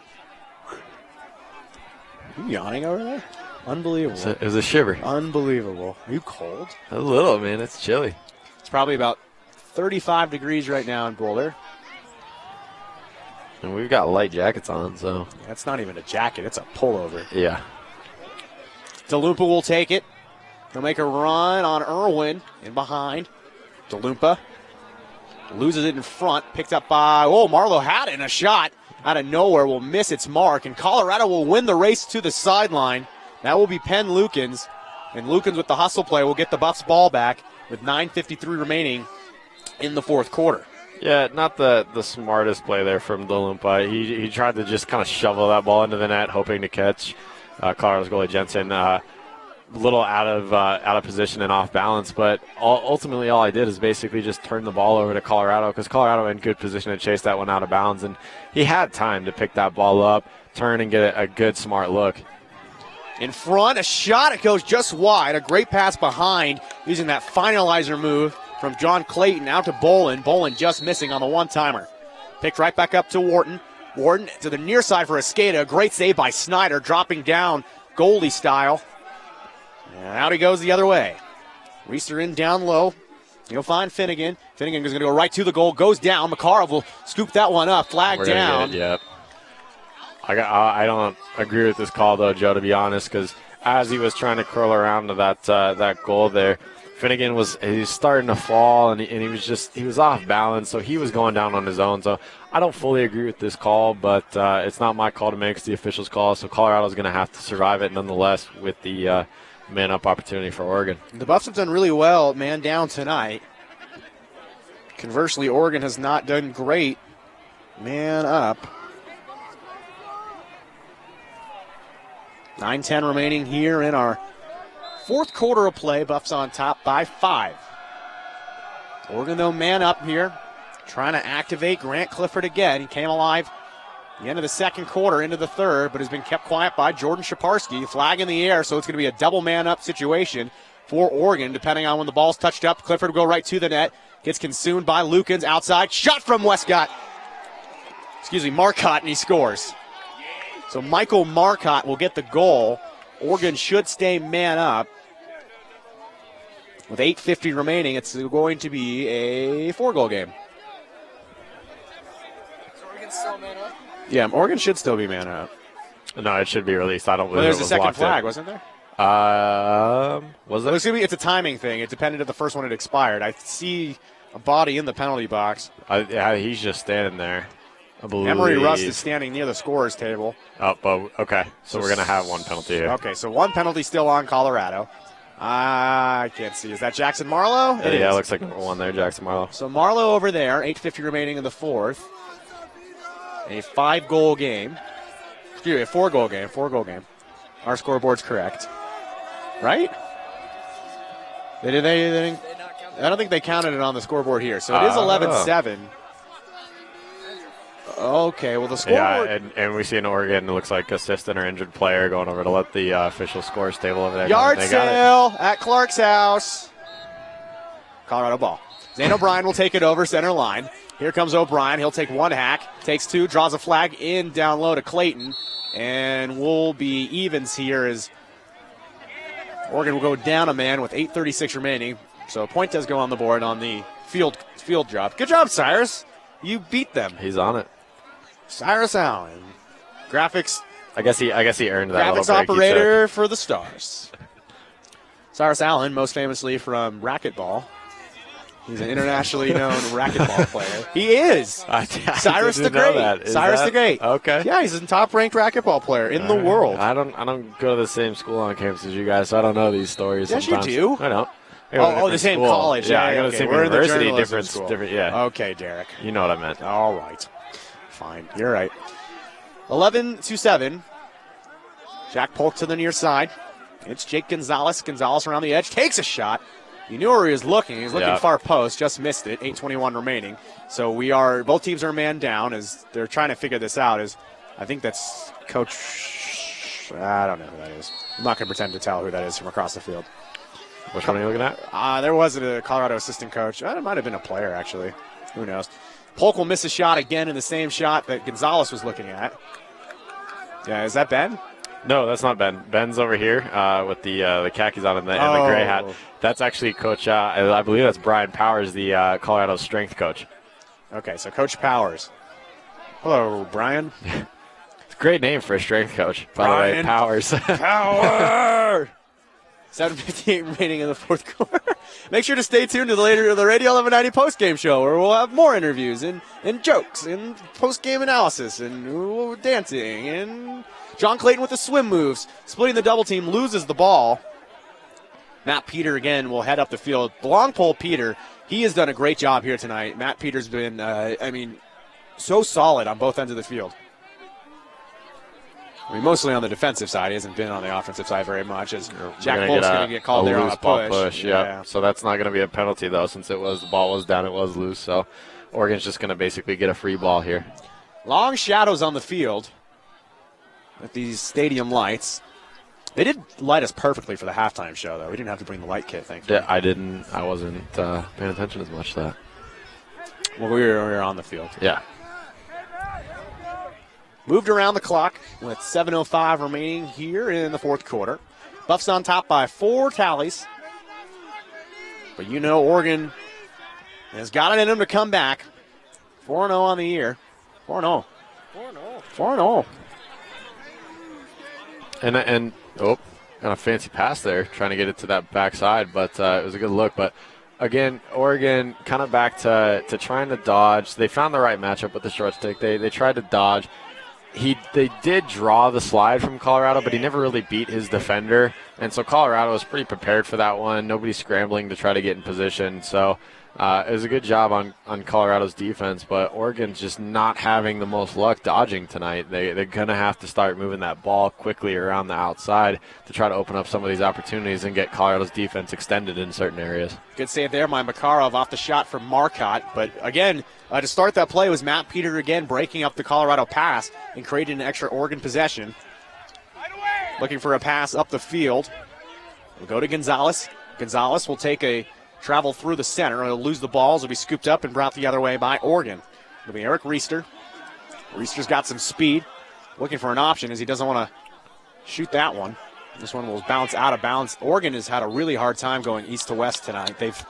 You yawning over there? Unbelievable. It was a shiver. Unbelievable. Are you cold? A little, man. It's chilly. It's probably about 35 degrees right now in Boulder. And we've got light jackets on, so. That's not even a jacket. It's a pullover. Yeah. DeLumpa will take it. He'll make a run on Irwin in behind. DeLumpa loses it in front. Picked up by, Marlowe had it in a shot. Out of nowhere will miss its mark. And Colorado will win the race to the sideline. That will be Penn Lukens. And Lukens with the hustle play will get the Buffs ball back with 9:53 remaining in the fourth quarter. Yeah, not the smartest play there from DeLumpa. He tried to just kind of shovel that ball into the net, hoping to catch Colorado's goalie Jensen. A little out of position and off balance, but ultimately all I did is basically just turn the ball over to Colorado because Colorado in good position to chase that one out of bounds, and he had time to pick that ball up, turn, and get a good, smart look. In front, a shot. It goes just wide. A great pass behind using that finalizer move from John Clayton out to Bolin. Bolin just missing on the one-timer. Picked right back up to Wharton. Wharton to the near side for Escada. Great save by Snyder, dropping down goalie style. And out he goes the other way. Reister in down low. He'll find Finnegan. Finnegan is going to go right to the goal. Goes down. Makarov will scoop that one up. Flag down. Yep. I don't agree with this call, though, Joe, to be honest, because as he was trying to curl around to that goal there, Finnegan was starting to fall, and he was off balance, so he was going down on his own. So I don't fully agree with this call, but it's not my call to make; it's the official's call. So Colorado's going to have to survive it nonetheless with the man-up opportunity for Oregon. The Buffs have done really well man down tonight. Conversely, Oregon has not done great man up. 9:10 remaining here in our fourth quarter of play. Buffs on top by 5. Oregon, though, man up here, trying to activate Grant Clifford again. He came alive at the end of the second quarter into the third, but has been kept quiet by Jordan Shaparski. Flag in the air, so it's going to be a double man up situation for Oregon, depending on when the ball's touched up. Clifford will go right to the net. Gets consumed by Lukens outside. Shot from Marcotte, and he scores. So Michael Marcotte will get the goal. Oregon should stay man up. With 8:50 remaining, it's going to be a 4-goal game. Is Oregon still man up? Yeah, Oregon should still be man up. No, it should be released. I don't believe There's it a was second locked flag, in. wasn't there? Was there? It's a timing thing. It depended if the first one had expired. I see a body in the penalty box. Yeah, he's just standing there. I believe. Emery Rust is standing near the scorer's table. Oh, but okay. So we're going to have one penalty here. Okay, so one penalty still on Colorado. I can't see. Is that Jackson Marlowe? Yeah, it looks like number 1 there, Jackson Marlowe. So Marlowe over there, 8:50 remaining in the fourth. A 5-goal game. Excuse me, a 4-goal game. 4-goal game. Our scoreboard's correct. Right? They didn't. I don't think they counted it on the scoreboard here. So it is 11-7. Okay, well, the scoreboard. Yeah, and we see in Oregon, it looks like assistant or injured player going over to let the official scores table over there. Yard sale at Clark's house. Colorado ball. Zane O'Brien will take it over center line. Here comes O'Brien. He'll take one hack, takes 2, draws a flag in down low to Clayton, and we'll be evens here as Oregon will go down a man with 8:36 remaining. So a point does go on the board on the field drop. Good job, Cyrus. You beat them. He's on it. Cyrus Allen, graphics. I guess he earned that. Graphics operator for the Stars. Cyrus Allen, most famously from racquetball. He's an internationally known racquetball player. He is. Cyrus the Great. Cyrus the Great. Okay. Yeah, he's a top-ranked racquetball player in the world. I don't go to the same school on campus as you guys, so I don't know these stories. Yes, sometimes. You do. I don't. The same school. college. Yeah, I go to the same university. Different. Yeah. Okay, Derek. You know what I meant. All right. Fine. You're right. 11-7. Jack Polk to the near side. It's Jake Gonzalez. Gonzalez around the edge. Takes a shot. You knew where he was looking. He's looking far post. Just missed it. 8:21 remaining. So both teams are man down as they're trying to figure this out. As I think that's Coach. I don't know who that is. I'm not going to pretend to tell who that is from across the field. Which one are you looking at? There was a Colorado assistant coach. It might have been a player, actually. Who knows? Polk will miss a shot again in the same shot that Gonzalez was looking at. Yeah, is that Ben? No, that's not Ben. Ben's over here with the khakis on and the gray hat. That's actually Coach, I believe that's Brian Powers, the Colorado strength coach. Okay, so Coach Powers. Hello, Brian. It's a great name for a strength coach, by the way, Powers. Power! 7:58 remaining in the fourth quarter. Make sure to stay tuned to the Radio 1190 postgame show, where we'll have more interviews and jokes and postgame analysis and dancing and John Clayton with the swim moves. Splitting the double team, loses the ball. Matt Peter again will head up the field. The long pole Peter, he has done a great job here tonight. Matt Peter's been, so solid on both ends of the field. Mostly on the defensive side. He hasn't been on the offensive side very much, as Jack Polk's going to get called there on a push. Yeah. So that's not going to be a penalty, though, since the ball was down, it was loose. So Oregon's just going to basically get a free ball here. Long shadows on the field with these stadium lights. They did light us perfectly for the halftime show, though. We didn't have to bring the light kit, thankfully. Yeah, I wasn't paying attention as much to that. Well, we were on the field. Yeah. Moved around the clock with 7:05 remaining here in the fourth quarter. Buffs on top by 4 tallies. But Oregon has got it in them to come back. 4-0 on the year. 4-0. 4-0. And kind of fancy pass there, trying to get it to that backside, but it was a good look. But again, Oregon kind of back to trying to dodge. They found the right matchup with the short stick. They tried to dodge. They did draw the slide from Colorado, but he never really beat his defender. And so Colorado was pretty prepared for that one. Nobody's scrambling to try to get in position. So it was a good job on Colorado's defense, but Oregon's just not having the most luck dodging tonight. They're going to have to start moving that ball quickly around the outside to try to open up some of these opportunities and get Colorado's defense extended in certain areas. Good save there by Makarov off the shot from Marcotte. But again, to start that play was Matt Peter again breaking up the Colorado pass and creating an extra Oregon possession. Looking for a pass up the field. We'll go to Gonzalez. Gonzalez will take a travel through the center. He'll lose the balls. Will be scooped up and brought the other way by Oregon. It'll be Eric Reister. Reister's got some speed. Looking for an option as he doesn't want to shoot that one. This one will bounce out of bounds. Oregon has had a really hard time going east to west tonight. They've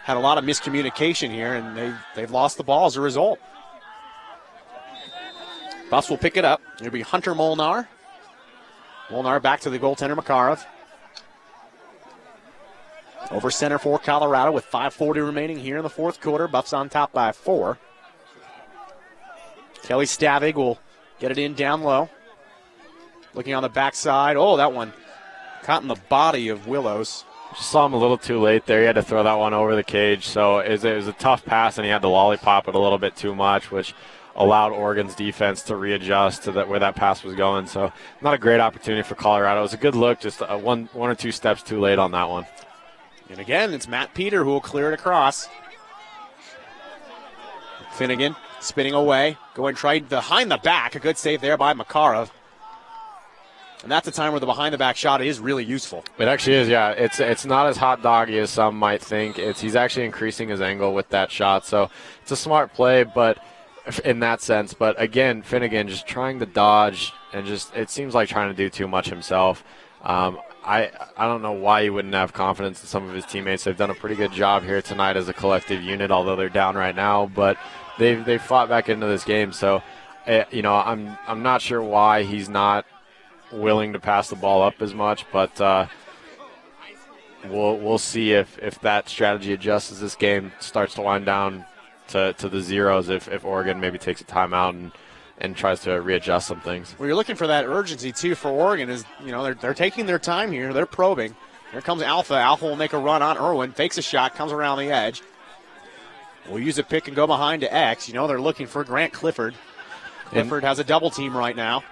had a lot of miscommunication here, and they've lost the ball as a result. Buffs will pick it up. It'll be Hunter Molnar. Molnar back to the goaltender, Makarov. Over center for Colorado with 5:40 remaining here in the fourth quarter. Buffs on top by 4. Kelly Stavig will get it in down low. Looking on the backside. Oh, that one caught in the body of Willows. Just saw him a little too late there. He had to throw that one over the cage. So it was a tough pass, and he had to lollipop it a little bit too much, which allowed Oregon's defense to readjust to where that pass was going. So not a great opportunity for Colorado. It was a good look, just one or two steps too late on that one. And again, it's Matt Peter who will clear it across. Finnegan spinning away, going right behind the back. A good save there by Makarov. And that's a time where the behind-the-back shot is really useful. It actually is, yeah. It's not as hot doggy as some might think. He's actually increasing his angle with that shot. So it's a smart play, but in that sense. But again, Finnegan just trying to dodge and it seems like trying to do too much himself. I don't know why he wouldn't have confidence in some of his teammates. They've done a pretty good job here tonight as a collective unit, although they're down right now. But they've fought back into this game. So, I'm not sure why he's not willing to pass the ball up as much, but we'll see if that strategy adjusts as this game starts to wind down to the zeros. If Oregon maybe takes a timeout and tries to readjust some things. Well, you're looking for that urgency too for Oregon. Is they're taking their time here. They're probing. Here comes Alpha. Alpha will make a run on Irwin. Fakes a shot. Comes around the edge. We'll use a pick and go behind to X. They're looking for Grant Clifford. Clifford has a double team right now.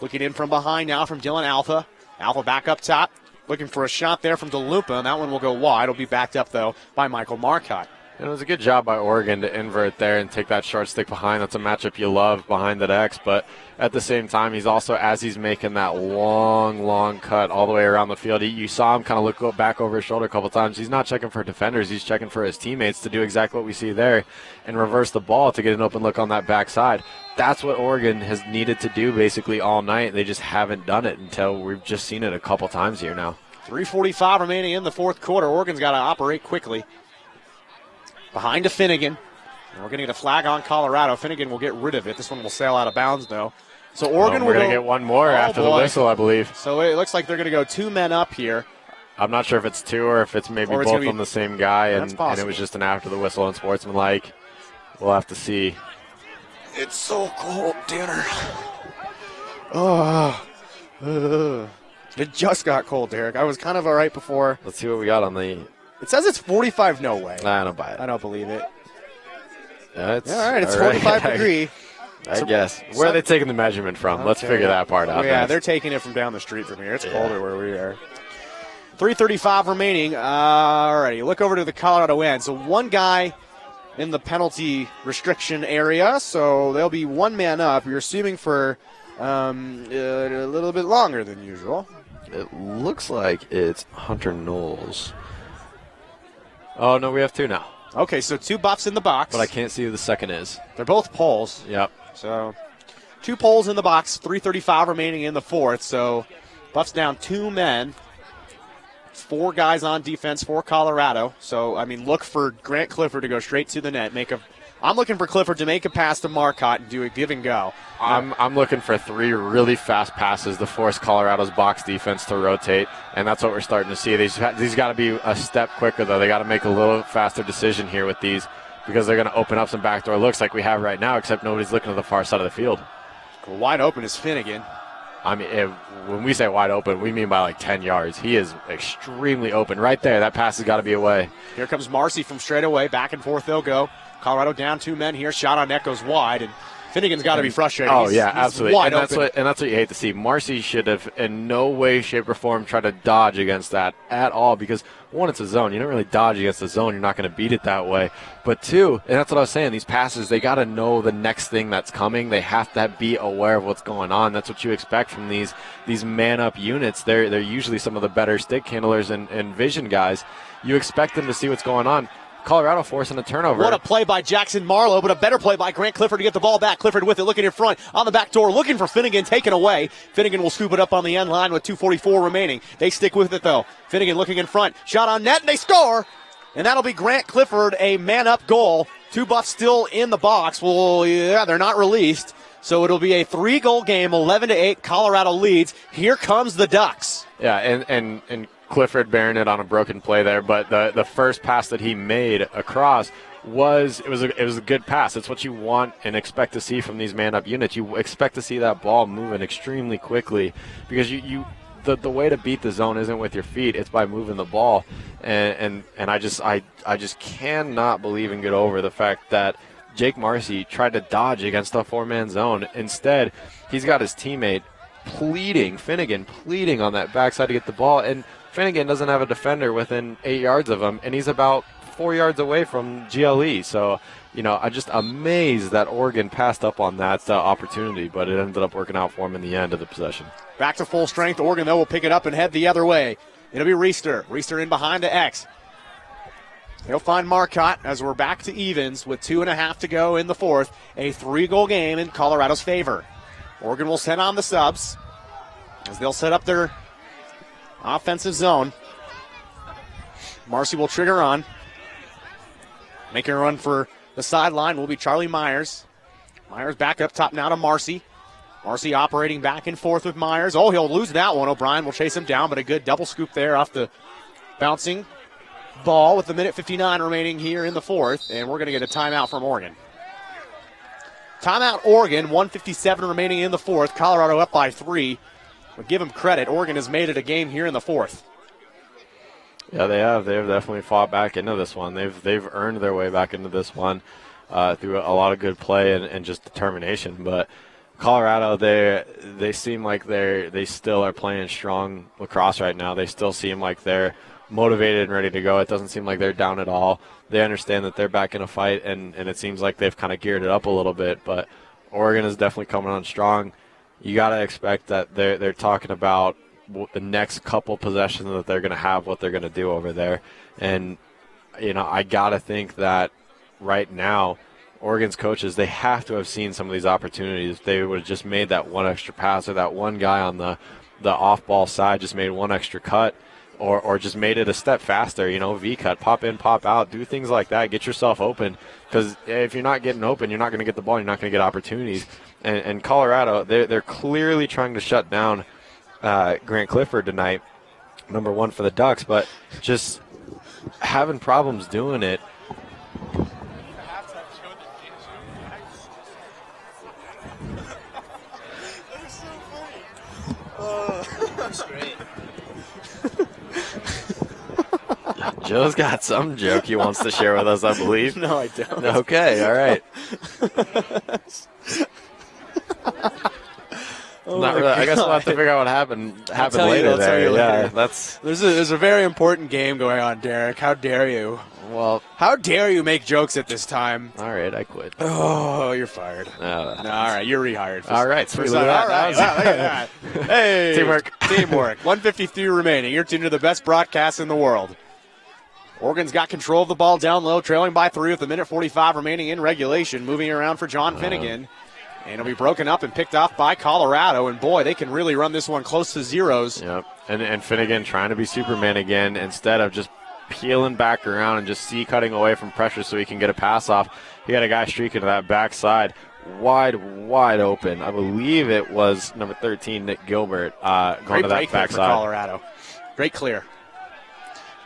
Looking in from behind now from Dylan Alpha. Alpha back up top. Looking for a shot there from DeLupa, and that one will go wide. It'll be backed up, though, by Michael Marcotte. And it was a good job by Oregon to invert there and take that short stick behind. That's a matchup you love behind the X. But at the same time, he's also, as he's making that long cut all the way around the field, you saw him kind of look back over his shoulder a couple times. He's not checking for defenders. He's checking for his teammates to do exactly what we see there and reverse the ball to get an open look on that backside. That's what Oregon has needed to do basically all night. They just haven't done it until we've just seen it a couple times here now. 3:45 remaining in the fourth quarter. Oregon's got to operate quickly. Behind to Finnegan. And we're going to get a flag on Colorado. Finnegan will get rid of it. This one will sail out of bounds, though. So Oregon will we're going to get one more after the whistle, I believe. So it looks like they're going to go 2 men up here. I'm not sure if it's 2 or if it's maybe both on the same guy, and it was just an after the whistle and sportsmanlike. We'll have to see. It's so cold, Tanner. Oh. It just got cold, Derek. I was kind of all right before. Let's see what we got on the... It says it's 45. No way. I don't buy it. I don't believe it. Yeah, all right, it's 45 degree. I guess. Where are they taking the measurement from? Okay. Let's figure that part out. Yeah, they're taking it from down the street from here. It's colder where we are. 3:35 remaining. All righty, look over to the Colorado end. So one guy in the penalty restriction area, so they'll be 1 man up. You're assuming for a little bit longer than usual. It looks like it's Hunter Knowles. Oh, no, we have 2 now. Okay, so 2 buffs in the box. But I can't see who the second is. They're both poles. Yep. So 2 poles in the box, 3:35 remaining in the fourth. So Buffs down 2 men. 4 guys on defense for Colorado. So, I mean, look for Grant Clifford to go straight to the net. I'm looking for Clifford to make a pass to Marcotte and do a give and go. I'm looking for 3 really fast passes to force Colorado's box defense to rotate, and that's what we're starting to see. These got to be a step quicker, though. They got to make a little faster decision here with these because they're going to open up some backdoor looks like we have right now, except nobody's looking to the far side of the field. Wide open is Finnegan. I mean, when we say wide open, we mean by like 10 yards. He is extremely open. Right there, that pass has got to be away. Here comes Marcy from straight away. Back and forth they'll go. Colorado down 2 men here. Shot on net goes wide, and Finnegan's got to be frustrated. Oh, yeah, absolutely. Wide and open. That's what you hate to see. Marcy should have in no way, shape, or form tried to dodge against that at all because, 1, it's a zone. You don't really dodge against the zone. You're not going to beat it that way. But 2, and that's what I was saying, these passes, they got to know the next thing that's coming. They have to be aware of what's going on. That's what you expect from these man-up units. They're usually some of the better stick handlers and vision guys. You expect them to see what's going on. Colorado forcing a turnover. What a play by Jackson Marlowe, but a better play by Grant Clifford to get the ball back. Clifford with it, looking in front, on the back door, looking for Finnegan, taken away. Finnegan will scoop it up on the end line with 2:44 remaining. They stick with it, though. Finnegan looking in front, shot on net, and they score! And that'll be Grant Clifford, a man-up goal. 2 Buffs still in the box. Well, yeah, they're not released. So it'll be a 3-goal game, 11-8, Colorado leads. Here comes the Ducks. Yeah, and Clifford bearing it on a broken play there, but the first pass that he made across was a good pass. It's what you want and expect to see from these man-up units. You expect to see that ball moving extremely quickly because the way to beat the zone isn't with your feet; it's by moving the ball. And I just cannot believe and get over the fact that Jake Marcy tried to dodge against a 4-man zone. Instead, he's got his teammate Finnegan pleading on that backside to get the ball, and Finnegan doesn't have a defender within 8 yards of him, and he's about 4 yards away from GLE. So, I'm just amazed that Oregon passed up on that opportunity, but it ended up working out for him in the end of the possession. Back to full strength. Oregon, though, will pick it up and head the other way. It'll be Reister. Reister in behind to X. He'll find Marcotte as we're back to evens with 2.5 to go in the fourth. A 3-goal game in Colorado's favor. Oregon will send on the subs as they'll set up their offensive zone. Marcy will trigger on. Making a run for the sideline will be Charlie Myers. Myers back up top now to Marcy. Marcy operating back and forth with Myers. Oh, he'll lose that one. O'Brien will chase him down, but a good double scoop there off the bouncing ball with the 1:59 remaining here in the fourth, and we're going to get a timeout from Oregon. Timeout Oregon, 1:57 remaining in the fourth. Colorado up by 3. But give them credit. Oregon has made it a game here in the fourth. Yeah, they have. They've definitely fought back into this one. They've earned their way back into this one through a lot of good play and just determination. But Colorado, they seem like they still are playing strong lacrosse right now. They still seem like they're motivated and ready to go. It doesn't seem like they're down at all. They understand that they're back in a fight, and it seems like they've kind of geared it up a little bit. But Oregon is definitely coming on strong. You got to expect that they're talking about the next couple possessions that they're going to have, what they're going to do over there. And, I got to think that right now, Oregon's coaches, they have to have seen some of these opportunities. They would have just made that one extra pass, or that one guy on the off-ball side just made one extra cut, or just made it a step faster, V-cut, pop in, pop out, do things like that, get yourself open. Because if you're not getting open, you're not going to get the ball, you're not going to get opportunities. And Colorado, they're clearly trying to shut down Grant Clifford tonight, number one for the Ducks, but just having problems doing it. That's great. Joe's got some joke he wants to share with us, I believe. No, I don't. Okay, all right. Not really. I guess we'll have to figure out what happened later. I'll tell you later. Yeah, that's There's a very important game going on, Derek. How dare you? well. How dare you make jokes at this time? All right, I quit. Oh, you're fired. No, No, all right, you're rehired. all right, sweet. All Look at right, that. wow, look at that. Hey, Teamwork. Teamwork. 153 remaining. You're tuned to the best broadcast in the world. Oregon's got control of the ball down low, trailing by 3 with a minute 45 remaining in regulation. Moving around for John Finnegan. And it'll be broken up and picked off by Colorado. And, boy, they can really run this one close to zeros. Yep. And Finnegan trying to be Superman again instead of just peeling back around and just cutting away from pressure so he can get a pass off. He had a guy streaking to that backside, wide open. I believe it was number 13, Nick Gilbert, going Great to that break here for backside. Colorado. Great clear.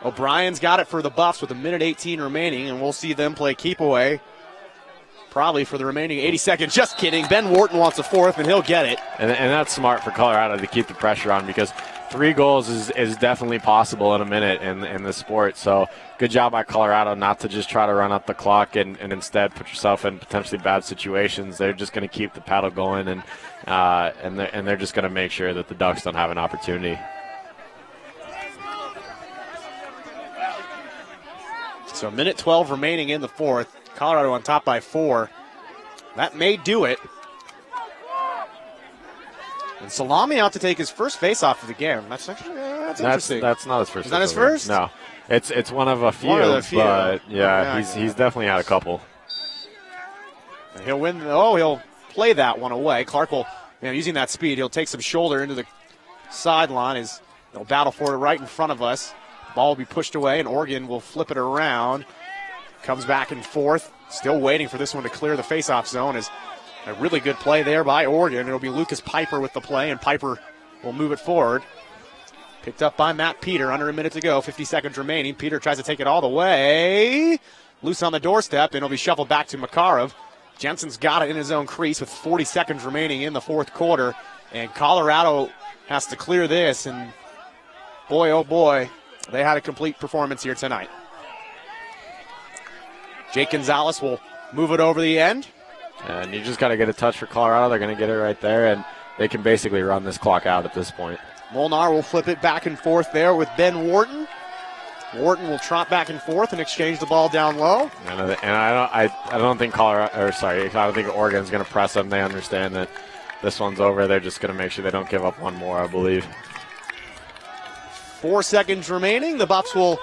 O'Brien's got it for the Buffs with a minute 18 remaining, and we'll see them play keep away probably for the remaining 80 seconds. Just kidding. Ben Wharton wants a fourth, and he'll get it. And that's smart for Colorado to keep the pressure on, because 3 goals is definitely possible in a minute in this sport. So good job by Colorado not to just try to run up the clock and instead put yourself in potentially bad situations. They're just going to keep the paddle going, and they're just going to make sure that the Ducks don't have an opportunity. So minute 12 remaining in the fourth. Colorado on top by 4. That may do it. And Salami out to take his first face-off of the game. That's actually interesting. That's not his first. Is that his first? No, it's one of a few. One of the few. But yeah, Yeah, he's definitely had a couple. And he'll win. Oh, he'll play that one away. Clark will, using that speed, he'll take some shoulder into the sideline. They'll battle for it right in front of us. Ball will be pushed away, and Oregon will flip it around. Comes back and forth. Still waiting for this one to clear the face-off zone. Is a really good play there by Oregon. It'll be Lucas Piper with the play, and Piper will move it forward. Picked up by Matt Peter. Under a minute to go. 50 seconds remaining. Peter tries to take it all the way. Loose on the doorstep, and it'll be shuffled back to Makarov. Jensen's got it in his own crease with 40 seconds remaining in the fourth quarter. And Colorado has to clear this. And boy, oh boy, they had a complete performance here tonight. Jake Gonzalez will move it over the end. And you just got to get a touch for Colorado. They're going to get it right there, and they can basically run this clock out at this point. Molnar will flip it back and forth there with Ben Wharton. Wharton will trot back and forth and exchange the ball down low. And I don't think I don't think Oregon's going to press them. They understand that this one's over. They're just going to make sure they don't give up one more, I believe. 4 seconds remaining. The Buffs will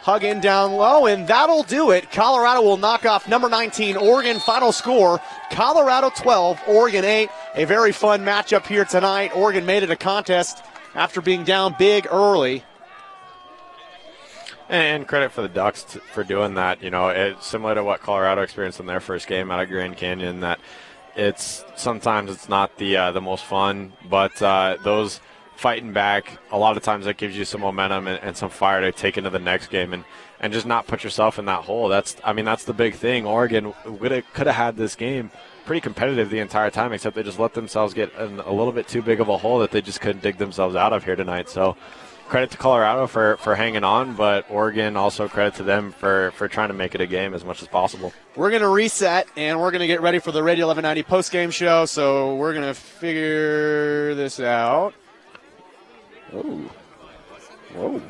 hug in down low, and that'll do it. Colorado will knock off number 19, Oregon. Final score, Colorado 12, Oregon 8. A very fun matchup here tonight. Oregon made it a contest after being down big early. And credit for the Ducks for doing that. It's similar to what Colorado experienced in their first game out of Grand Canyon, that sometimes it's not the most fun, but those fighting back, a lot of times that gives you some momentum and some fire to take into the next game and just not put yourself in that hole. That's the big thing. Oregon could have had this game pretty competitive the entire time, except they just let themselves get in a little bit too big of a hole that they just couldn't dig themselves out of here tonight. So credit to Colorado for hanging on, but Oregon also credit to them for trying to make it a game as much as possible. We're going to reset, and we're going to get ready for the Radio 1190 postgame show, so we're going to figure this out. Whoa.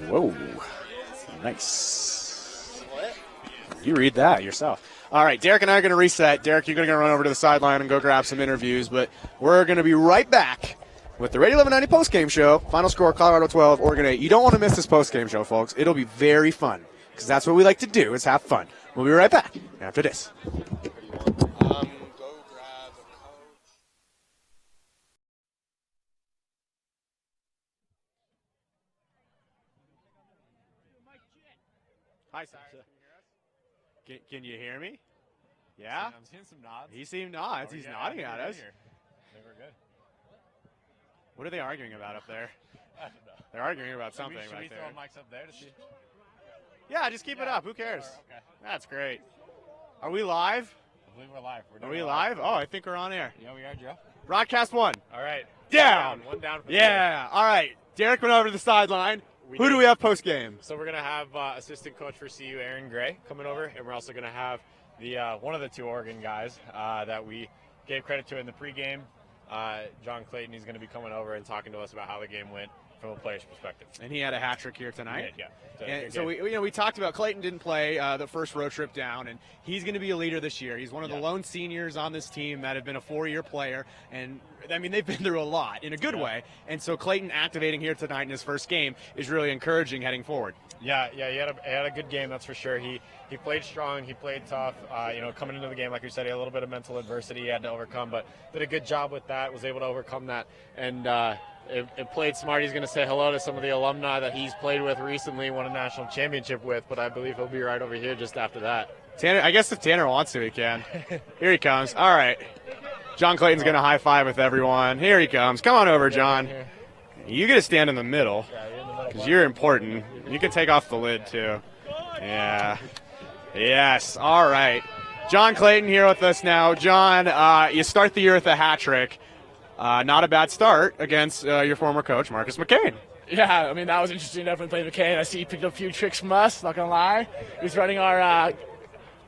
Whoa. Nice. You read that yourself. All right, Derek and I are going to reset. Derek, you're going to run over to the sideline and go grab some interviews, but we're going to be right back with the Radio 1190 postgame show. Final score, Colorado 12, Oregon 8. You don't want to miss this postgame show, folks. It'll be very fun because that's what we like to do is have fun. We'll be right back after this. Hi, Sasha. Can you hear me? Yeah? I'm seeing some nods. He seemed nods. He's nodding at us. They were good. What are they arguing about up there? They're arguing about something Should we back throw there. mics up there to see? Yeah, just keep it up. Who cares? Okay. That's great. Are we live? I believe we're live. Are we live? Oh, I think we're on air. Yeah, we are, Joe. Broadcast 1. All right. Down. One down for the Yeah. All right. Derek went over to the sideline. Who do we have post game? So we're going to have assistant coach for CU, Aaron Gray, coming over, and we're also going to have the one of the two Oregon guys that we gave credit to in the pregame. John Clayton, he's going to be coming over and talking to us about how the game went from a player's perspective. And he had a hat trick here tonight. Yeah. And so we talked about Clayton didn't play the first road trip down, and he's going to be a leader this year. He's one of the lone seniors on this team that have been a 4-year player, and I mean they've been through a lot in a good way. And so Clayton activating here tonight in his first game is really encouraging heading forward. Yeah, he had a good game, that's for sure. He played strong, he played tough. Coming into the game, like we said, he had a little bit of mental adversity he had to overcome, but did a good job with that. Was able to overcome that, and it played smart. He's going to say hello to some of the alumni that he's played with recently, won a national championship with, but I believe he'll be right over here just after that. Tanner, I guess if Tanner wants to, he can. Here he comes. All right. John Clayton's going to high five with everyone. Here he comes. Come on over, John. You get to stand in the middle because you're important. You can take off the lid, too. Yeah. Yes. All right. John Clayton here with us now. John, you start the year with a hat trick. Not a bad start against your former coach, Marcus McCain. Yeah, I mean, that was interesting. Definitely played McCain. I see he picked up a few tricks from us, not going to lie. He was running our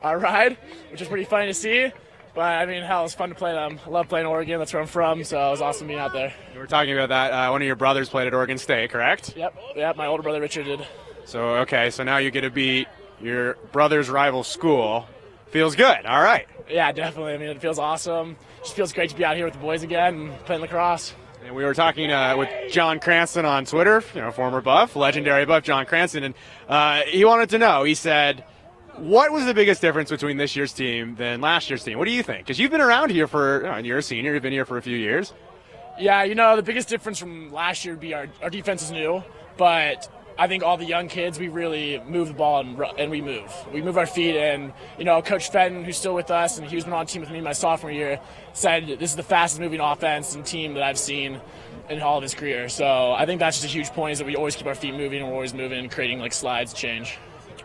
ride, which was pretty funny to see. But, I mean, hell, it was fun to play them. I love playing Oregon. That's where I'm from, so it was awesome being out there. We were talking about that. One of your brothers played at Oregon State, correct? Yep, my older brother Richard did. So now you get to beat your brother's rival school. Feels good. All right. Yeah, definitely. I mean, it feels awesome. Just feels great to be out here with the boys again and playing lacrosse. And we were talking with John Cranston on Twitter, former Buff, legendary Buff John Cranston, and he wanted to know, he said, what was the biggest difference between this year's team than last year's team? What do you think? Because you've been around here you're a senior, you've been here for a few years. Yeah, the biggest difference from last year would be our defense is new, but I think all the young kids, we really move the ball and we move. We move our feet, and, Coach Fenton, who's still with us, and he's been on the team with me my sophomore year, said this is the fastest moving offense and team that I've seen in all of his career. So I think that's just a huge point, is that we always keep our feet moving, and we're always moving and creating, slides change.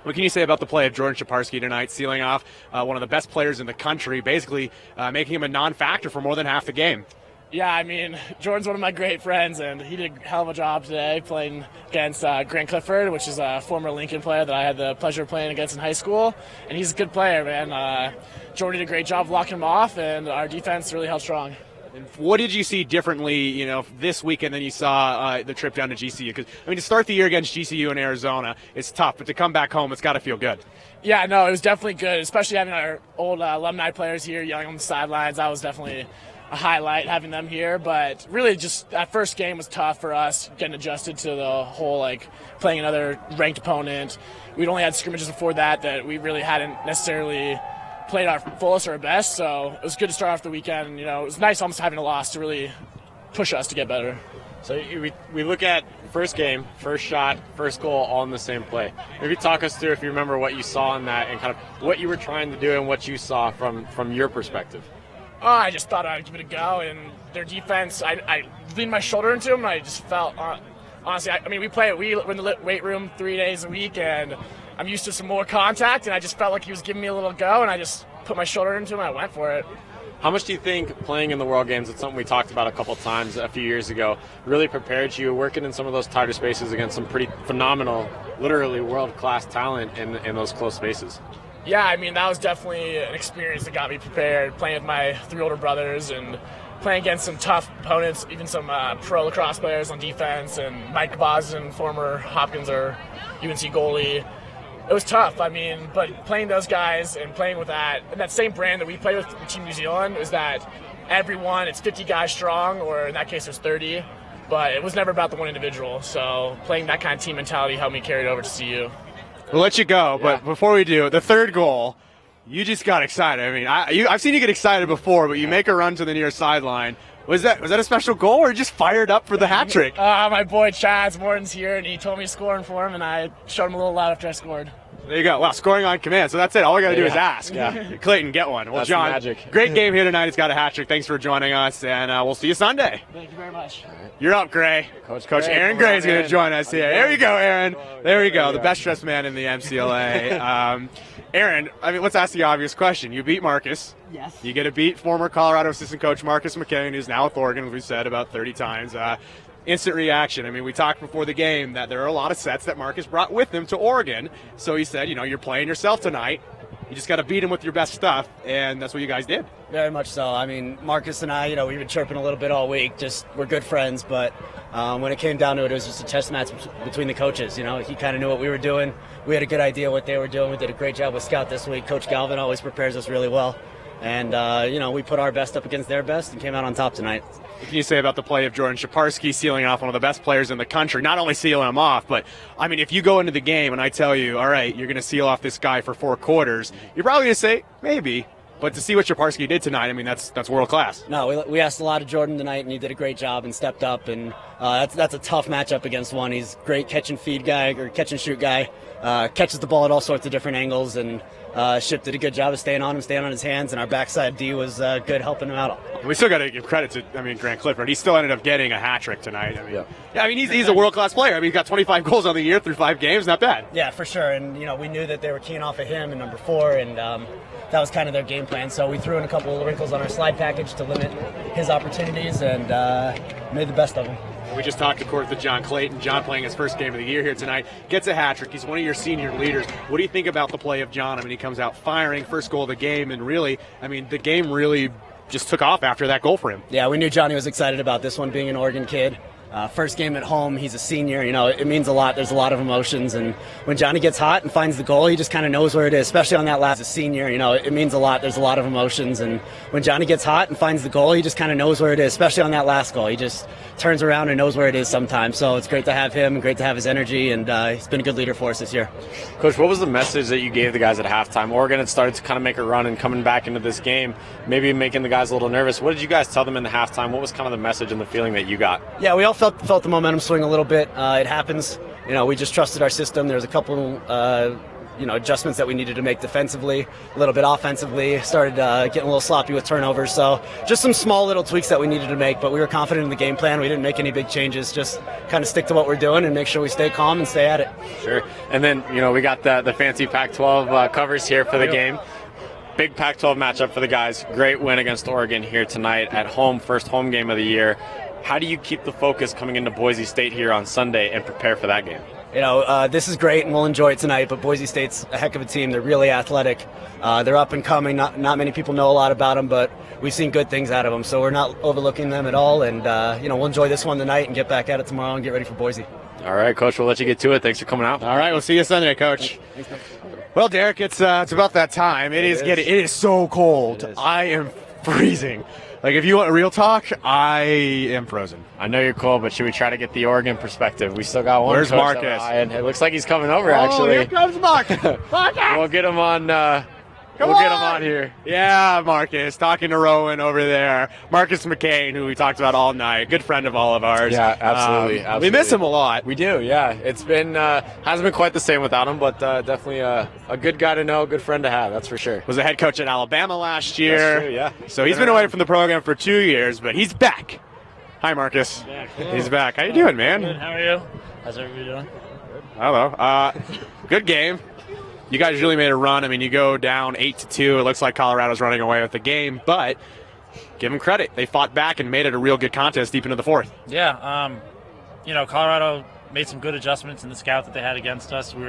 What can you say about the play of Jordan Shaparsky tonight, sealing off one of the best players in the country, basically making him a non-factor for more than half the game? Yeah, I mean, Jordan's one of my great friends, and he did a hell of a job today playing against Grant Clifford, which is a former Lincoln player that I had the pleasure of playing against in high school. And he's a good player, man. Jordan did a great job blocking him off, and our defense really held strong. And what did you see differently, this weekend than you saw the trip down to GCU? Because, to start the year against GCU in Arizona, it's tough, but to come back home, it's got to feel good. Yeah, no, it was definitely good, especially having our old alumni players here yelling on the sidelines. That was definitely a highlight, having them here. But really, just that first game was tough for us, getting adjusted to the whole, playing another ranked opponent. We'd only had scrimmages before that we really hadn't necessarily played our fullest or our best, so it was good to start off the weekend. It was nice almost having a loss to really push us to get better. So we look at first game, first shot, first goal, all in the same play. Maybe talk us through, if you remember, what you saw in that and kind of what you were trying to do and what you saw from your perspective. I just thought I'd give it a go, and their defense, I leaned my shoulder into them, and I just felt, honestly, we we're in the weight room 3 days a week, and I'm used to some more contact, and I just felt like he was giving me a little go, and I just put my shoulder into him, and I went for it. How much do you think playing in the World Games, it's something we talked about a couple times a few years ago, really prepared you, working in some of those tighter spaces against some pretty phenomenal, literally world-class talent in those close spaces? Yeah, that was definitely an experience that got me prepared, playing with my 3 older brothers, and playing against some tough opponents, even some pro lacrosse players on defense, and Mike Boston, former Hopkins or UNC goalie. It was tough. I mean, but playing those guys and playing with that, and that same brand that we play with Team New Zealand is that everyone, it's 50 guys strong, or in that case there's 30, but it was never about the one individual. So playing that kind of team mentality helped me carry it over to CU. We'll let you go, but before we do, the third goal, you just got excited. I mean, I've seen you get excited before, but you make a run to the near sideline. Was that a special goal, or just fired up for the hat trick? My boy Chaz Morton's here, and he told me scoring for him, and I showed him a little love after I scored. There you go. Wow, scoring on command. So that's it. All we got to do is ask. Yeah. Clayton, get one. Well, That's John, magic. Great game here tonight. He's got a hat trick. Thanks for joining us, and we'll see you Sunday. Thank you very much. You're up, Gray. Coach Aaron Gray is going to join us here. There you go, Aaron. There we go. The best dressed man in the MCLA. Aaron, I mean, let's ask the obvious question. You beat Marcus. Yes. You get to beat former Colorado assistant coach Marcus McCain, who's now with Oregon, as we said about 30 times. Instant reaction. I mean, we talked before the game that there are a lot of sets that Marcus brought with him to Oregon. So he said, you're playing yourself tonight. You just got to beat him with your best stuff, and that's what you guys did. Very much so. I mean, Marcus and I, we've been chirping a little bit all week. Just we're good friends, but when it came down to it, it was just a chess match between the coaches. He kind of knew what we were doing. We had a good idea what they were doing. We did a great job with Scout this week. Coach Galvin always prepares us really well. And, we put our best up against their best and came out on top tonight. What can you say about the play of Jordan Shaparsky sealing off one of the best players in the country? Not only sealing him off, but, I mean, if you go into the game and I tell you, all right, you're going to seal off this guy for 4 quarters, you're probably going to say, maybe. But to see what Shaparsky did tonight, I mean, that's world class. No, we asked a lot of Jordan tonight, and he did a great job and stepped up. And that's a tough matchup against one. He's a great catch and feed guy, or catch and shoot guy. Catches the ball at all sorts of different angles, and Ship did a good job of staying on him, staying on his hands, and our backside D was good helping him out. We still got to give credit to, Grant Clifford. He still ended up getting a hat trick tonight. He's a world class player. I mean, he's got 25 goals on the year through 5 games. Not bad. Yeah, for sure. And we knew that they were keying off of him in number 4, and that was kind of their game plan. So we threw in a couple of wrinkles on our slide package to limit his opportunities, and made the best of them. We just talked, of course, to John Clayton. John playing his first game of the year here tonight. Gets a hat trick. He's one of your senior leaders. What do you think about the play of John? I mean, he comes out firing, first goal of the game, and really, the game really just took off after that goal for him. Yeah, we knew Johnny was excited about this one, being an Oregon kid. First game at home, he's a senior. It means a lot. There's a lot of emotions, and when Johnny gets hot and finds the goal, he just kind of knows where it is, especially on that last senior. It means a lot. There's a lot of emotions, and when Johnny gets hot and finds the goal, he just kind of knows where it is, especially on that last goal. He just turns around and knows where it is sometimes. So it's great to have him and great to have his energy, and he's been a good leader for us this year. Coach, what was the message that you gave the guys at halftime? Oregon had started to kind of make a run and coming back into this game, maybe making the guys a little nervous. What did you guys tell them in the halftime? What was kind of the message and the feeling that you got? Yeah, we all felt the momentum swing a little bit. It happens. We just trusted our system. There's a couple, adjustments that we needed to make defensively, a little bit offensively. Started getting a little sloppy with turnovers. So just some small little tweaks that we needed to make, but we were confident in the game plan. We didn't make any big changes. Just kind of stick to what we're doing and make sure we stay calm and stay at it. Sure. And then, we got the fancy Pac-12 covers here for the game. Big Pac-12 matchup for the guys. Great win against Oregon here tonight at home, first home game of the year. How do you keep the focus coming into Boise State here on Sunday and prepare for that game? This is great and we'll enjoy it tonight, but Boise State's a heck of a team. They're really athletic. They're up and coming. Not many people know a lot about them, but we've seen good things out of them, so we're not overlooking them at all. And, we'll enjoy this one tonight and get back at it tomorrow and get ready for Boise. All right, Coach, we'll let you get to it. Thanks for coming out. All right, we'll see you Sunday, Coach. Well, Derek, it's about that time. It is so cold. I am freezing. Like, if you want real talk, I am frozen. I know you're cold, but should we try to get the Oregon perspective? We still got one. Where's coach Marcus? And it looks like he's coming over, actually. Here comes Marcus. We'll get him on. Get him on here. Yeah, Marcus, talking to Rowan over there. Marcus McCain, who we talked about all night. Good friend of all of ours. Yeah, absolutely. We miss him a lot. We do, yeah. It's been hasn't been quite the same without him, but definitely a good guy to know, a good friend to have, that's for sure. Was a head coach at Alabama last year. That's true, yeah. So he's been away from the program for 2 years, but he's back. Hi, Marcus. Yeah, cool. He's back. How you doing, man? Good. How are you? How's everybody doing? Hello. Good game. You guys really made a run. I mean, you go down 8-2. It looks like Colorado's running away with the game, but give them credit. They fought back and made it a real good contest deep into the fourth. Yeah. Colorado made some good adjustments in the scout that they had against us. We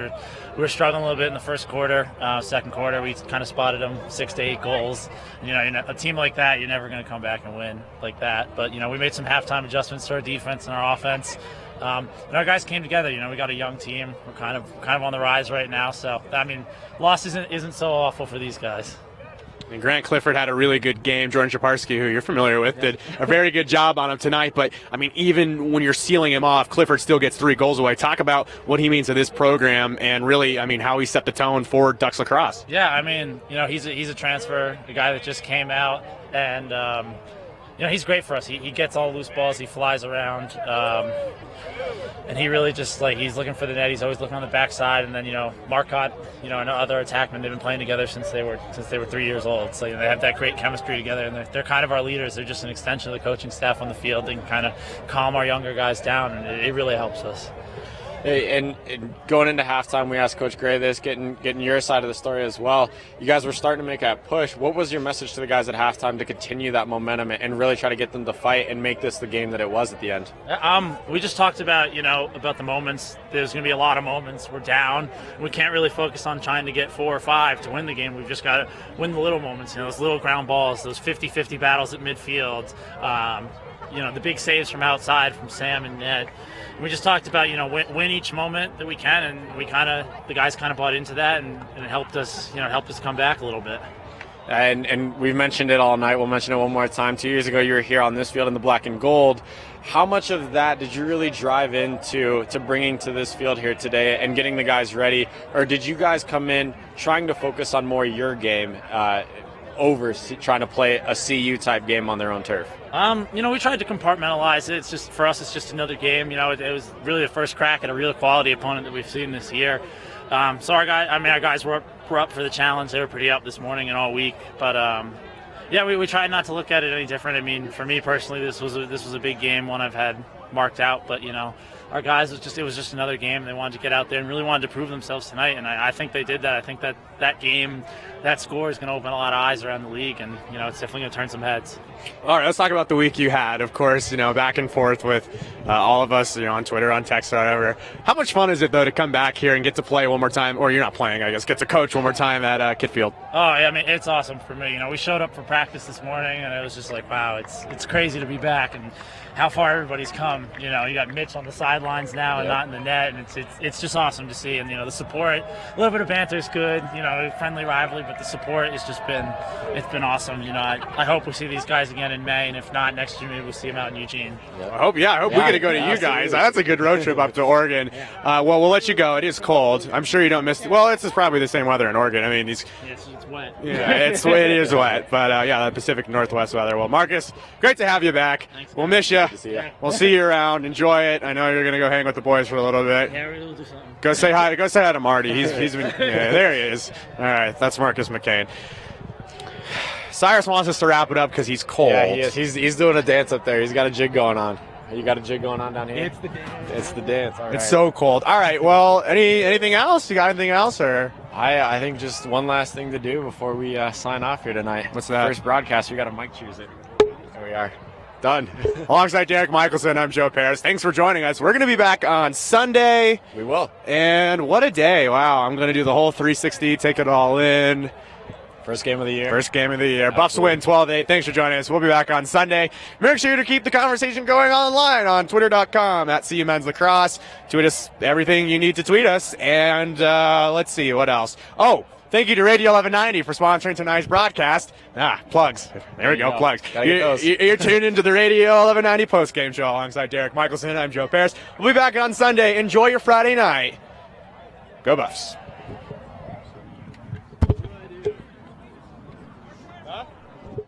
were struggling a little bit in the first quarter. Second quarter, we kind of spotted them 6 to 8 goals. A team like that, you're never going to come back and win like that. But we made some halftime adjustments to our defense and our offense. And our guys came together. We got a young team. We're kind of on the rise right now. So loss isn't so awful for these guys. And Grant Clifford had a really good game. Jordan Chaparski, who you're familiar with, did a very good job on him tonight. But, even when you're sealing him off, Clifford still gets 3 goals away. Talk about what he means to this program and really, how he set the tone for Ducks lacrosse. Yeah, he's a transfer, a guy that just came out. And, he's great for us. He gets all loose balls. He flies around. And he really just, he's looking for the net. He's always looking on the backside. And then, Marcotte, and other attackmen, they've been playing together since they were 3 years old. So, they have that great chemistry together. And they're kind of our leaders. They're just an extension of the coaching staff on the field. They can kind of calm our younger guys down. And it really helps us. Hey, and going into halftime, we asked Coach Gray this, getting your side of the story as well. You guys were starting to make that push. What was your message to the guys at halftime to continue that momentum and really try to get them to fight and make this the game that it was at the end? We just talked about, about the moments. There's going to be a lot of moments. We're down. We can't really focus on trying to get 4 or 5 to win the game. We've just got to win the little moments, those little ground balls, those 50-50 battles at midfield, the big saves from outside from Sam and Ned. We just talked about, win each moment that we can, and the guys kind of bought into that, and it helped us, come back a little bit. And we've mentioned it all night. We'll mention it one more time. 2 years ago, you were here on this field in the black and gold. How much of that did you really drive into bringing to this field here today and getting the guys ready? Or did you guys come in trying to focus on more your game over trying to play a CU type game on their own turf? We tried to compartmentalize it. It's just, for us, it's just another game. It was really the first crack at a real quality opponent that we've seen this year. So our guys were up for the challenge. They were pretty up this morning and all week. But we tried not to look at it any different. For me personally, this was a big game, one I've had marked out. But our guys, it was just another game. They wanted to get out there and really wanted to prove themselves tonight, and I think they did that. I think that game, that score is going to open a lot of eyes around the league, and it's definitely going to turn some heads. All right, let's talk about the week you had. Of course, back and forth with all of us, on Twitter, on text, or whatever. How much fun is it though to come back here and get to play one more time, or you're not playing, I guess, get to coach one more time at Kittfield? Oh, yeah, it's awesome for me. We showed up for practice this morning, and it was just like, wow, it's crazy to be back, and how far everybody's come. You got Mitch on the sidelines now and not in the net, and it's just awesome to see. And the support, a little bit of banter is good. Friendly rivalry, but the support has just been awesome. I hope we see these guys again in May, and if not, next year maybe we'll see them out in Eugene. I hope we get to go to you guys. That's a good road trip up to Oregon. Well, we'll let you go. It is cold. I'm sure you don't miss. Well, it's probably the same weather in Oregon. It's wet. Yeah, it is wet. But the Pacific Northwest weather. Well, Marcus, great to have you back. Thanks, we'll miss you. We'll see you around. Enjoy it. I know you're gonna go hang with the boys for a little bit. Yeah, we'll do something. Go say hi to Marty. He's been there. He is. All right, that's Marcus McCain. Cyrus wants us to wrap it up because he's cold. Yeah, he is. He's doing a dance up there. He's got a jig going on. You got a jig going on down here? It's the dance. It's the dance. All right. It's so cold. All right. Well, anything else? You got anything else, or? I think just one last thing to do before we sign off here tonight. What's that? First broadcast. We got a mic choose it. There we are. Done. Alongside Derek Michelson, I'm Joe Paris. Thanks for joining us. We're going to be back on Sunday. We will. And what a day. Wow. I'm going to do the whole 360, take it all in. First game of the year. Absolutely. Buffs win 12-8. Thanks for joining us. We'll be back on Sunday. Make sure to keep the conversation going online on twitter.com @CU Men's Lacrosse. Tweet us everything you need to tweet us. And let's see, what else? Oh, thank you to Radio 1190 for sponsoring tonight's broadcast. Plugs. There we go, plugs. You're tuned into the Radio 1190 postgame show alongside Derek Michelson. I'm Joe Paris. We'll be back on Sunday. Enjoy your Friday night. Go Buffs.